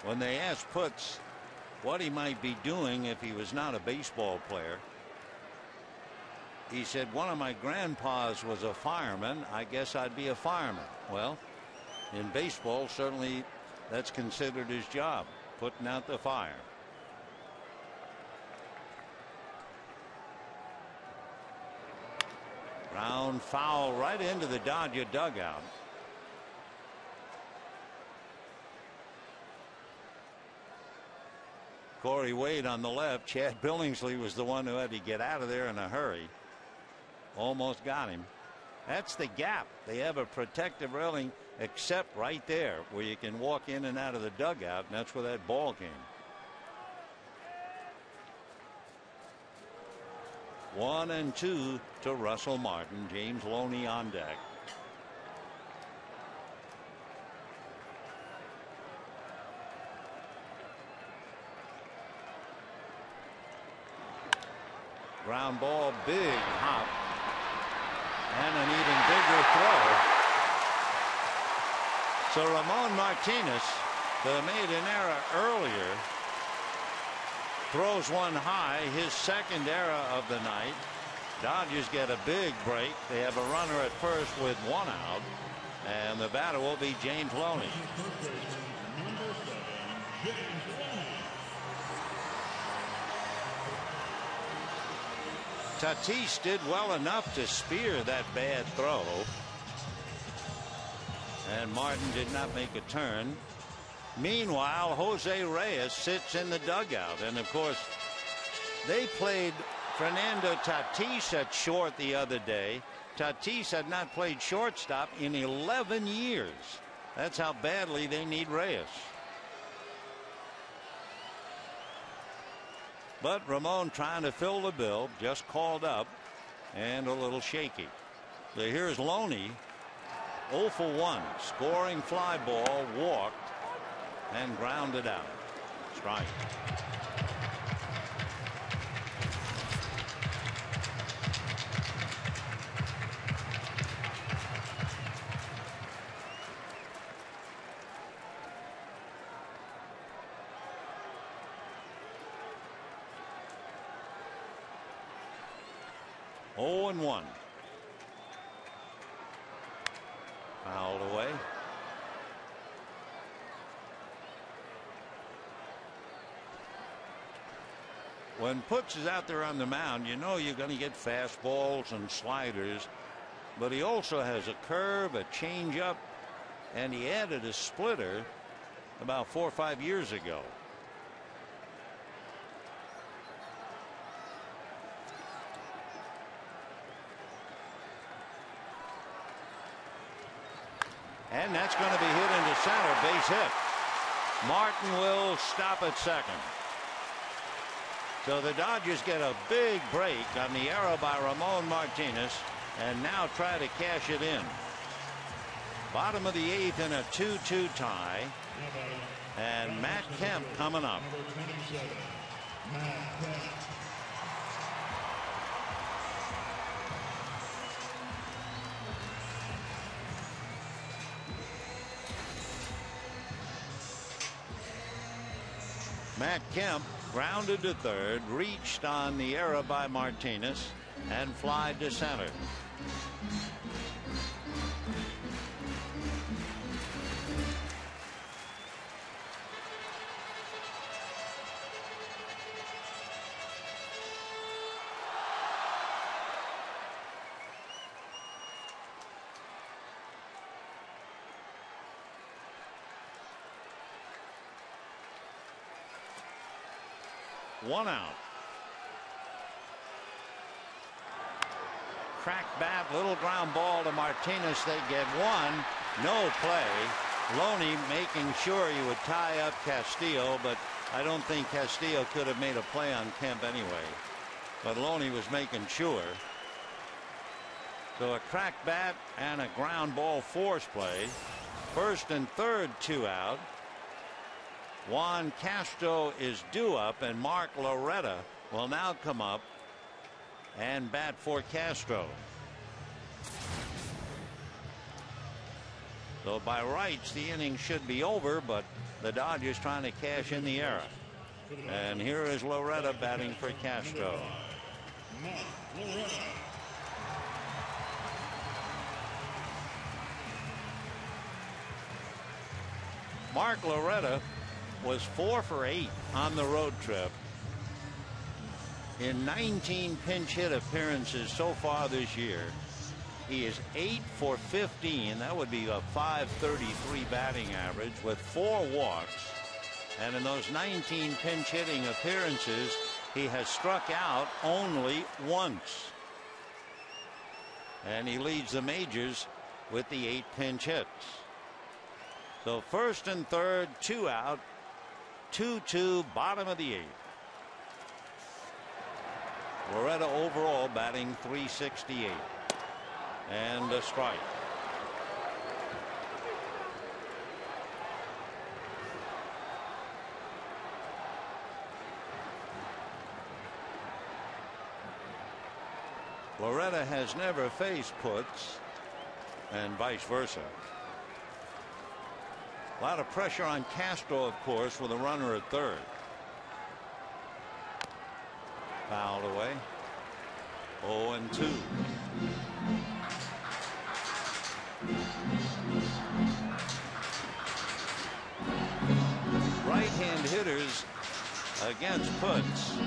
When they asked Putz what he might be doing if he was not a baseball player, he said, one of my grandpas was a fireman. I guess I'd be a fireman. Well, in baseball, certainly that's considered his job, putting out the fire. Ground foul right into the Dodger dugout. Corey Wade on the left. Chad Billingsley was the one who had to get out of there in a hurry. Almost got him. That's the gap. They have a protective railing except right there where you can walk in and out of the dugout, and that's where that ball came. 1-2 to Russell Martin. James Loney on deck. Ground ball, big hop, and an even bigger throw. So Ramon Martinez, who made an error earlier, throws one high, his second error of the night. Dodgers get a big break. They have a runner at first with one out, and the batter will be James Loney. Tatis did well enough to spear that bad throw, and Martin did not make a turn. Meanwhile, Jose Reyes sits in the dugout, and of course they played Fernando Tatis at short the other day. Tatis had not played shortstop in 11 years. That's how badly they need Reyes. But Ramon trying to fill the bill, just called up and a little shaky. So here's Loney, 0 for 1, scoring fly ball, walked and grounded out. Strike. Oh, and 1. Fouled away. When Putz is out there on the mound, you know you're going to get fastballs and sliders, but he also has a curve, a changeup, and he added a splitter about 4 or 5 years ago. And that's going to be hit into center, base hit. Martin will stop at second. So the Dodgers get a big break on the error by Ramon Martinez. and now try to cash it in. Bottom of the 8th in a 2-2 tie. And Matt Kemp coming up. Number 27, Matt Kemp. Matt Kemp grounded to third, reached on the error by Martinez, and flied to center. One out. Crack bat, little ground ball to Martinez. They get one. No play. Loney making sure he would tie up Castillo, but I don't think Castillo could have made a play on Kemp anyway. But Loney was making sure. So a crack bat and a ground ball force play. First and third, 2 out. Juan Castro is due up, and Mark Loretta will now come up and bat for Castro. So by rights, the inning should be over, but the Dodgers trying to cash in the error. And here is Loretta batting for Castro. Mark Loretta was 4 for 8 on the road trip in 19 pinch hit appearances so far this year. He is 8 for 15. That would be a .533 batting average with 4 walks. And in those 19 pinch hitting appearances, he has struck out only once. And he leads the majors with the 8 pinch hits. So first and third, 2 out. 2-2, bottom of the 8th. Loretta overall batting .368. And a strike. Loretta has never faced puts, and vice versa. A lot of pressure on Castro, of course, with a runner at third. Fouled away. 0-2. Right-hand hitters against puts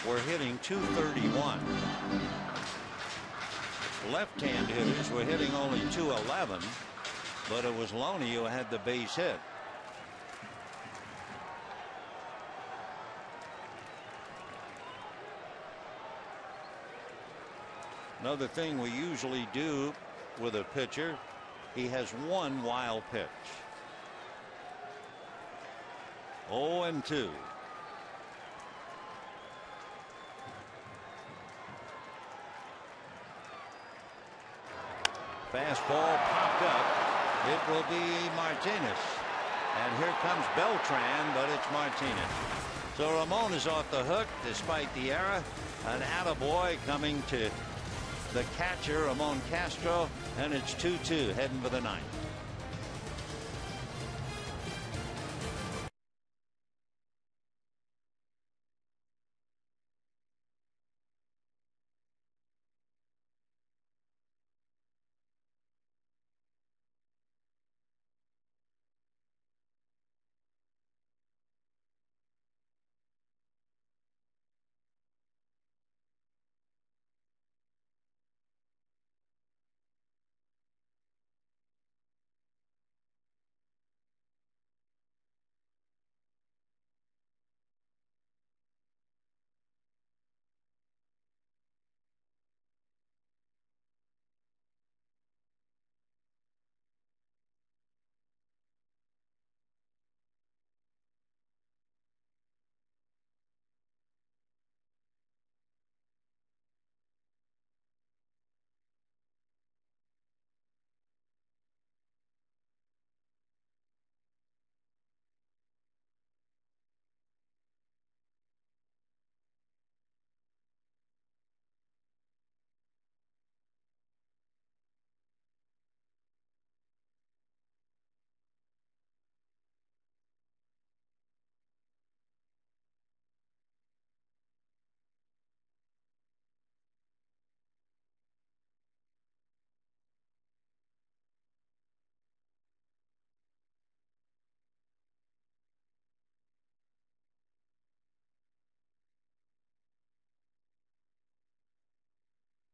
were hitting .231. Left-hand hitters were hitting only .211. But it was Loney who had the base hit. Another thing we usually do with a pitcher, he has one wild pitch. 0-2. Fastball popped up. It will be Martinez. And here comes Beltran, but it's Martinez. So Ramon is off the hook despite the error. An attaboy coming to the catcher, Ramon Castro, and it's 2-2 heading for the ninth.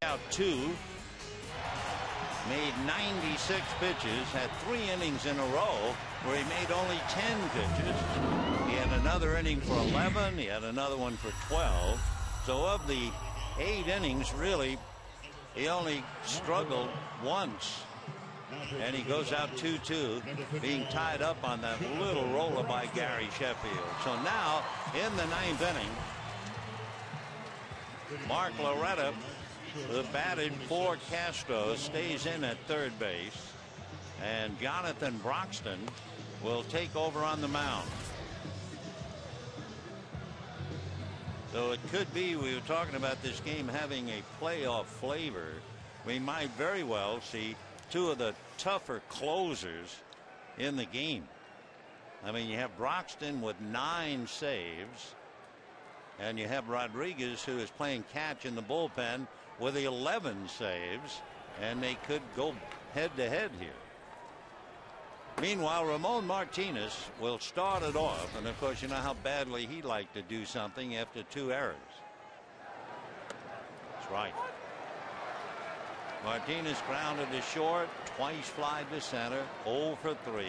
Out 2. Made 96 pitches, had 3 innings in a row where he made only 10 pitches. He had another inning for 11. He had another one for 12. So of the 8 innings, really, he only struggled once. And he goes out 2-2, being tied up on that little roller by Gary Sheffield. So now, in the 9th inning, Mark Loretta, the batted for Castro, stays in at third base, and Jonathan Broxton will take over on the mound. So it could be, we were talking about this game having a playoff flavor. We might very well see 2 of the tougher closers in the game. I mean, you have Broxton with 9 saves, and you have Rodriguez, who is playing catch in the bullpen, with 11 saves, and they could go head to head here. Meanwhile, Ramon Martinez will start it off, and of course, you know how badly he liked to do something after 2 errors. That's right. Martinez grounded to short, twice flied to center, 0 for 3.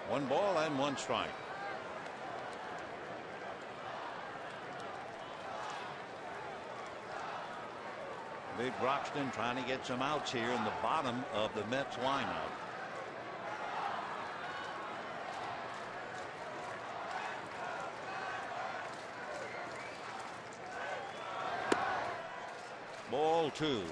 One ball and 1 strike. Big Broxton trying to get some outs here in the bottom of the Mets lineup. Ball 2.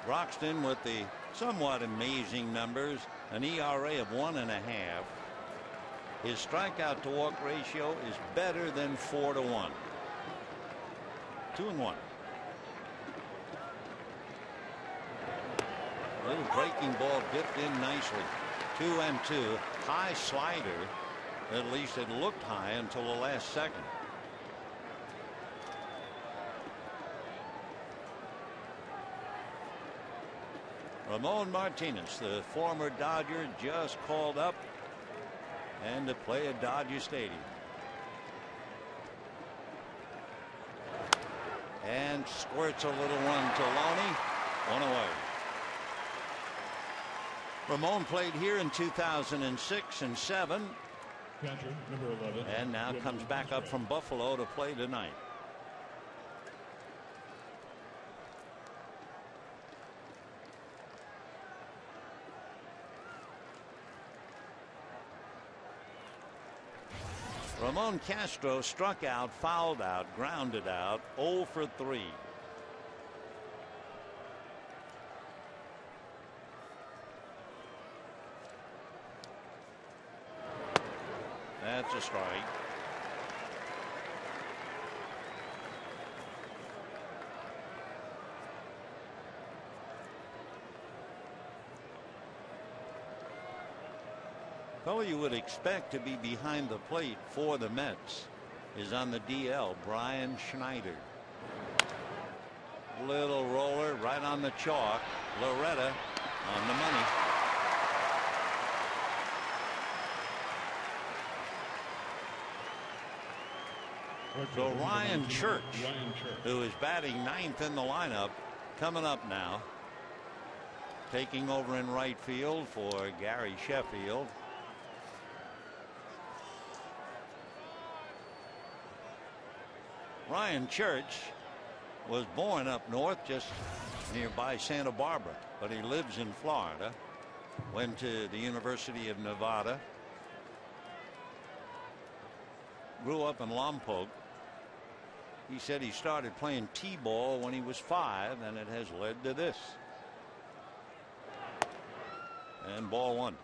Broxton with the somewhat amazing numbers, an ERA of 1.5. His strikeout to walk ratio is better than 4-1. 2-1. Little breaking ball dipped in nicely. 2-2. High slider. At least it looked high until the last second. Ramon Martinez, the former Dodger, just called up and to play at Dodger Stadium. And squirts a little one to Loney. 1 away. Ramon played here in 2006 and 7. Catcher, number 11. And now comes back up from Buffalo to play tonight. Ramon Castro struck out, fouled out, grounded out, 0 for 3. That's a strike. Fellow you would expect to be behind the plate for the Mets is on the DL, Brian Schneider. Little roller right on the chalk. Loretta on the money. So Ryan Church, who is batting 9th in the lineup, coming up now, taking over in right field for Gary Sheffield. Ryan Church was born up north, just nearby Santa Barbara, but he lives in Florida. Went to the University of Nevada. Grew up in Lompoc. He said he started playing T-ball when he was 5, and it has led to this. And ball 1.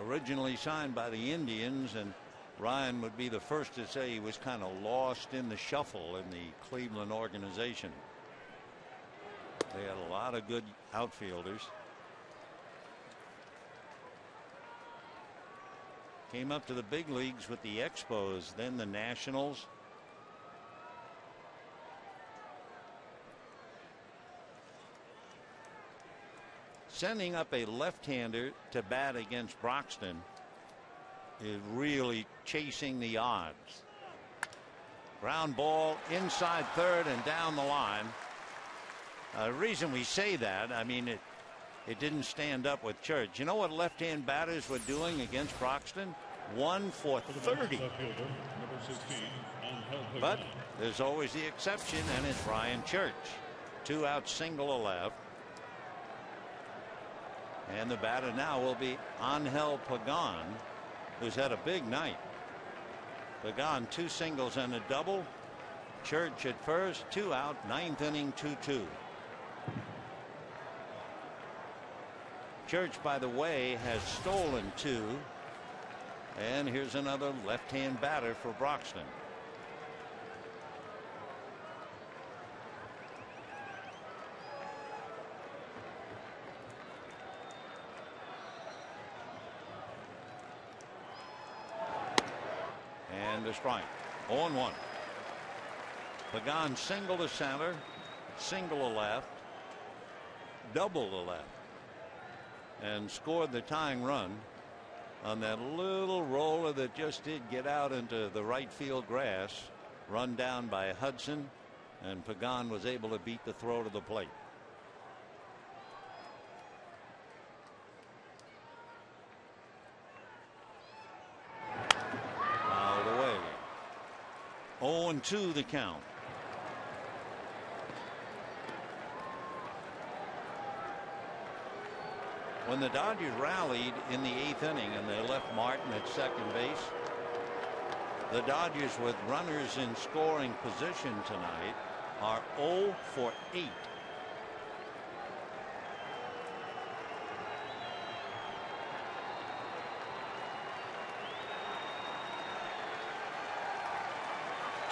Originally signed by the Indians and Ryan would be the first to say he was kind of lost in the shuffle in the Cleveland organization. They had a lot of good outfielders. Came up to the big leagues with the Expos, then the Nationals. Sending up a left-hander to bat against Broxton is really chasing the odds. Ground ball inside third and down the line. The reason we say that, I mean, it didn't stand up with Church. You know what left-hand batters were doing against Broxton? 1 for 30. But there's always the exception, and it's Ryan Church. 2 out, single left. And the batter now will be Angel Pagan, who's had a big night. Pagan 2 singles and a double. Church at first, 2 out, 9th inning, 2-2. Church, by the way, has stolen 2. And here's another left-hand batter for Broxton. And a strike. 0-1. Pagan single to center, single to left, double to left, and scored the tying run on that little roller that just did get out into the right field grass, run down by Hudson, and Pagan was able to beat the throw to the plate. Fouled away. 0-2 the count. When the Dodgers rallied in the 8th inning and they left Martin at second base, the Dodgers, with runners in scoring position tonight, are 0 for 8.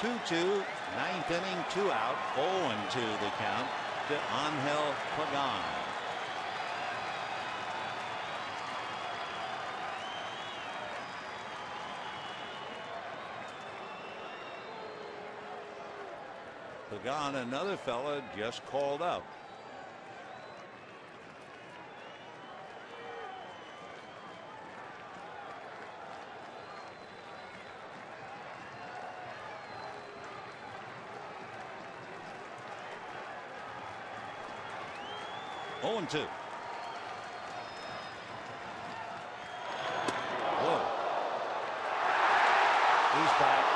Two-two, 9th inning, 2 out, 0-2 the count to Angel Pagan. Pagan, another fella just called up. Oh, and 2. Whoa. He's back.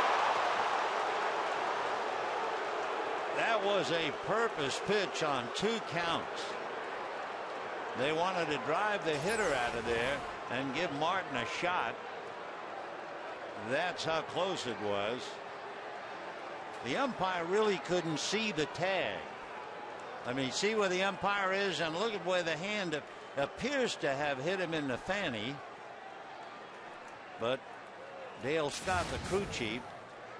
That was a purpose pitch on 2 counts. They wanted to drive the hitter out of there and give Martin a shot. That's how close it was. The umpire really couldn't see the tag. I mean, see where the umpire is and look at where the hand appears to have hit him in the fanny. But Dale Scott, the crew chief,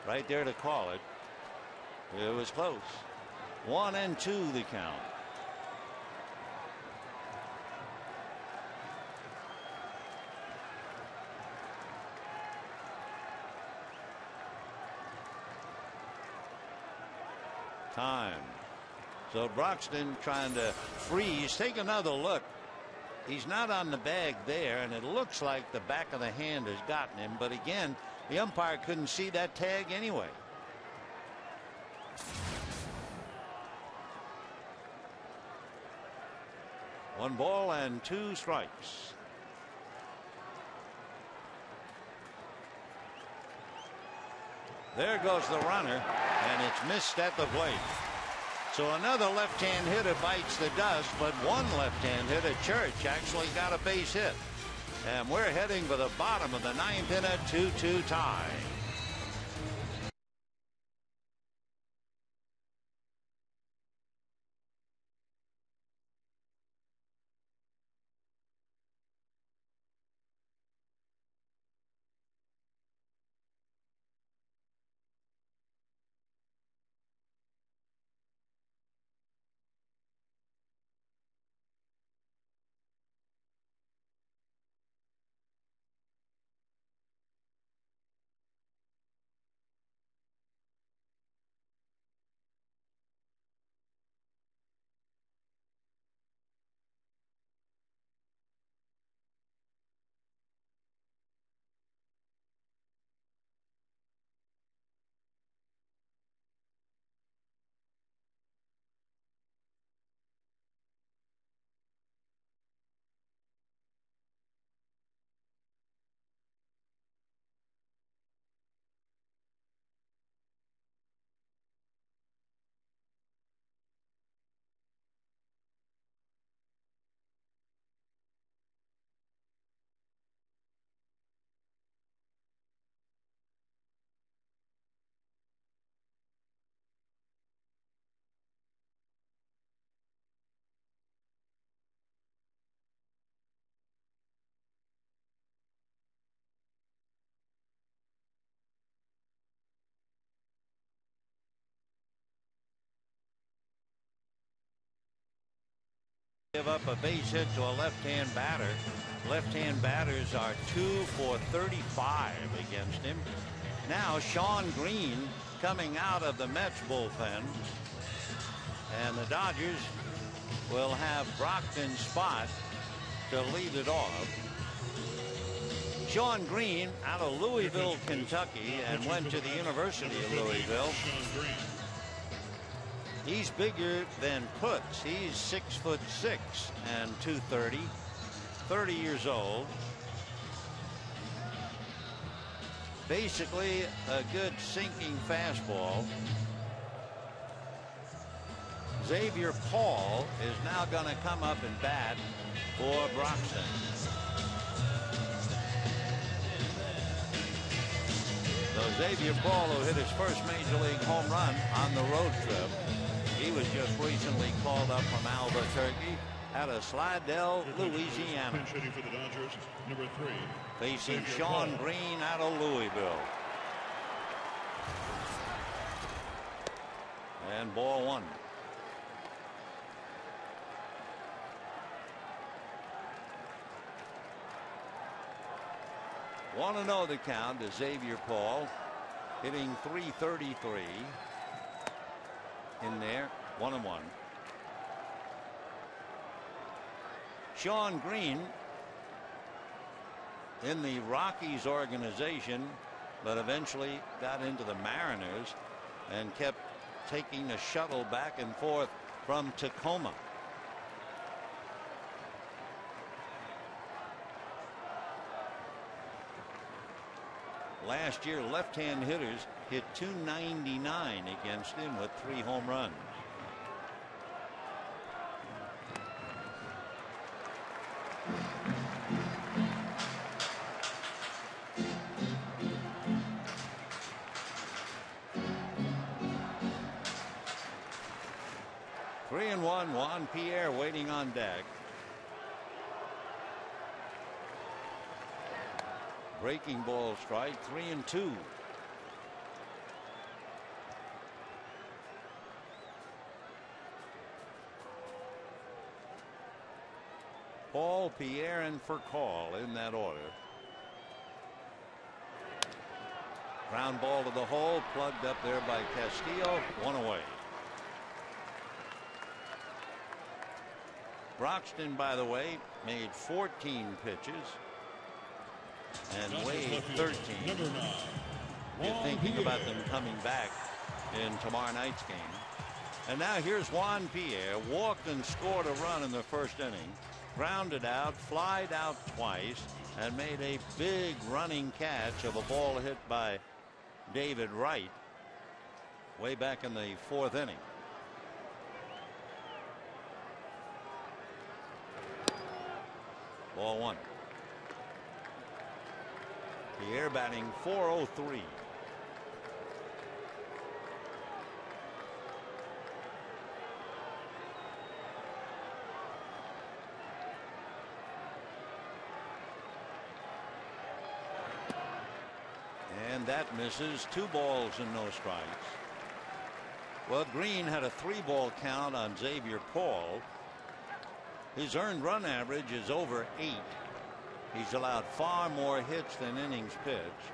right there to call it. It was close. 1-2 the count. Time. So Broxton trying to freeze. Take another look. He's not on the bag there, and it looks like the back of the hand has gotten him. But again, the umpire couldn't see that tag anyway. One ball and 2 strikes. There goes the runner, and it's missed at the plate. So another left-hand hitter bites the dust, but one left-hand hitter, Church, actually got a base hit. And we're heading for the bottom of the 9th in a 2-2 tie. Give up a base hit to a left-hand batter. Left-hand batters are 2 for 35 against him. Now Sean Green coming out of the Mets bullpen. And the Dodgers will have Brockton's spot to lead it off. Sean Green out of Louisville, Kentucky, and went to the University of Louisville. He's bigger than Putz. He's 6'6" and 230, 30 years old. Basically a good sinking fastball. Xavier Paul is now going to come up and bat for Broxton. So Xavier Paul, who hit his first major league home run on the road trip, he was just recently called up from Albuquerque out of Slidell, Louisiana. Pinch hitting for the Dodgers, number 3. Facing Xavier Sean Paul. Green out of Louisville. And ball 1. Want to know the count to Xavier Paul, hitting .333 in there, 1-1. Sean Green in the Rockies organization, but eventually got into the Mariners and kept taking a shuttle back and forth from Tacoma. Last year, left-hand hitters hit .299 against him with 3 home runs. Three and one. Juan Pierre waiting on deck. Breaking ball strike, 3-2. Paul, Pierre, and Furcal in that order. Ground ball to the hole, plugged up there by Castillo, 1 away. Broxton, by the way, made 14 pitches and weighed 13. Number 9. You're thinking about them coming back in tomorrow night's game. And now here's Juan Pierre, walked and scored a run in the first inning, grounded out, flied out twice, and made a big running catch of a ball hit by David Wright way back in the 4th inning. Ball 1. Pierre batting .403. And that misses. 2 balls and no strikes. Well, Green had a 3-ball count on Xavier Paul. His earned run average is over 8. He's allowed far more hits than innings pitched.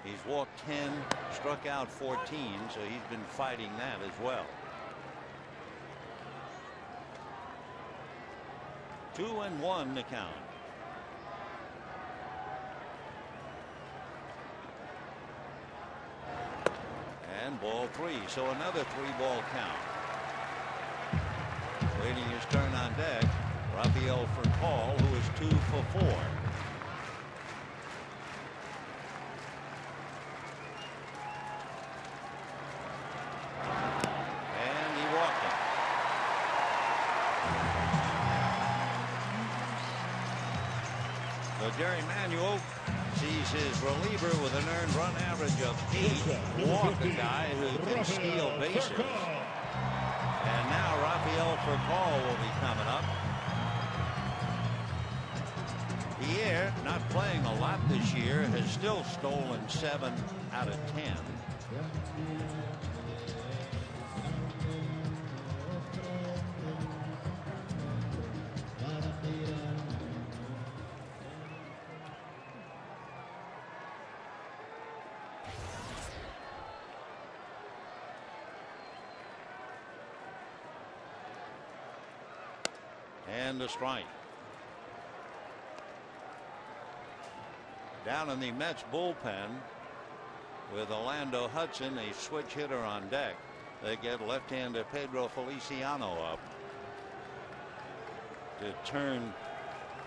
He's walked 10, struck out 14, so he's been fighting that as well. 2-1 to count. And ball 3, so another 3-ball count. Waiting his turn on deck, Rafael Furcal, who is 2 for 4. And he walked him. So Jerry Manuel sees his reliever with an earned run average of 8 walk a guy who can steal bases. And now Rafael Furcal will be coming up. Pierre, not playing a lot this year, has still stolen 7 out of 10. and a strike. Down in the Mets bullpen with Orlando Hudson, a switch hitter on deck. They get left-hander Pedro Feliciano up to turn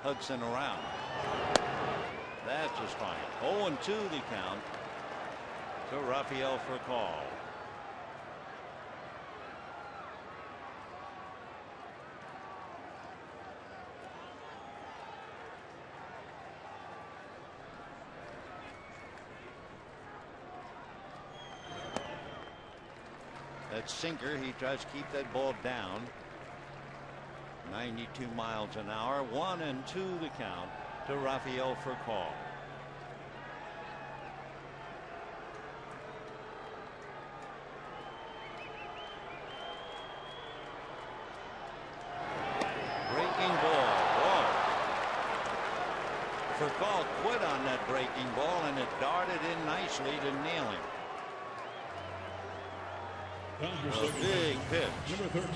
Hudson around. That's a strike. 0-2 the count to Rafael Furcal. That sinker, he tries to keep that ball down. 92 miles an hour. 1-2 the count to Rafael Furcal. Breaking ball. Whoa. Furcal quit on that breaking ball, and it darted in nicely to nail him. A big pitch.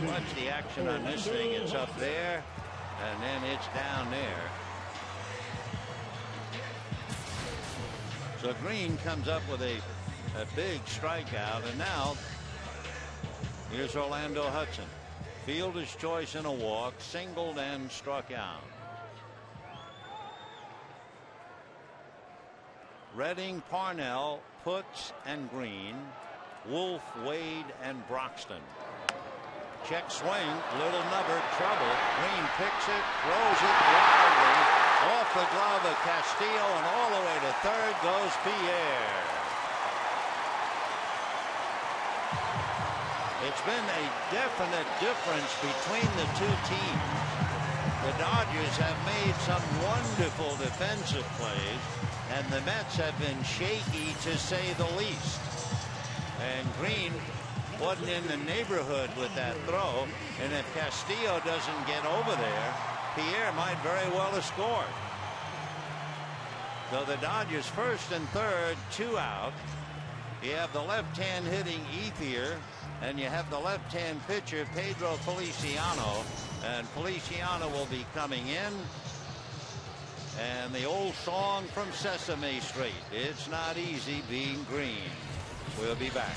Watch the action on this thing. It's up there, and then it's down there. So Green comes up with a big strikeout, and now here's Orlando Hudson. Fielder's choice in a walk, singled and struck out. Redding, Parnell, Putz, and Green. Wolf, Wade, and Broxton. Check swing, little number, trouble. Green picks it, throws it wildly off the glove of Castillo, and all the way to third goes Pierre. It's been a definite difference between the two teams. The Dodgers have made some wonderful defensive plays, and the Mets have been shaky to say the least. And Green wasn't in the neighborhood with that throw, and if Castillo doesn't get over there, Pierre might very well have scored. So the Dodgers first and third, 2 out. You have the left-hand hitting Ethier, and you have the left-hand pitcher Pedro Feliciano, and Feliciano will be coming in. And the old song from Sesame Street, it's not easy being green. We'll be back.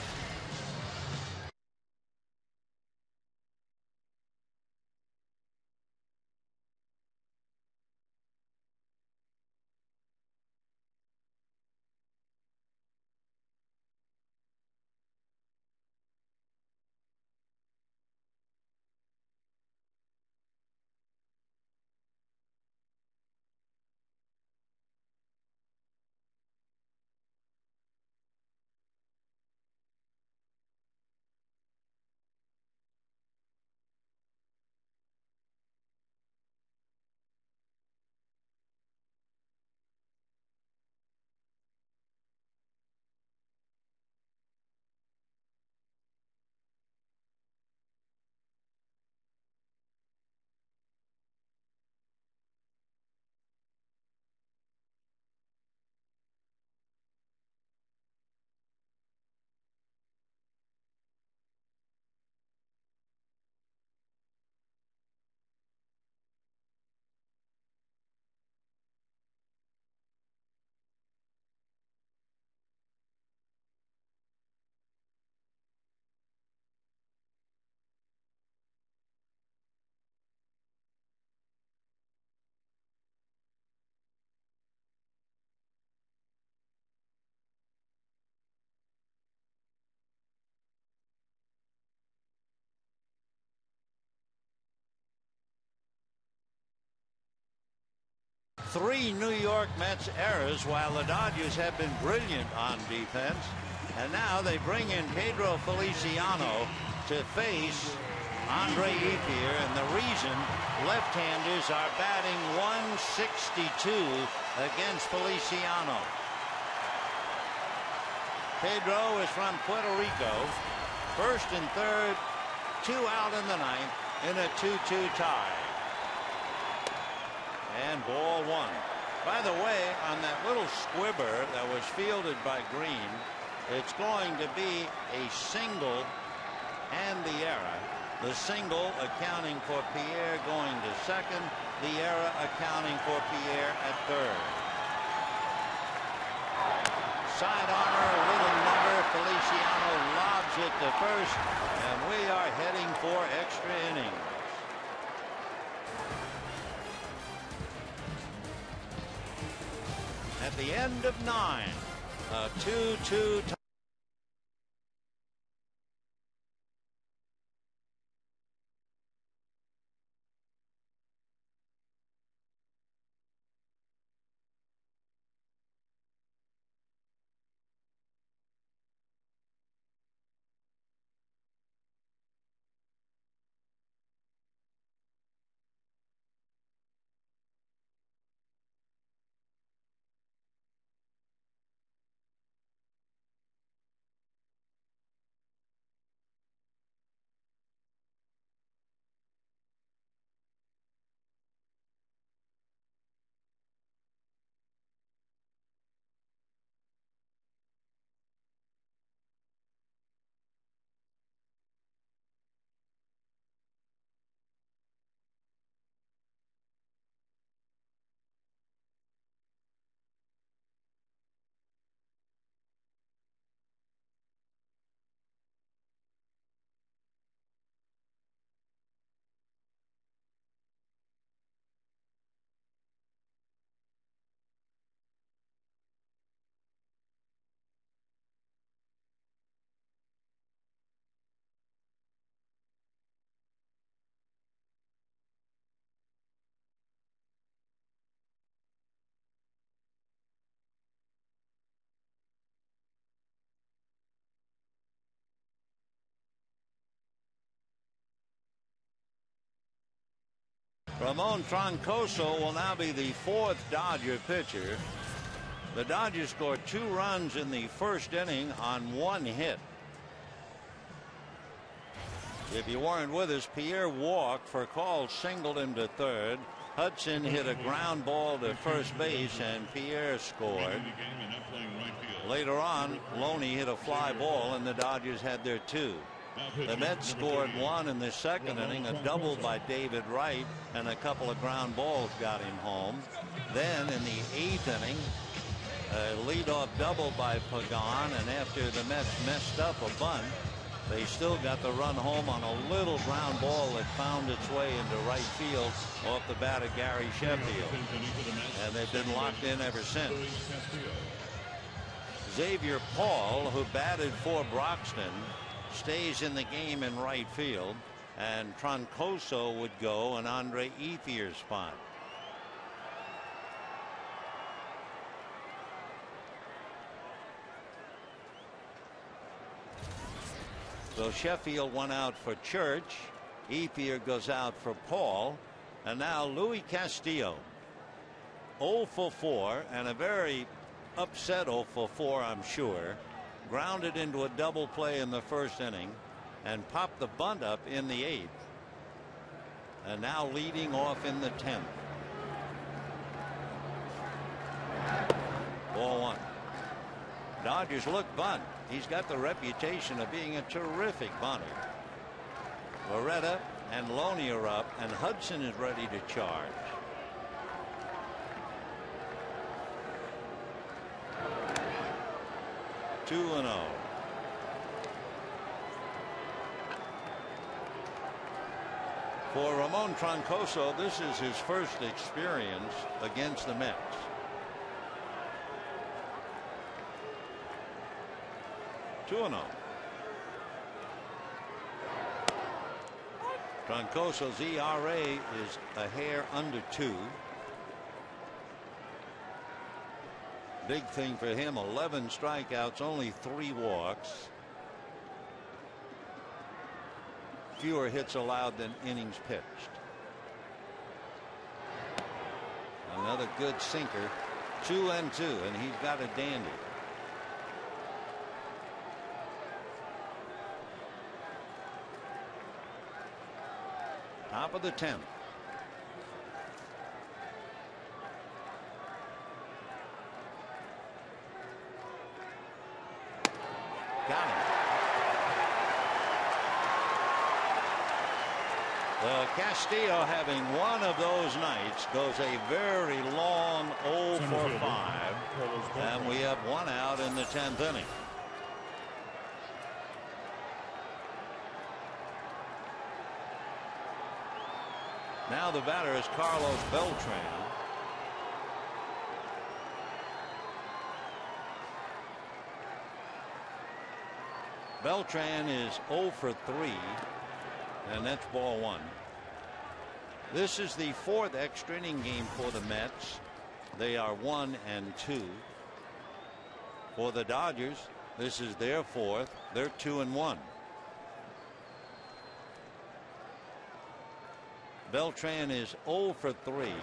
Three New York Mets errors while the Dodgers have been brilliant on defense. And now they bring in Pedro Feliciano to face Andre Ethier. And the reason left-handers are batting 162 against Feliciano. Pedro is from Puerto Rico. First and third, 2 out in the ninth in a 2-2 tie. And ball 1. By the way, on that little squibber that was fielded by Green, it's going to be a single and the error. The single accounting for Pierre going to second. The error accounting for Pierre at third. Side armor, a little number. Feliciano lobs it to first, and we are heading for extra innings. At the end of 9, a 2-2 tie. Ramon Troncoso will now be the 4th Dodger pitcher. The Dodgers scored 2 runs in the first inning on 1 hit. If you weren't with us, Pierre walked. Furcal singled him to third. Hudson hit a ground ball to first base, and Pierre scored. Later on, Loney hit a fly ball, and the Dodgers had their 2. The Mets scored 1 in the second inning. A double by David Wright and a couple of ground balls got him home. Then in the 8th inning, a leadoff double by Pagan, and after the Mets messed up a bunt, they still got the run home on a little ground ball that found its way into right field off the bat of Gary Sheffield. And they've been locked in ever since. Xavier Paul, who batted for Broxton, stays in the game in right field, and Troncoso would go in Andre Ethier's spot. So Sheffield went out for Church. Ethier goes out for Paul. And now Louis Castillo. 0 for 4, and a very upset 0 for 4, I'm sure. Grounded into a double play in the first inning and popped the bunt up in the 8th. And now leading off in the 10th. Ball 1. Dodgers look bunt. He's got the reputation of being a terrific bunter. Loretta and Loney are up, and Hudson is ready to charge. Two and 0. For Ramon Troncoso, this is his first experience against the Mets. Two and 0. Troncoso's ERA is a hair under 2. Big thing for him, 11 strikeouts, only 3 walks. Fewer hits allowed than innings pitched. Another good sinker. 2 and 2, and he's got a dandy. Top of the 10th. Got him. Castillo, having one of those nights, goes a very long 0 for 5. And we have one out in the 10th inning. Now the batter is Carlos Beltran. Beltran is 0 for 3. And that's ball 1. This is the 4th extra inning game for the Mets. They are 1-2. For the Dodgers, this is their 4th. They're 2-1. Beltran is 0 for 3.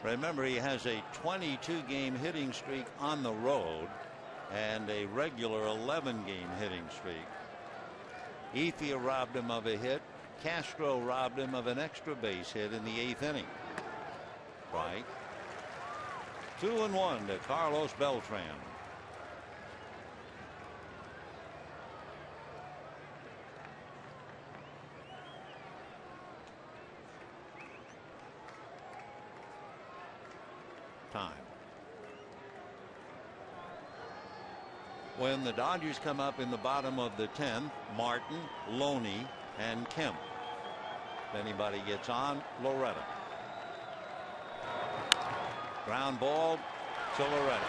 Remember, he has a 22-game hitting streak on the road and a regular 11-game hitting streak. Ethier robbed him of a hit. Castro robbed him of an extra base hit in the 8th inning. Right. 2-1 to Carlos Beltran. Time. When the Dodgers come up in the bottom of the 10th, Martin, Loney, and Kemp. If anybody gets on, Loretta. Ground ball to Loretta.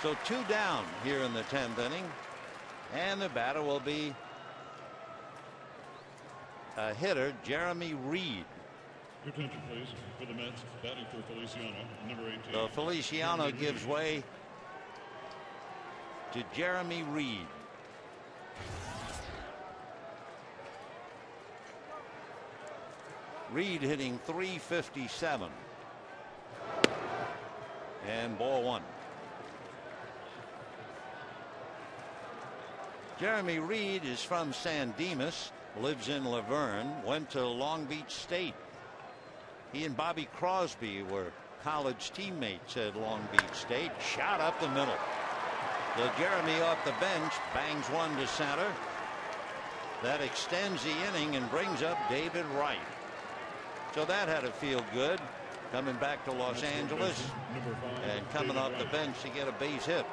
So 2 down here in the 10th inning, and the batter will be a hitter, Jeremy Reed. Your attention, please, for the Mets, batting for Feliciano, number 18. So Feliciano gives way to Jeremy Reed. Reed hitting .357. And ball 1. Jeremy Reed is from San Dimas, lives in Laverne, went to Long Beach State. He and Bobby Crosby were college teammates at Long Beach State. Shot up the middle. So Jeremy off the bench bangs one to center. That extends the inning and brings up David Wright. So that had to feel good coming back to Los Angeles and coming off the bench to get a base hit.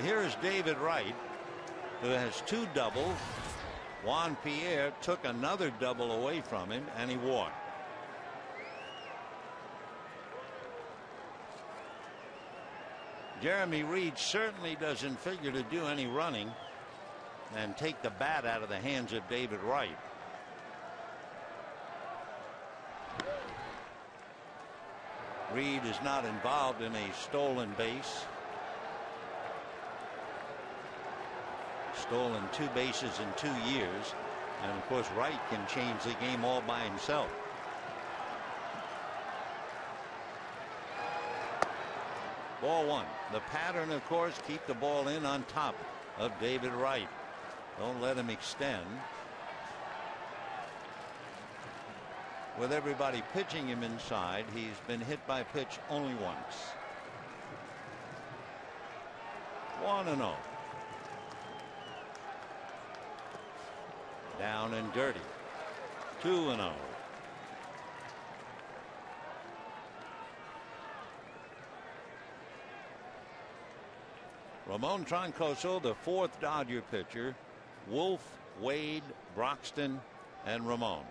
Here's David Wright, who has 2 doubles. Juan Pierre took another double away from him, and he walked. Jeremy Reed certainly doesn't figure to do any running and take the bat out of the hands of David Wright. Reed is not involved in a stolen base. Stolen 2 bases in 2 years, and of course Wright can change the game all by himself. Ball 1. The pattern, of course, keep the ball in on top of David Wright. Don't let him extend. With everybody pitching him inside, he's been hit by pitch only once. 1-0. Down and dirty. 2-0. Ramon Troncoso, the 4th Dodger pitcher. Wolf, Wade, Broxton, and Ramon.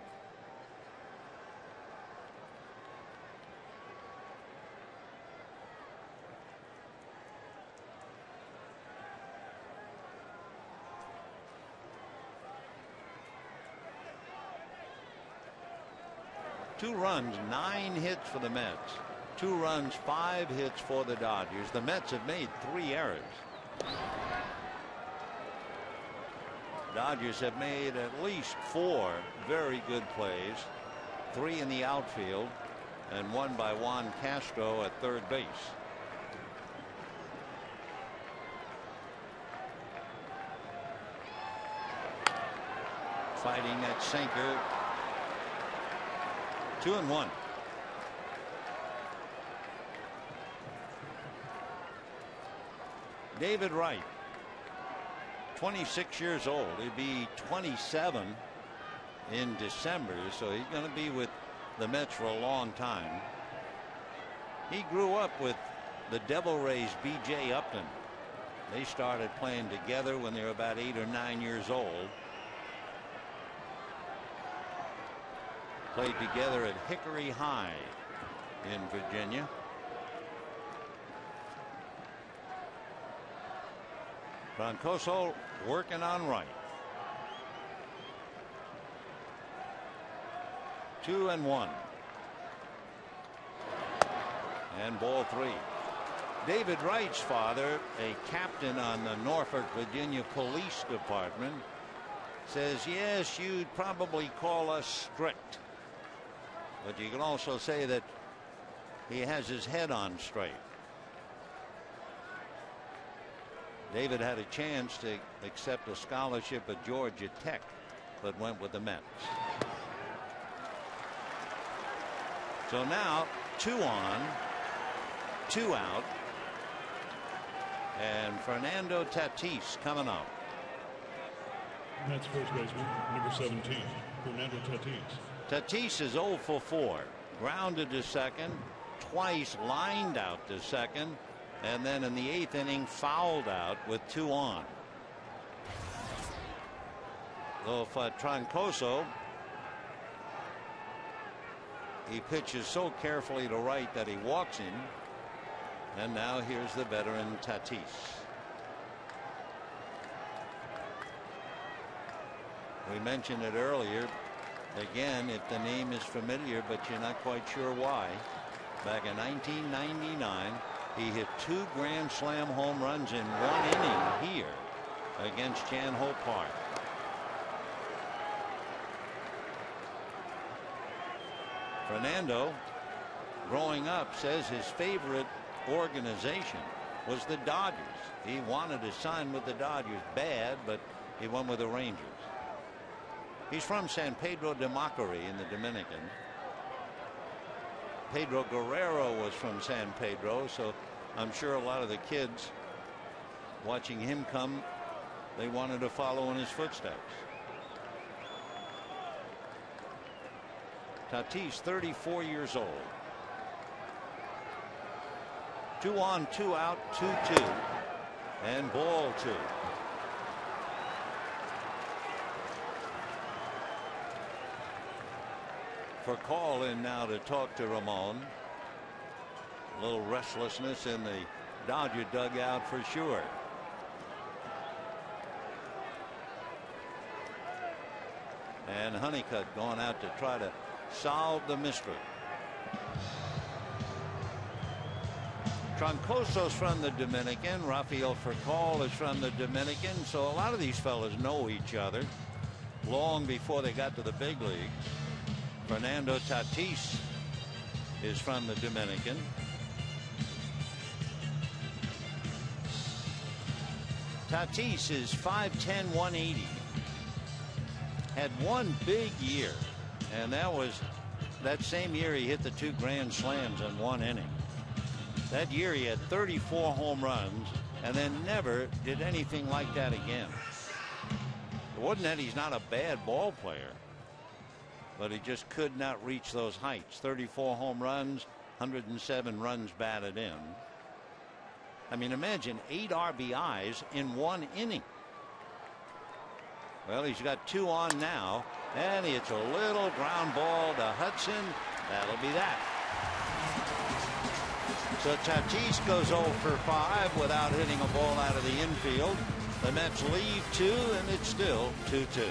Two runs, 9 hits for the Mets. 2 runs, 5 hits for the Dodgers. The Mets have made 3 errors. Dodgers have made at least 4 very good plays. 3 in the outfield and 1 by Juan Castro at third base. Fighting that sinker. 2-1. David Wright, 26 years old. He'd be 27 in December, so he's going to be with the Mets for a long time. He grew up with the Devil Rays B.J. Upton. They started playing together when they were about 8 or 9 years old. Played together at Hickory High in Virginia. Troncoso working on Wright. 2-1. And ball 3. David Wright's father, a captain on the Norfolk, Virginia Police Department, says, yes, you'd probably call us strict. But you can also say that he has his head on straight. David had a chance to accept a scholarship at Georgia Tech, but went with the Mets. So now 2 on, 2 out. And Fernando Tatis coming up. Mets first baseman, number 17, Fernando Tatis. Tatis is 0 for 4. Grounded to second, twice lined out to second, and then in the 8th inning fouled out with 2 on. Though for Troncoso, he pitches so carefully to right that he walks him. And now here's the veteran Tatis. We mentioned it earlier. Again, if the name is familiar, but you're not quite sure why. Back in 1999, he hit 2 Grand Slam home runs in 1 inning here against Chan Ho Park. Fernando, growing up, says his favorite organization was the Dodgers. He wanted to sign with the Dodgers bad, but he went with the Rangers. He's from San Pedro de Macorís in the Dominican. Pedro Guerrero was from San Pedro, so I'm sure a lot of the kids watching him come, they wanted to follow in his footsteps. Tatis, 34 years old. 2 on, 2 out, 2-2, and ball 2. For call in now to talk to Ramon. A little restlessness in the Dodger dugout for sure. And Honeycutt going out to try to solve the mystery. Troncoso's from the Dominican. Rafael Furcal is from the Dominican. So a lot of these fellas know each other long before they got to the big leagues. Fernando Tatis is from the Dominican. Tatis is 5'10", 180. Had one big year, and that was that same year he hit the 2 Grand Slams in 1 inning. That year he had 34 home runs and then never did anything like that again. It wasn't that he's not a bad ball player, but he just could not reach those heights. 34 home runs, 107 runs batted in. I mean, imagine 8 RBIs in 1 inning. Well, he's got 2 on now, and it's a little ground ball to Hudson. That'll be that. So Tatis goes 0 for 5 without hitting a ball out of the infield. The Mets leave 2, and it's still 2-2.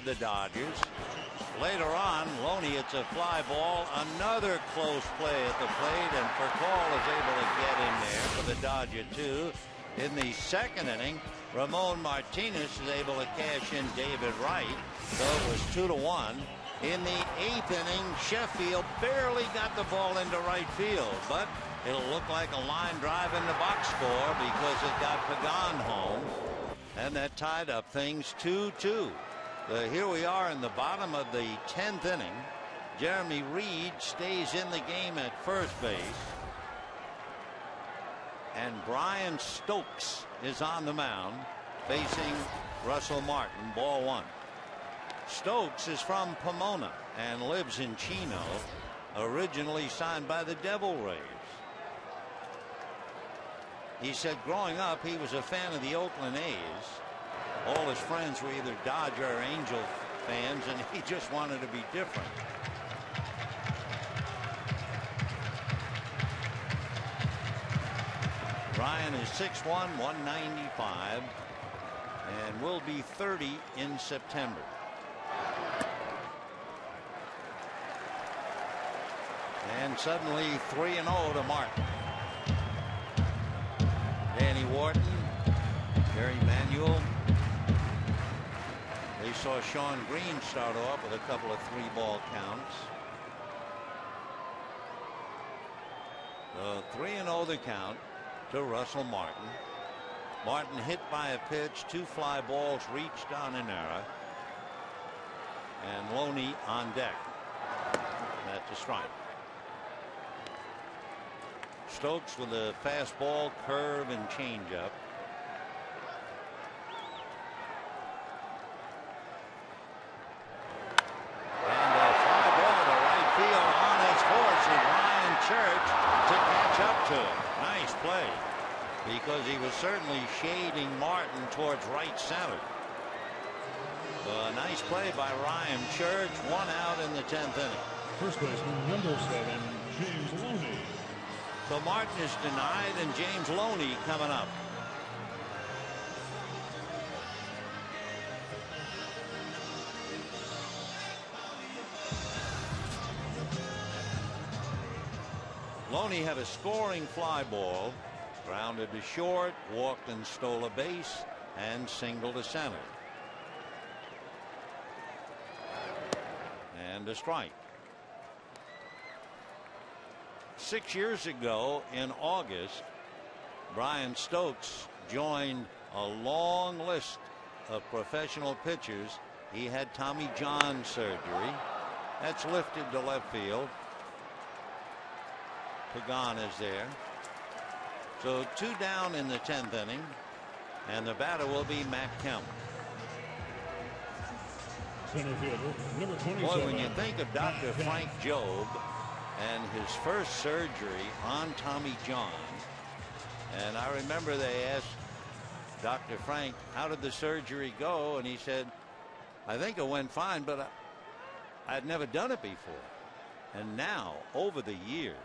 of the Dodgers. Later on, Loney hits a fly ball. Another close play at the plate, and Furcal is able to get in there for the Dodger two. In the second inning, Ramon Martinez is able to cash in David Wright, so it was 2-1. In the eighth inning, Sheffield barely got the ball into right field, but it'll look like a line drive in the box score because it got Pagan home, and that tied up things 2-2. Here we are in the bottom of the 10th inning. Jeremy Reed stays in the game at first base, and Brian Stokes is on the mound facing Russell Martin. Ball one. Stokes is from Pomona and lives in Chino, originally signed by the Devil Rays. He said growing up he was a fan of the Oakland A's. All his friends were either Dodger or Angel fans, and he just wanted to be different. Ryan is 6'1", 195, and will be 30 in September. And suddenly 3-0 to Martin. Danny Wharton, Gary Manuel. They saw Sean Green start off with a couple of 3-ball counts. 3-0 the count to Russell Martin. Martin hit by a pitch, 2 fly balls reached on an error, and Loney on deck. That's a strike. Stokes with a fastball, curve, and changeup. And a fly ball to right field on its course, and Ryan Church to catch up to it. Nice play, because he was certainly shading Martin towards right center. A nice play by Ryan Church. 1 out in the 10th inning. First baseman, number 7, James Loney. So Martin is denied, and James Loney coming up. Loney had a scoring fly ball, grounded to short, walked and stole a base, and singled to center. And a strike. 6 years ago in August, Brian Stokes joined a long list of professional pitchers. He had Tommy John surgery. That's lifted to left field. Pagan is there. So 2 down in the 10th inning, and the batter will be Matt Kemp. Center fielder, number 27. Boy, when you think of Dr. Frank Jobe and his first surgery on Tommy John, and I remember they asked Dr. Frank, how did the surgery go? And he said, I think it went fine, but I'd never done it before. And now, over the years,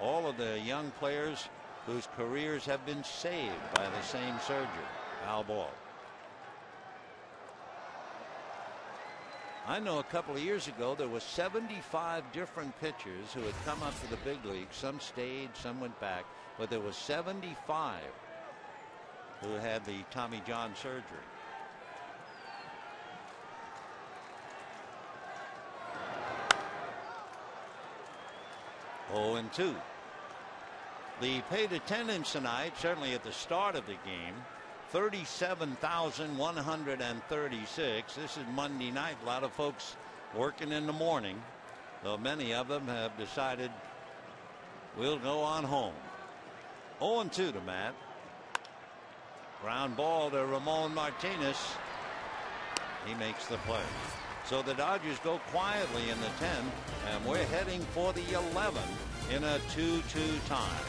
all of the young players whose careers have been saved by the same surgery. Al Ball. I know a couple of years ago there were 75 different pitchers who had come up to the big leagues. Some stayed, some went back, but there was 75 who had the Tommy John surgery. Oh, and 2. The paid attendance tonight, certainly at the start of the game, 37,136. This is Monday night. A lot of folks working in the morning, though many of them have decided we'll go on home. 0-2 to Matt. Ground ball to Ramon Martinez. He makes the play. So the Dodgers go quietly in the 10th, and we're heading for the 11th in a 2-2 tie.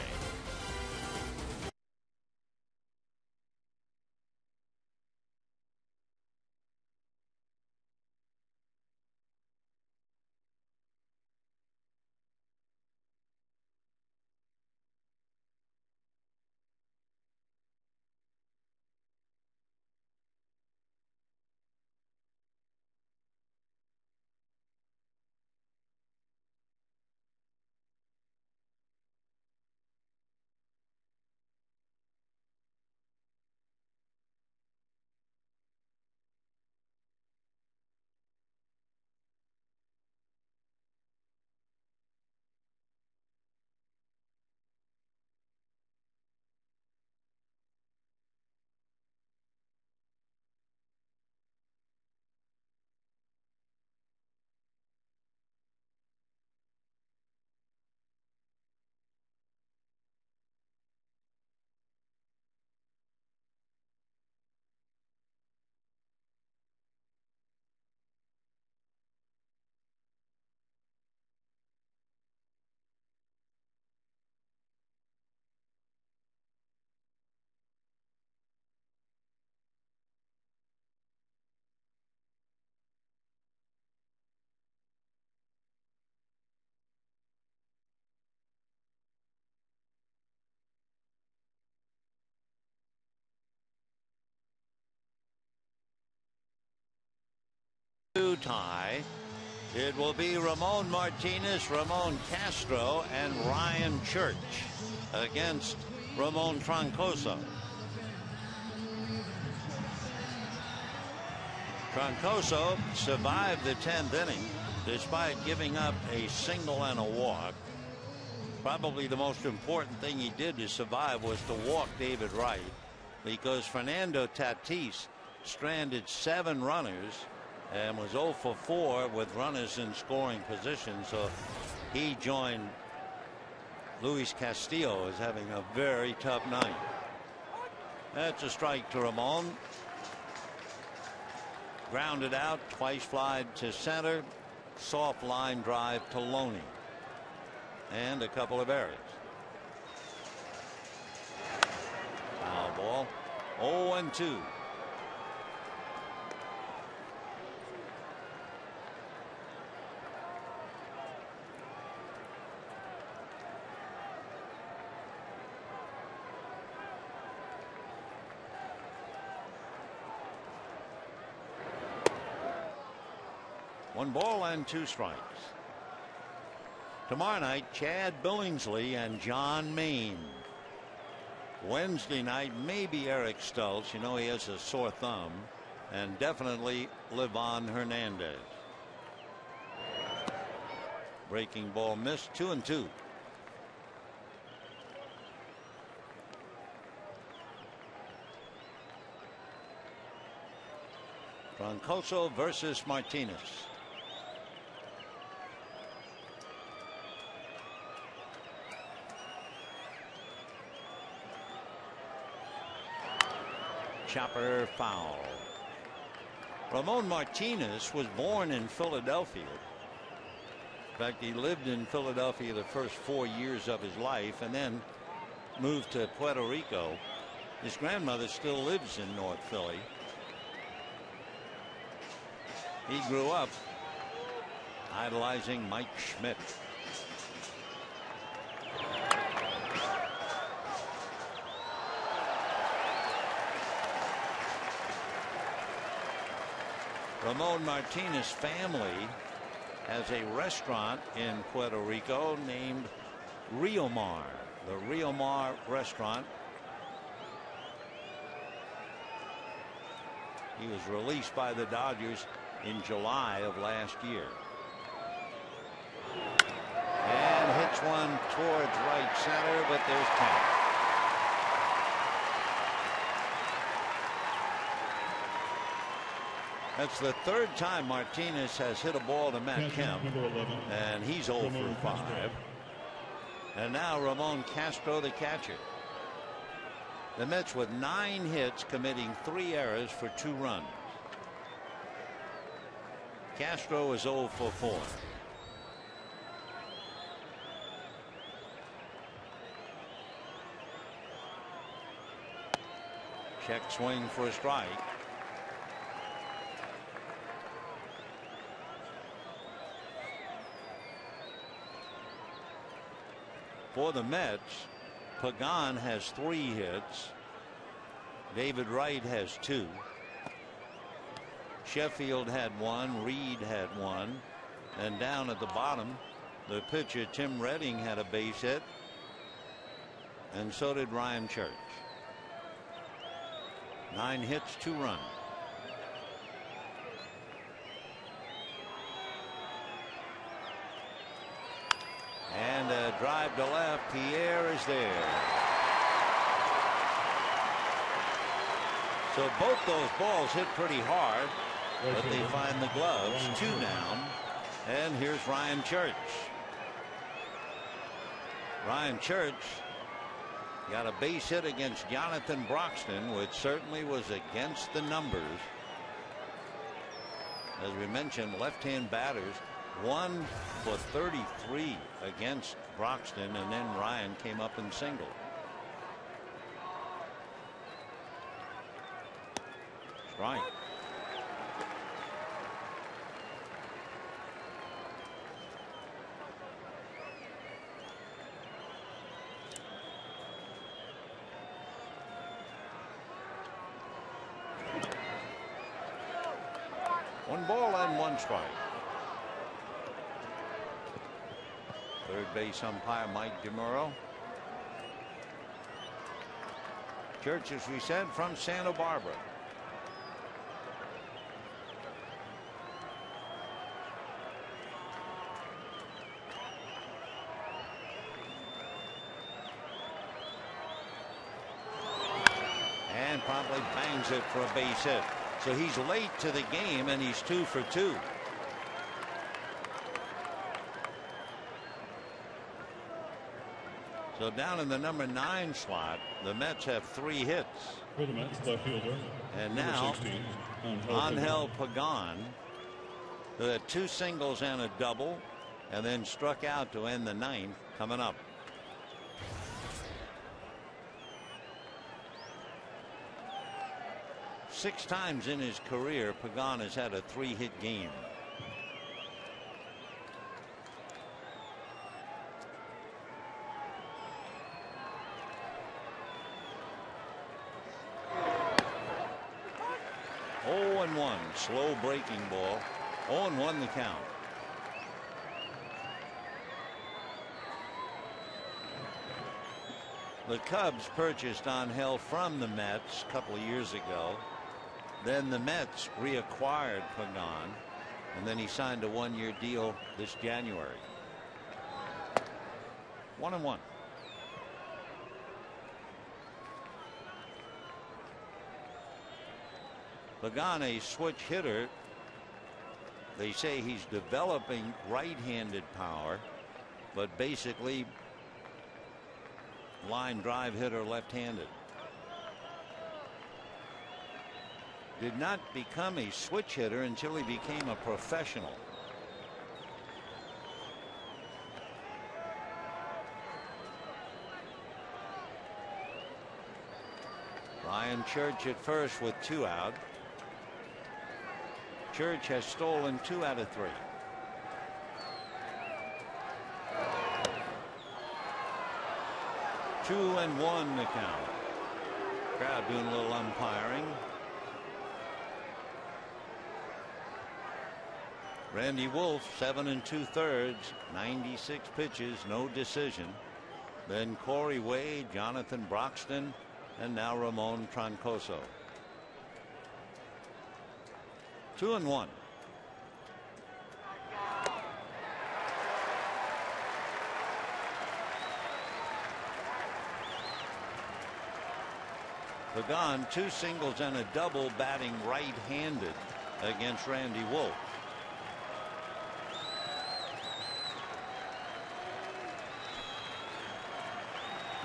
tie. It will be Ramon Martinez, Ramon Castro, and Ryan Church against Ramon Troncoso. Troncoso survived the 10th inning despite giving up a single and a walk. Probably the most important thing he did to survive was to walk David Wright, because Fernando Tatis stranded 7 runners and was 0 for 4 with runners in scoring position. So he joined Luis Castillo as having a very tough night. That's a strike to Ramon. Grounded out, twice flied to center, soft line drive to Loney, and a couple of errors. Foul ball. 0-2. One ball and 2 strikes. Tomorrow night, Chad Billingsley and John Maine. Wednesday night, maybe Eric Stultz. You know he has a sore thumb. And definitely Livan Hernandez. Breaking ball missed. 2-2. Troncoso versus Martinez. Chopper foul. Ramon Martinez was born in Philadelphia. In fact, he lived in Philadelphia the first 4 years of his life and then moved to Puerto Rico. His grandmother still lives in North Philly. He grew up idolizing Mike Schmidt. Ramon Martinez's family has a restaurant in Puerto Rico named Rio Mar. The Rio Mar restaurant. He was released by the Dodgers in July of last year. And hits one towards right center, but there's count. That's the 3rd time Martinez has hit a ball to Matt Kemp, and he's 0 for 5. And now Ramon Castro, the catcher. The Mets with 9 hits, committing 3 errors for 2 runs. Castro is 0 for 4. Check swing for a strike. For the Mets, Pagan has 3 hits. David Wright has 2. Sheffield had 1. Reed had 1. And down at the bottom, the pitcher Tim Redding had a base hit. And so did Ryan Church. 9 hits, 2 runs. And a drive to left. Pierre is there. So both those balls hit pretty hard, but they find the gloves. 2 down. And here's Ryan Church. Ryan Church got a base hit against Jonathan Broxton, which certainly was against the numbers. As we mentioned, left-hand batters 1 for 33 against Broxton, and then Ryan came up and singled. Strike. 1 ball and 1 strike. Third base umpire Mike DeMuro. Church, as we said, from Santa Barbara. And promptly bangs it for a base hit. So he's late to the game and he's 2 for 2. So down in the number 9 slot, the Mets have 3 hits. For the Mets, left fielder. And number now 16, Angel Pagan, who had 2 singles and a double, and then struck out to end the 9th, coming up. Six times in his career, Pagan has had a 3-hit game. Slow breaking ball. 0-1 the count. The Cubs purchased Angel from the Mets a couple of years ago. Then the Mets reacquired Pagan, and then he signed a 1-year deal this January. 1-1. Pagan, a switch hitter. They say he's developing right-handed power, but basically line drive hitter left-handed. Did not become a switch hitter until he became a professional. Ryan Church at first with 2 out. Church has stolen 2 out of 3. Two and 1 the count. Crowd doing a little umpiring. Randy Wolf, 7 2/3, 96 pitches, no decision. Then Corey Wade, Jonathan Broxton, and now Ramon Troncoso. 2 and 1. Pagan, 2 singles and a double, batting right-handed against Randy Wolf.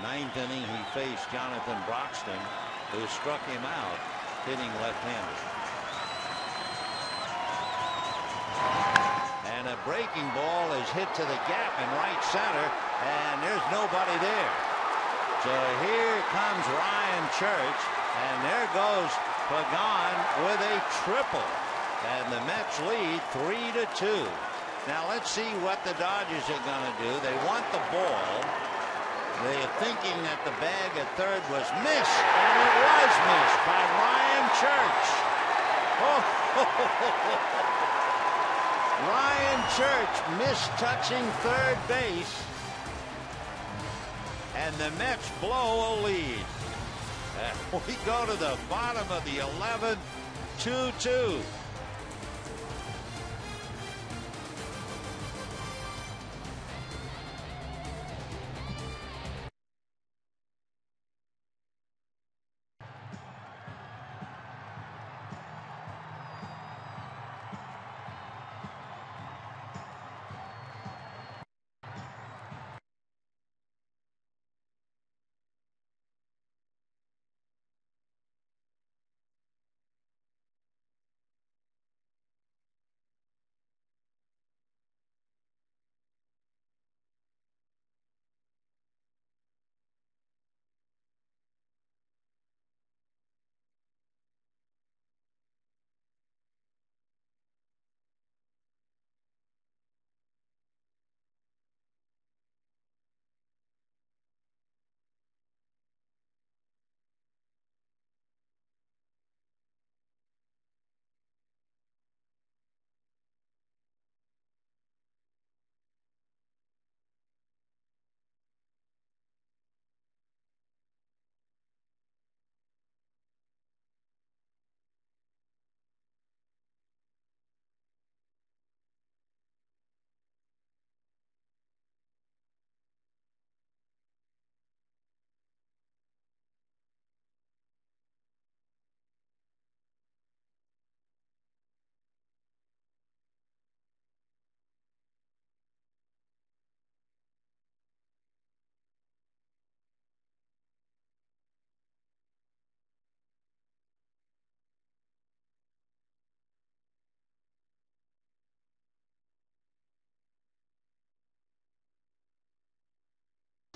Ninth inning, he faced Jonathan Broxton, who struck him out, hitting left-handed. And a breaking ball is hit to the gap in right center, and there's nobody there. So here comes Ryan Church, and there goes Pagan with a triple, and the Mets lead 3-2. Now let's see what the Dodgers are going to do. They want the ball. They're thinking that the bag at third was missed, and it was missed by Ryan Church. Oh. Ryan Church mistouching third base, and the Mets blow a lead. We go to the bottom of the 11th, 2-2.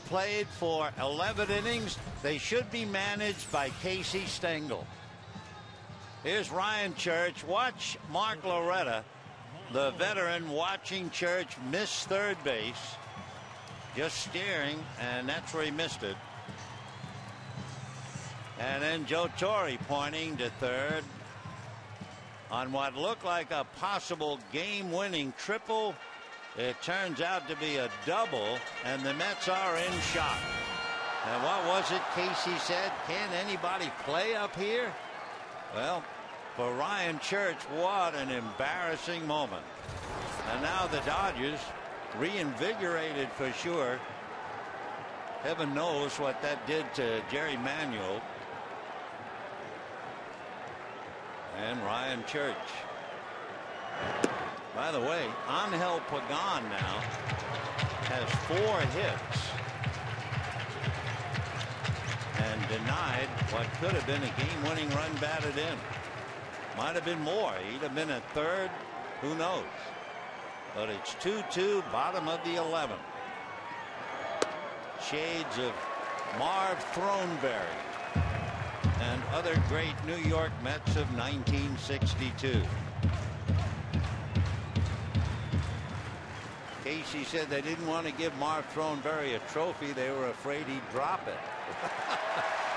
played for 11 innings. They should be managed by Casey Stengel. Here's Ryan Church. Watch Mark Loretta, the veteran, watching Church miss third base. Just steering, and that's where he missed it. And then Joe Torre pointing to third on what looked like a possible game-winning triple. It turns out to be a double, and the Mets are in shock. And what was it Casey said? Can anybody play up here? Well, for Ryan Church, what an embarrassing moment. And now the Dodgers, reinvigorated for sure. Heaven knows what that did to Jerry Manuel. And Ryan Church. By the way, Angel Pagan now has 4 hits and denied what could have been a game-winning run batted in. Might have been more. He'd have been at third. Who knows? But it's 2-2, bottom of the 11th. Shades of Marv Throneberry and other great New York Mets of 1962. Casey said they didn't want to give Marv Throneberry a trophy. They were afraid he'd drop it.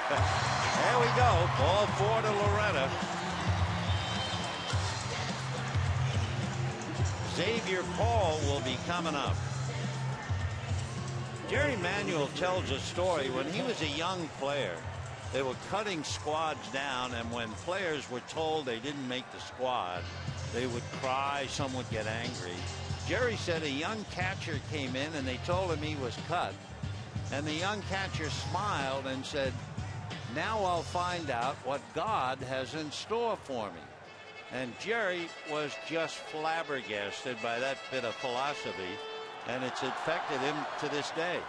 There we go. Ball 4 to Loretta. Xavier Paul will be coming up. Jerry Manuel tells a story. When he was a young player, they were cutting squads down, and when players were told they didn't make the squad, they would cry, some would get angry. Jerry said a young catcher came in and they told him he was cut, and the young catcher smiled and said, "Now I'll find out what God has in store for me." And Jerry was just flabbergasted by that bit of philosophy, and it's affected him to this day.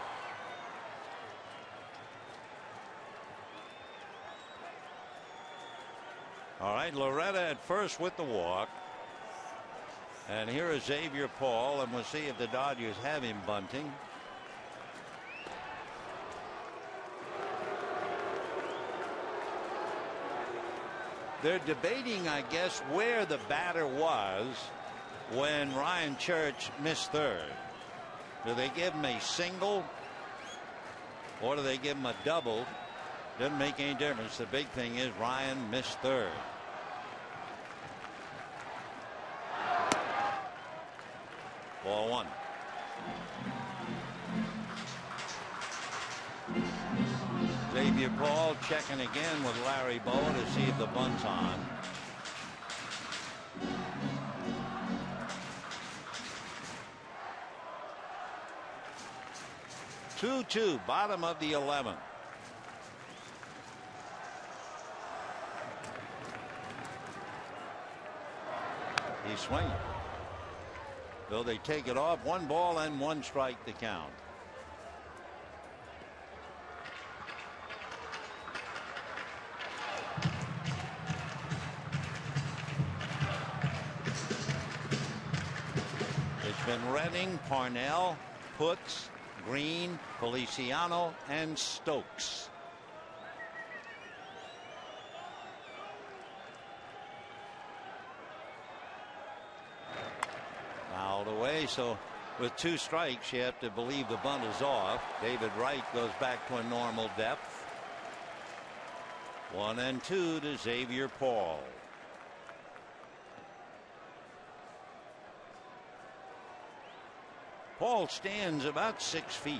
All right, Loretta at first with the walk. And here is Xavier Paul, and we'll see if the Dodgers have him bunting. They're debating, I guess, where the batter was when Ryan Church missed third. Do they give him a single, or do they give him a double? Doesn't make any difference. The big thing is Ryan missed third. Ball 1. Xavier Paul checking again with Larry Bowa to see if the bunt's on. Two, bottom of the 11th. He's swinging. Will they take it off? 1 ball and 1 strike to count. It's been Redding, Parnell, Putz, Green, Feliciano, and Stokes. Fouled away, so with 2 strikes you have to believe the bunt is off. David Wright goes back to a normal depth. 1-2 to Xavier Paul. Paul stands about 6 feet,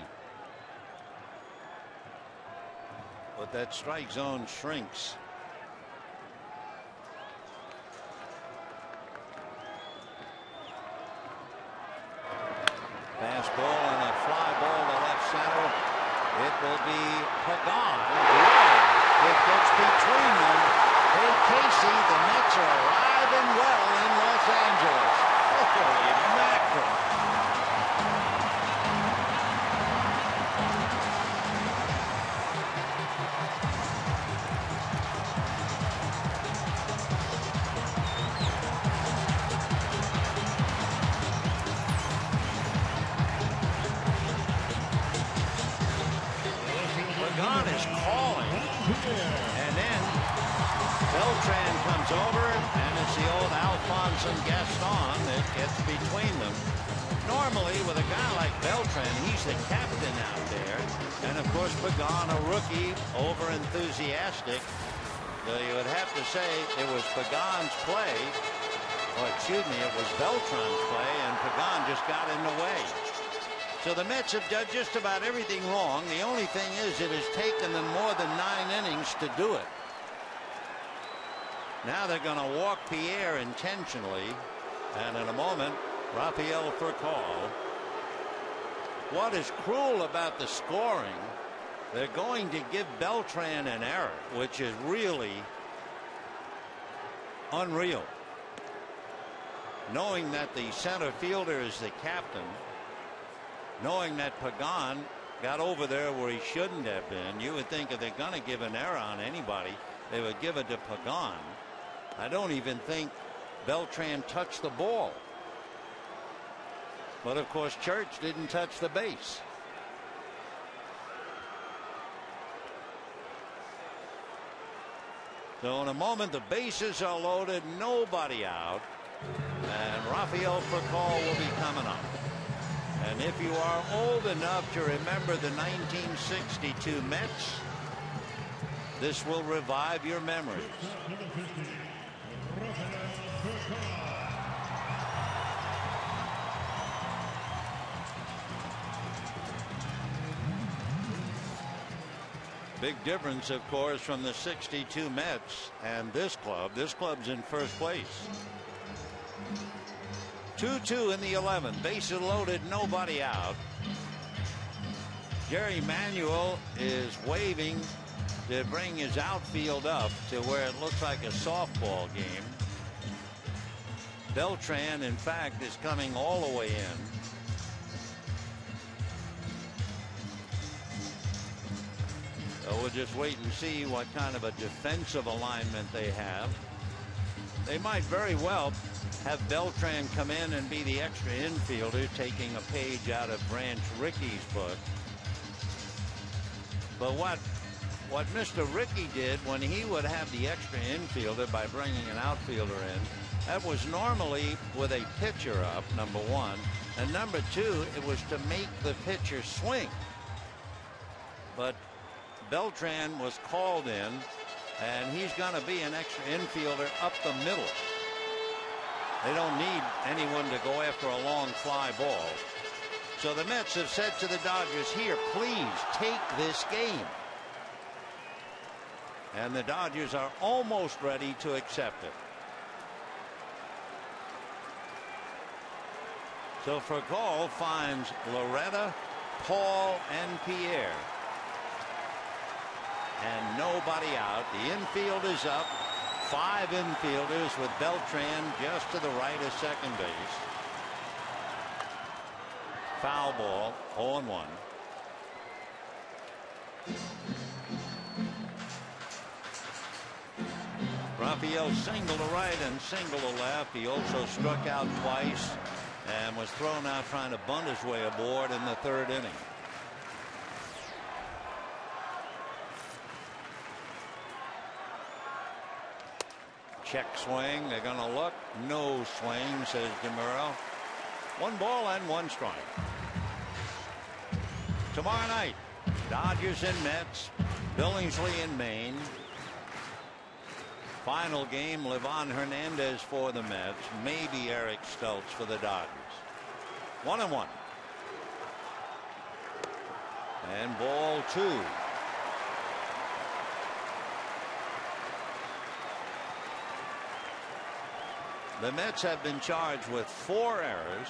but that strike zone shrinks. Fastball and a fly ball to left center. It will be Pagan. It gets between them. Hey, Casey, the Mets are alive and well in Los Angeles. Holy mackerel. And then Beltran comes over, and it's the old Alphonse and Gaston that gets between them. Normally, with a guy like Beltran, he's the captain out there. And, of course, Pagan, a rookie, over-enthusiastic. So you would have to say it was Pagan's play. Or, excuse me, it was Beltran's play, and Pagan just got in the way. So the Mets have done just about everything wrong. The only thing is it has taken them more than 9 innings to do it. Now they're going to walk Pierre intentionally. And in a moment, Rafael Furcal. What is cruel about the scoring, they're going to give Beltran an error, which is really unreal. Knowing that the center fielder is the captain, knowing that Pagan got over there where he shouldn't have been, you would think if they're going to give an error on anybody, they would give it to Pagan. I don't even think Beltran touched the ball. But of course, Church didn't touch the base. So in a moment, the bases are loaded, nobody out, and Rafael Furcal will be coming up. And if you are old enough to remember the 1962 Mets, this will revive your memories. Big difference, of course, from the 62 Mets and this club. This club's in first place. 2-2 in the 11th. Bases loaded, nobody out. Jerry Manuel is waving to bring his outfield up to where it looks like a softball game. Beltran, in fact, is coming all the way in. So we'll just wait and see what kind of a defensive alignment they have. They might very well have Beltran come in and be the extra infielder, taking a page out of Branch Rickey's book. But what Mr. Rickey did when he would have the extra infielder by bringing an outfielder in, that was normally with a pitcher up, number one, and number two, it was to make the pitcher swing. But Beltran was called in, and he's going to be an extra infielder up the middle. They don't need anyone to go after a long fly ball. So the Mets have said to the Dodgers, here, please take this game. And the Dodgers are almost ready to accept it. So Furcal finds Loretta, Paul, and Pierre. And nobody out. The infield is up. 5 infielders with Beltran just to the right of second base. Foul ball, 0-1. Rafael single to right and single to left. He also struck out twice and was thrown out trying to bunt his way aboard in the 3rd inning. Check swing. They're going to look. No swing, says DeMuro. 1 ball and 1 strike. Tomorrow night, Dodgers and Mets, Billingsley in Maine. Final game, Livan Hernandez for the Mets, maybe Eric Stultz for the Dodgers. 1-1. And ball 2. The Mets have been charged with 4 errors.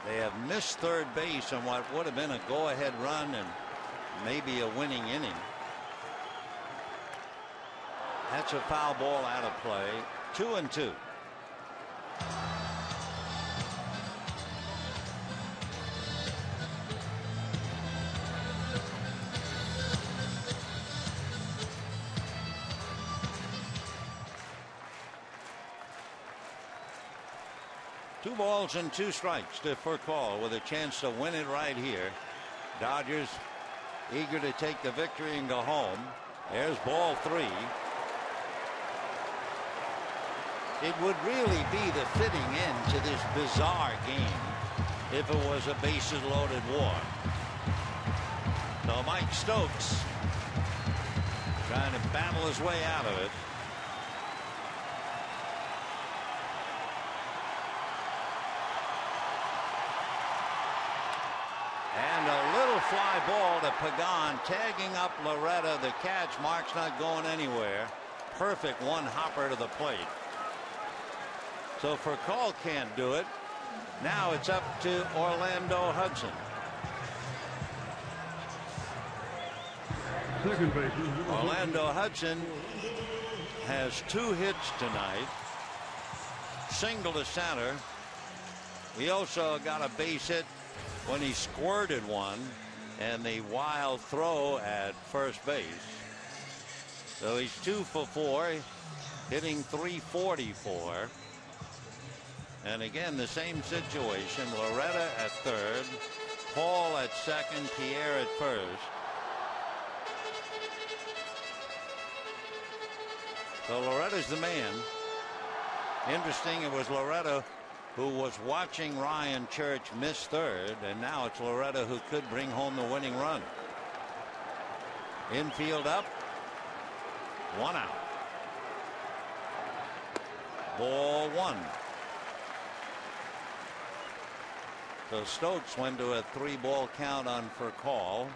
They have missed third base on what would have been a go-ahead run and maybe a winning inning. That's a foul ball out of play. 2-2. Two balls and 2 strikes to Furcal with a chance to win it right here. Dodgers eager to take the victory and go home. There's ball 3. It would really be the fitting end to this bizarre game if it was a bases loaded war. So Mike Stokes trying to battle his way out of it. And a little fly ball to Pagan, tagging up Loretta. The catch, Mark's not going anywhere. Perfect one hopper to the plate. So Furcal can't do it. Now it's up to Orlando Hudson. Second baseman. Orlando Hudson has 2 hits tonight. Single to center. He also got a base hit when he squirted one, and the wild throw at first base. So he's 2 for 4, hitting .344. And again, the same situation. Loretta at third, Paul at second, Pierre at first. So Loretta's the man. Interesting, it was Loretta who was watching Ryan Church miss third, and now it's Loretta who could bring home the winning run. Infield up, 1 out. Ball 1. So Stokes went to a 3-ball count on Furcal.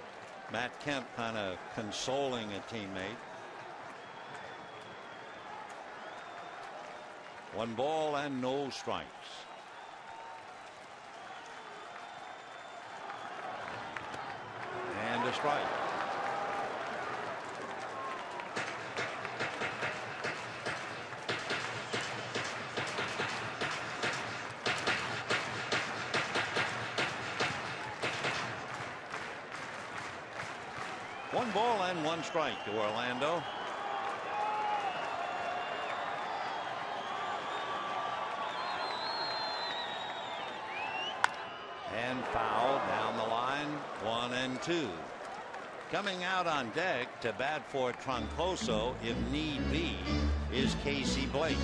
Matt Kemp kind of consoling a teammate. 1 ball and no strikes. And a strike. One ball and 1 strike to Orlando. And foul down the line, 1 and 2. Coming out on deck to bat for Troncoso, if need be, is Casey Blake.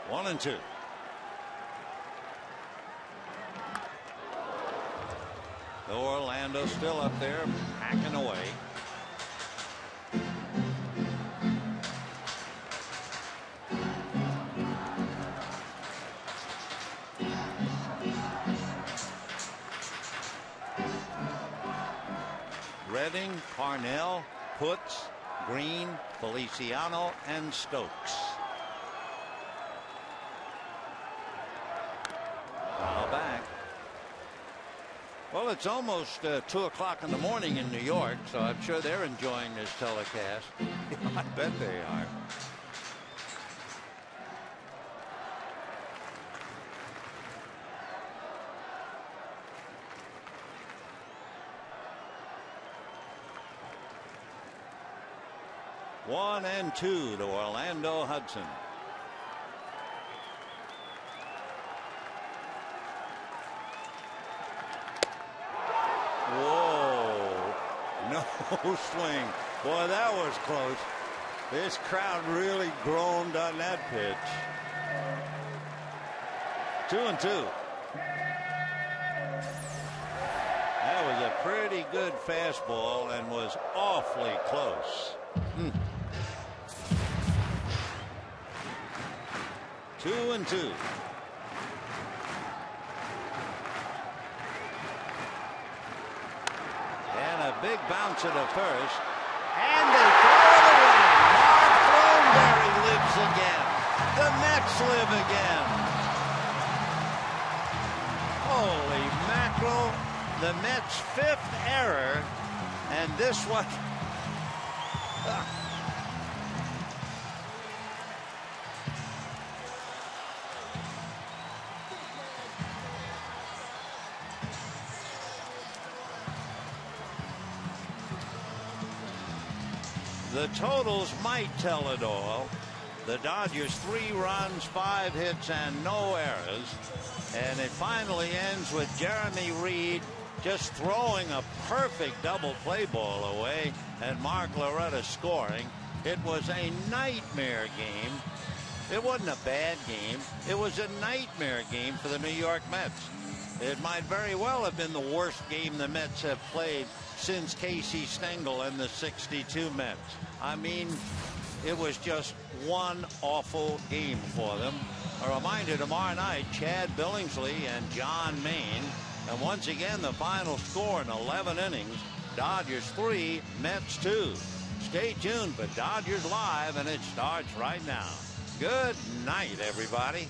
One and 2. Orlando still up there, hacking away. Redding, Parnell, Putz, Green, Feliciano, and Stokes. Foul back. Well, it's almost 2 o'clock in the morning in New York, so I'm sure they're enjoying this telecast. I bet they are. One and 2 to Orlando Hudson. Whoa, no swing. Boy, that was close. This crowd really groaned on that pitch. 2 and 2. That was a pretty good fastball and was awfully close. 2 and 2. And a big bounce at the first. And they throw it away. Mark Thornberry lives again. The Mets live again. Holy mackerel. The Mets' 5th error. And this one. The totals might tell it all. The Dodgers 3 runs, 5 hits, and no errors. And it finally ends with Jeremy Reed just throwing a perfect double play ball away and Mark Loretta scoring. It was a nightmare game. It wasn't a bad game. It was a nightmare game for the New York Mets. It might very well have been the worst game the Mets have played since Casey Stengel and the '62 Mets. I mean, it was just one awful game for them. A reminder, tomorrow night, Chad Billingsley and John Maine. And once again, the final score in 11 innings, Dodgers 3, Mets 2. Stay tuned for Dodgers Live, and it starts right now. Good night, everybody.